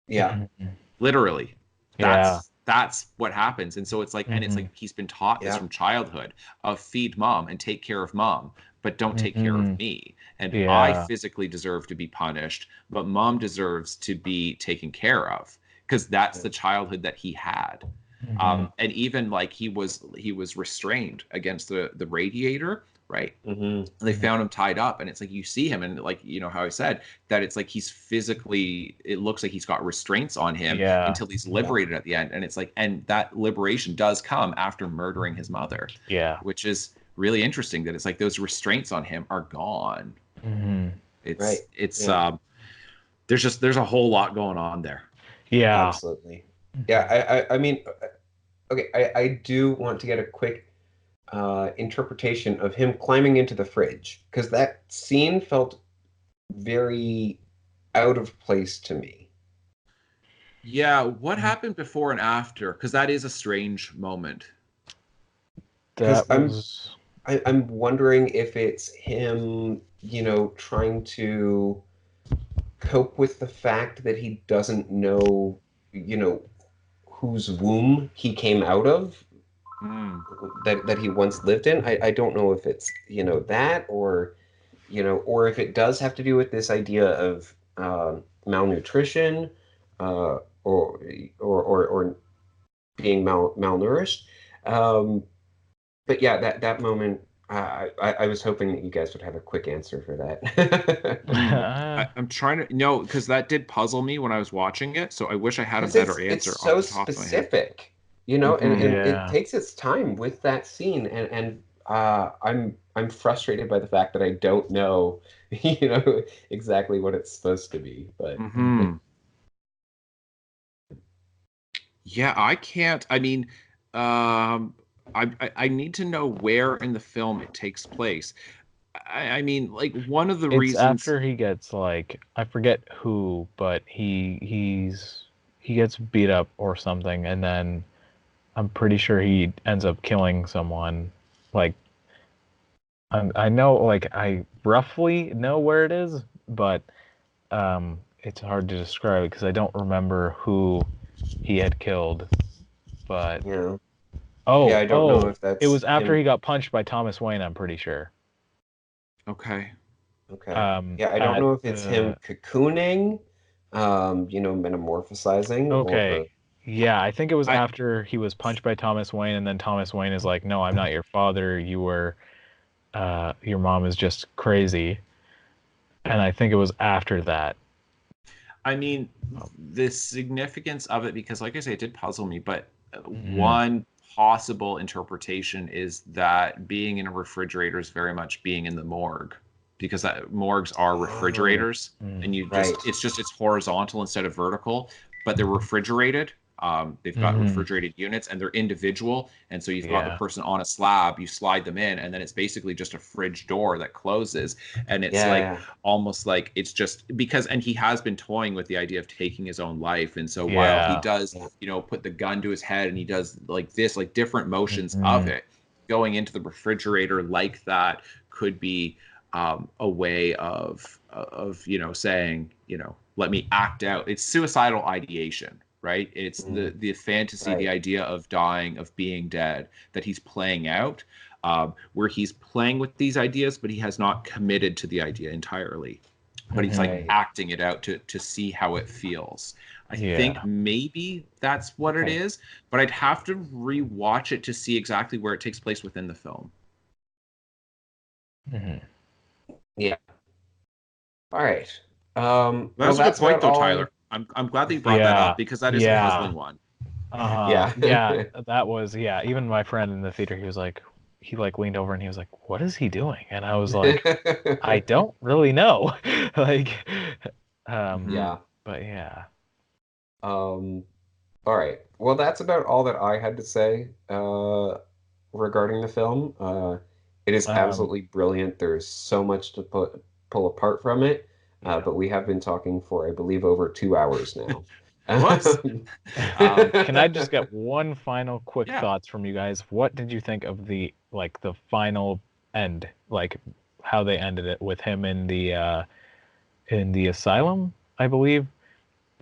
Yeah. Mhm. Literally. Yeah. That's what happens. And so it's like, and it's like Mhm. he's been taught this Yeah. from childhood of feed mom and take care of mom, but don't take care of Mhm. me. And I Yeah. physically deserve to be punished, but mom deserves to be taken care of because that's Yeah. the childhood that he had. Mhm. And even like he was restrained against the radiator, right? Hmm. They Mhm. found him tied up, and it's like you see him, and like how I said that it's like he's physically, it looks like he's got restraints on him Yeah. until he's Yeah. liberated at the end, and it's like, and that liberation does come after murdering his mother, Yeah. which is really interesting that it's like those restraints on him are gone. Mhm. it's Right. it's Yeah. there's a whole lot going on there. Yeah. Absolutely. Yeah. Mhm. I mean, okay. I do want to get a quick interpretation of him climbing into the fridge because that scene felt very out of place to me. Yeah, what happened before and after, because that is a strange moment. Because That was. I'm wondering if it's him, trying to cope with the fact that he doesn't know, you know, whose womb he came out of, Mm. that he once lived in. I don't know if it's, that or, or if it does have to do with this idea of malnutrition, or or being malnourished. Um, but yeah, that moment, I was hoping that you guys would have a quick answer for that. Mm. I'm trying to no, because that did puzzle me when I was watching it. So I wish I had a Because better it's answer off so the top of my head. specific, and Hmm. it Yeah. takes its time with that scene, and I'm frustrated by the fact that I don't know, exactly what it's supposed to be. But Mhm. Hmm. Yeah, I can't. I mean, I need to know where in the film it takes place. I mean, like one of the It's reasons. after he gets like I forget who, but he gets beat up or something, and then I'm pretty sure he ends up killing someone. Like I know, like I roughly know where it is, but it's hard to describe because I don't remember who he had killed. But yeah, yeah, oh, I don't know oh, if it that's was after him. he got punched by Thomas Wayne. I'm pretty sure. Okay. Okay, yeah, I don't At know if it's him the cocooning, metamorphosizing, okay, or Yeah, I think it was I after he was punched by Thomas Wayne, and then Thomas Wayne is like, "No, I'm not your father. Your mom is just crazy." And I think it was after that. I mean, the significance of it, because like I say, it did puzzle me, but Mhm. one possible interpretation is that being in a refrigerator is very much being in the morgue, because morgues are Oh, refrigerators, and Mm. you just right. it's horizontal instead of vertical, but they're refrigerated. They've got Mhm. refrigerated units and they're individual. And so you've got the Yeah. person on a slab, you slide them in, and then it's basically just a fridge door that closes. And it's like Yeah. almost like it's just because, and he has been toying with the idea of taking his own life. And so while he Yeah. does, Yeah. put the gun to his head and he does like this, like different motions of Mhm. it, going into the refrigerator like that could be a way of saying, let me act out. It's suicidal ideation, right? It's Mm, the fantasy, the right. idea of dying, of being dead, that he's playing out, where he's playing with these ideas, but he has not committed to the idea entirely. But he's like Mhm. Right. acting it out to see how it feels. I think Yeah. maybe that's what it Okay. is, but I'd have to rewatch it to see exactly where it takes place within the film. Mhm. Yeah. All right. Well, That's a good that's about point, though, all I. Tyler. I'm glad that you brought that Yeah. up because that is a Yeah. puzzling one. Uh-huh. Yeah. Yeah, that was yeah, even my friend in the theater, he like leaned over and he was like, "What is he doing?" And I was like, "I don't really know." Like um Hmm. Yeah. but yeah. Um, all right. Well, that's about all that I had to say regarding the film. It is Um absolutely brilliant. There's so much to pull apart from it, yeah. but we have been talking for, I believe, over 2 hours now. Whoops. Um, Can I just get one final quick yeah. thoughts from you guys? What did you think of the final end? Like how they ended it with him in the asylum, I believe.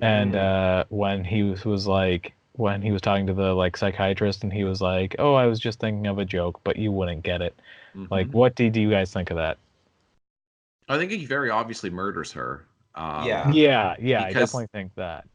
And Mm, when he was talking to the like psychiatrist and he was like, "Oh, I was just thinking of a joke, but you wouldn't get it." Like, Hmm. what did you guys think of that? I think he very obviously murders her. Um, yeah. Yeah, yeah, I because definitely think that.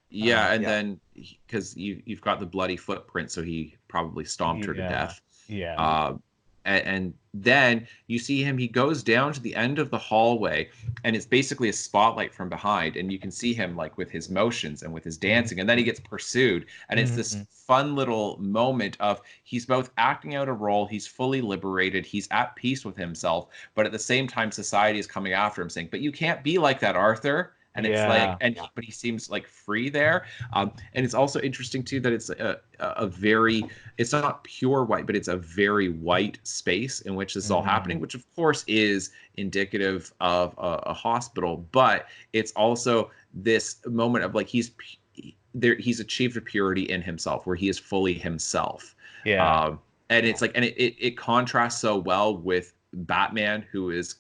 yeah, and Yeah. then because you've got the bloody footprint, so he probably stomped her to Yeah, death. yeah, Mm, And then you see him, he goes down to the end of the hallway, and it's basically a spotlight from behind, and you can see him like with his motions and with his dancing, and then he gets pursued, and it's this hmm fun little moment of he's both acting out a role, he's fully liberated, he's at peace with himself, but at the same time society is coming after him saying, but you can't be like that, Arthur. And it's like, yeah, yeah. but he seems like free there. And it's also interesting too that it's a very, it's not pure white, but it's a very white space in which this is all hmm happening, which of course is indicative of a hospital, but it's also this moment of like he's achieved a purity in himself where he is fully himself. yeah, Um, and it's like, and it contrasts so well with Batman, who is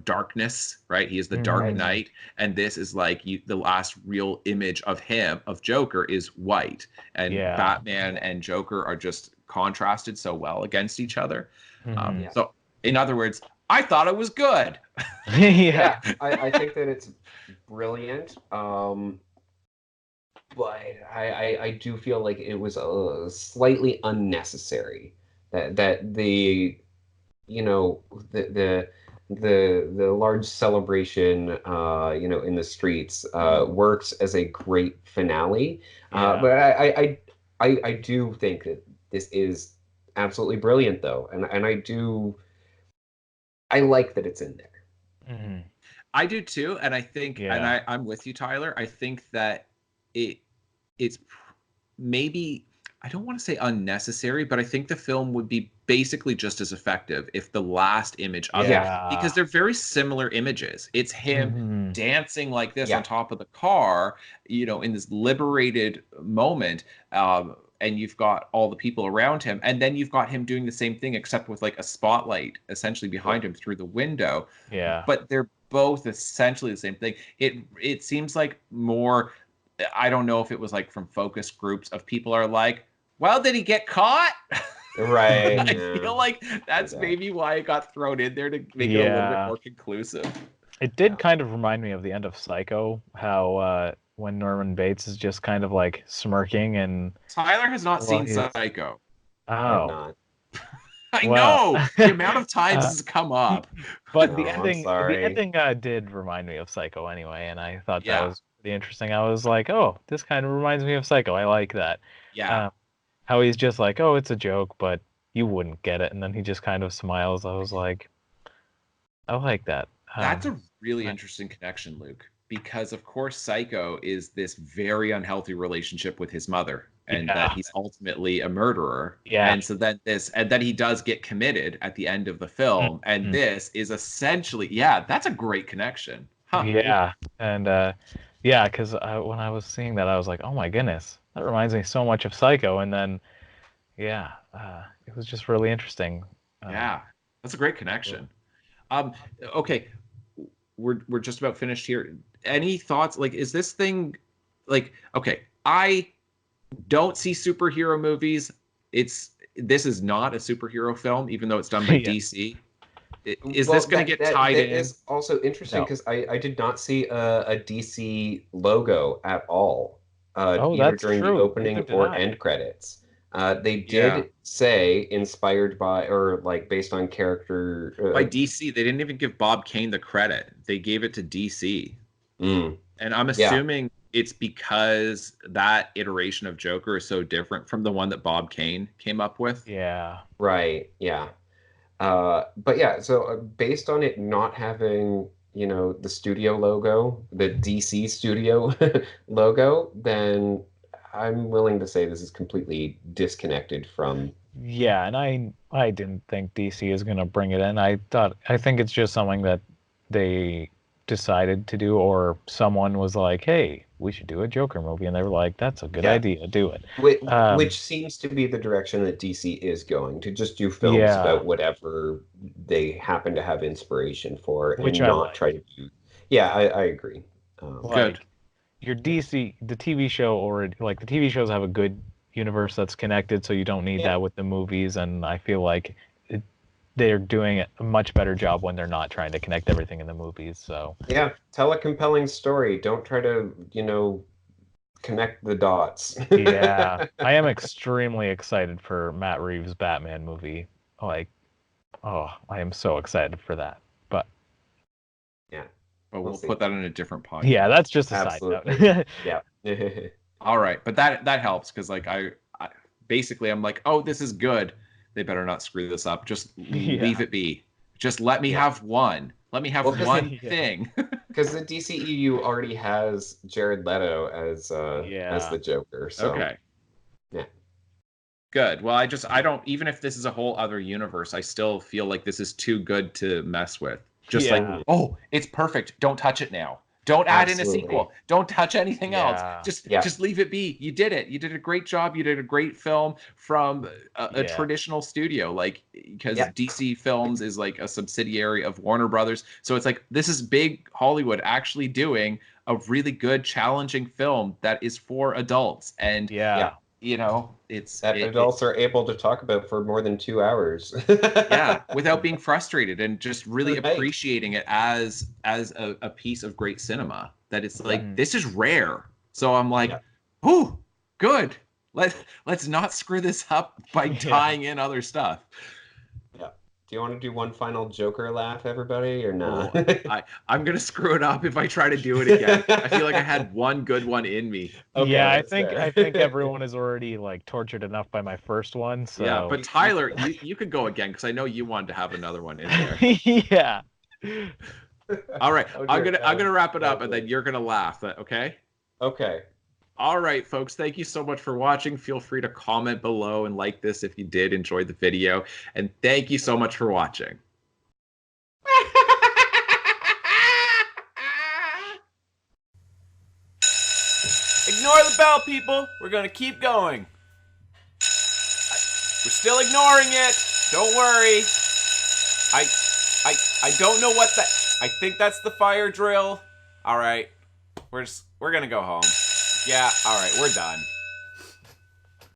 darkness, right? He is the Dark Right. hmm Knight, and this is like the last real image of him, of Joker, is white, and yeah, Batman and Joker are just contrasted so well against each other. hmm Yeah. So, in other words, I thought it was good. yeah, Yeah. I think that it's brilliant. But I do feel like it was slightly unnecessary. That the you know the the large celebration in the streets works as a great finale. yeah. But I do think that this is absolutely brilliant though, and I like that it's in there. hmm I do too, and I think, and Yeah. I'm with you, Tyler. I think that it it's maybe, I don't want to say unnecessary, but I think the film would be basically just as effective if the last image of it, Yeah, because Yeah. they're very similar images. It's him hmm dancing like this on yeah, top of the car, in this liberated moment. And you've got all the people around him, and then you've got him doing the same thing, except with like a spotlight essentially yeah. behind him through the window. Yeah. But they're both essentially the same thing. It seems like more, I don't know if it was like from focus groups of people are like, well, did he get caught? Right. I Yeah. feel like True that's that. maybe why it got thrown in there to make it a little bit Yeah. more conclusive. It Yeah. did kind of remind me of the end of Psycho, how when Norman Bates is just kind of like smirking and Tyler has not seen he's- Psycho. I have oh not. I well, know the amount of times it's come up. but No, the I'm ending sorry. did remind me of Psycho anyway, and I thought that Yeah. was pretty interesting. I was like, oh, this kind of reminds me of Psycho. I like that. Yeah. How he's just like, oh, it's a joke, but you wouldn't get it, and then he just kind of smiles. I was like, I like that. That's a really I- interesting connection, Luke, because of course Psycho is this very unhealthy relationship with his mother, and that Yeah. he's ultimately a murderer. Yeah. And so then he does get committed at the end of the film, and Mhm. this is essentially, yeah, that's a great connection. Huh. Yeah, and yeah, because when I was seeing that, I was like, oh my goodness, that reminds me so much of Psycho. And then, yeah, it was just really interesting. Yeah. That's a great connection. Okay, we're just about finished here. Any thoughts? Like, is this thing like okay? I don't see superhero movies. This is not a superhero film, even though it's done by Yeah. DC. Is this going to get tied that in? is also interesting No. because I did not see a DC logo at all, Oh, either that's during the true. opening Neither did or I. end credits. They Yeah. did say inspired by or like based on character. By DC, they didn't even give Bob Kane the credit. They gave it to DC. Mm, And I'm yeah, assuming it's because that iteration of Joker is so different from the one that Bob Kane came up with. Yeah. right, yeah. But yeah, so based on it not having, the studio logo, the DC studio logo, then I'm willing to say this is completely disconnected from. Yeah, and I didn't think DC is gonna bring it in. I think it's just something that they decided to do, or someone was like, "Hey, we should do a Joker movie," and they were like, "That's a good Yeah. idea, do it." Which seems to be the direction that DC is going, to just do films Yeah, about whatever they happen to have inspiration for which and I not try like. to do. Yeah, I agree. Good. Like your DC, the TV show already, like the TV shows have a good universe that's connected, so you don't need Yeah. that with the movies, and I feel like they're doing a much better job when they're not trying to connect everything in the movies. So Yeah, tell a compelling story. Don't try to, connect the dots. yeah, I am extremely excited for Matt Reeves' Batman movie. Like, oh, I am so excited for that. But Yeah, But we'll we'll see. put that in a different podcast. yeah, that's just a Absolutely. side Yeah. All right, but that helps because like I basically I'm like, oh, this is good. They better not screw this up. Just leave it be. Just let me Yeah. have one. Let me have Well, 'cause one Yeah. thing. Because the DCEU already has Jared Leto as Yeah. the Joker. So Okay. yeah. Good. Well, I don't even if this is a whole other universe, I still feel like this is too good to mess with. Just Yeah. like, oh, it's perfect. Don't touch it now. Don't add in a Absolutely. sequel. Don't touch anything else. Yeah. Yeah. Just leave it be. You did it. You did a great job. You did a great film from a Yeah. traditional studio, like because Yeah. DC Films is like a subsidiary of Warner Brothers. So it's like this is big Hollywood actually doing a really good, challenging film that is for adults. And Yeah. it's That adults are able to talk about for more than 2 hours. yeah, without being frustrated and just really Right. appreciating it as a piece of great cinema. That it's like Mhm. this is rare. So I'm like, Yeah. oh, good. Let's not screw this up by Yeah. tying in other stuff. Yeah. Do you want to do one final Joker laugh, everybody, or not? Oh, I'm gonna screw it up if I try to do it again. I feel like I had one good one in me. Okay, Yeah, I that's think fair. I think everyone is already like tortured enough by my first one. So Yeah, but Tyler, you could go again because I know you wanted to have another one in there. yeah. All right, Oh, I'm dear. gonna wrap it up, and Lovely. then you're gonna laugh. Okay. Okay. All right, folks, thank you so much for watching. Feel free to comment below and like this if you did enjoy the video. And thank you so much for watching. Ignore the bell, people. We're gonna keep going. We're still ignoring it. Don't worry. I don't know what that. I think that's the fire drill. All right, we're gonna go home. Yeah. All right, we're done.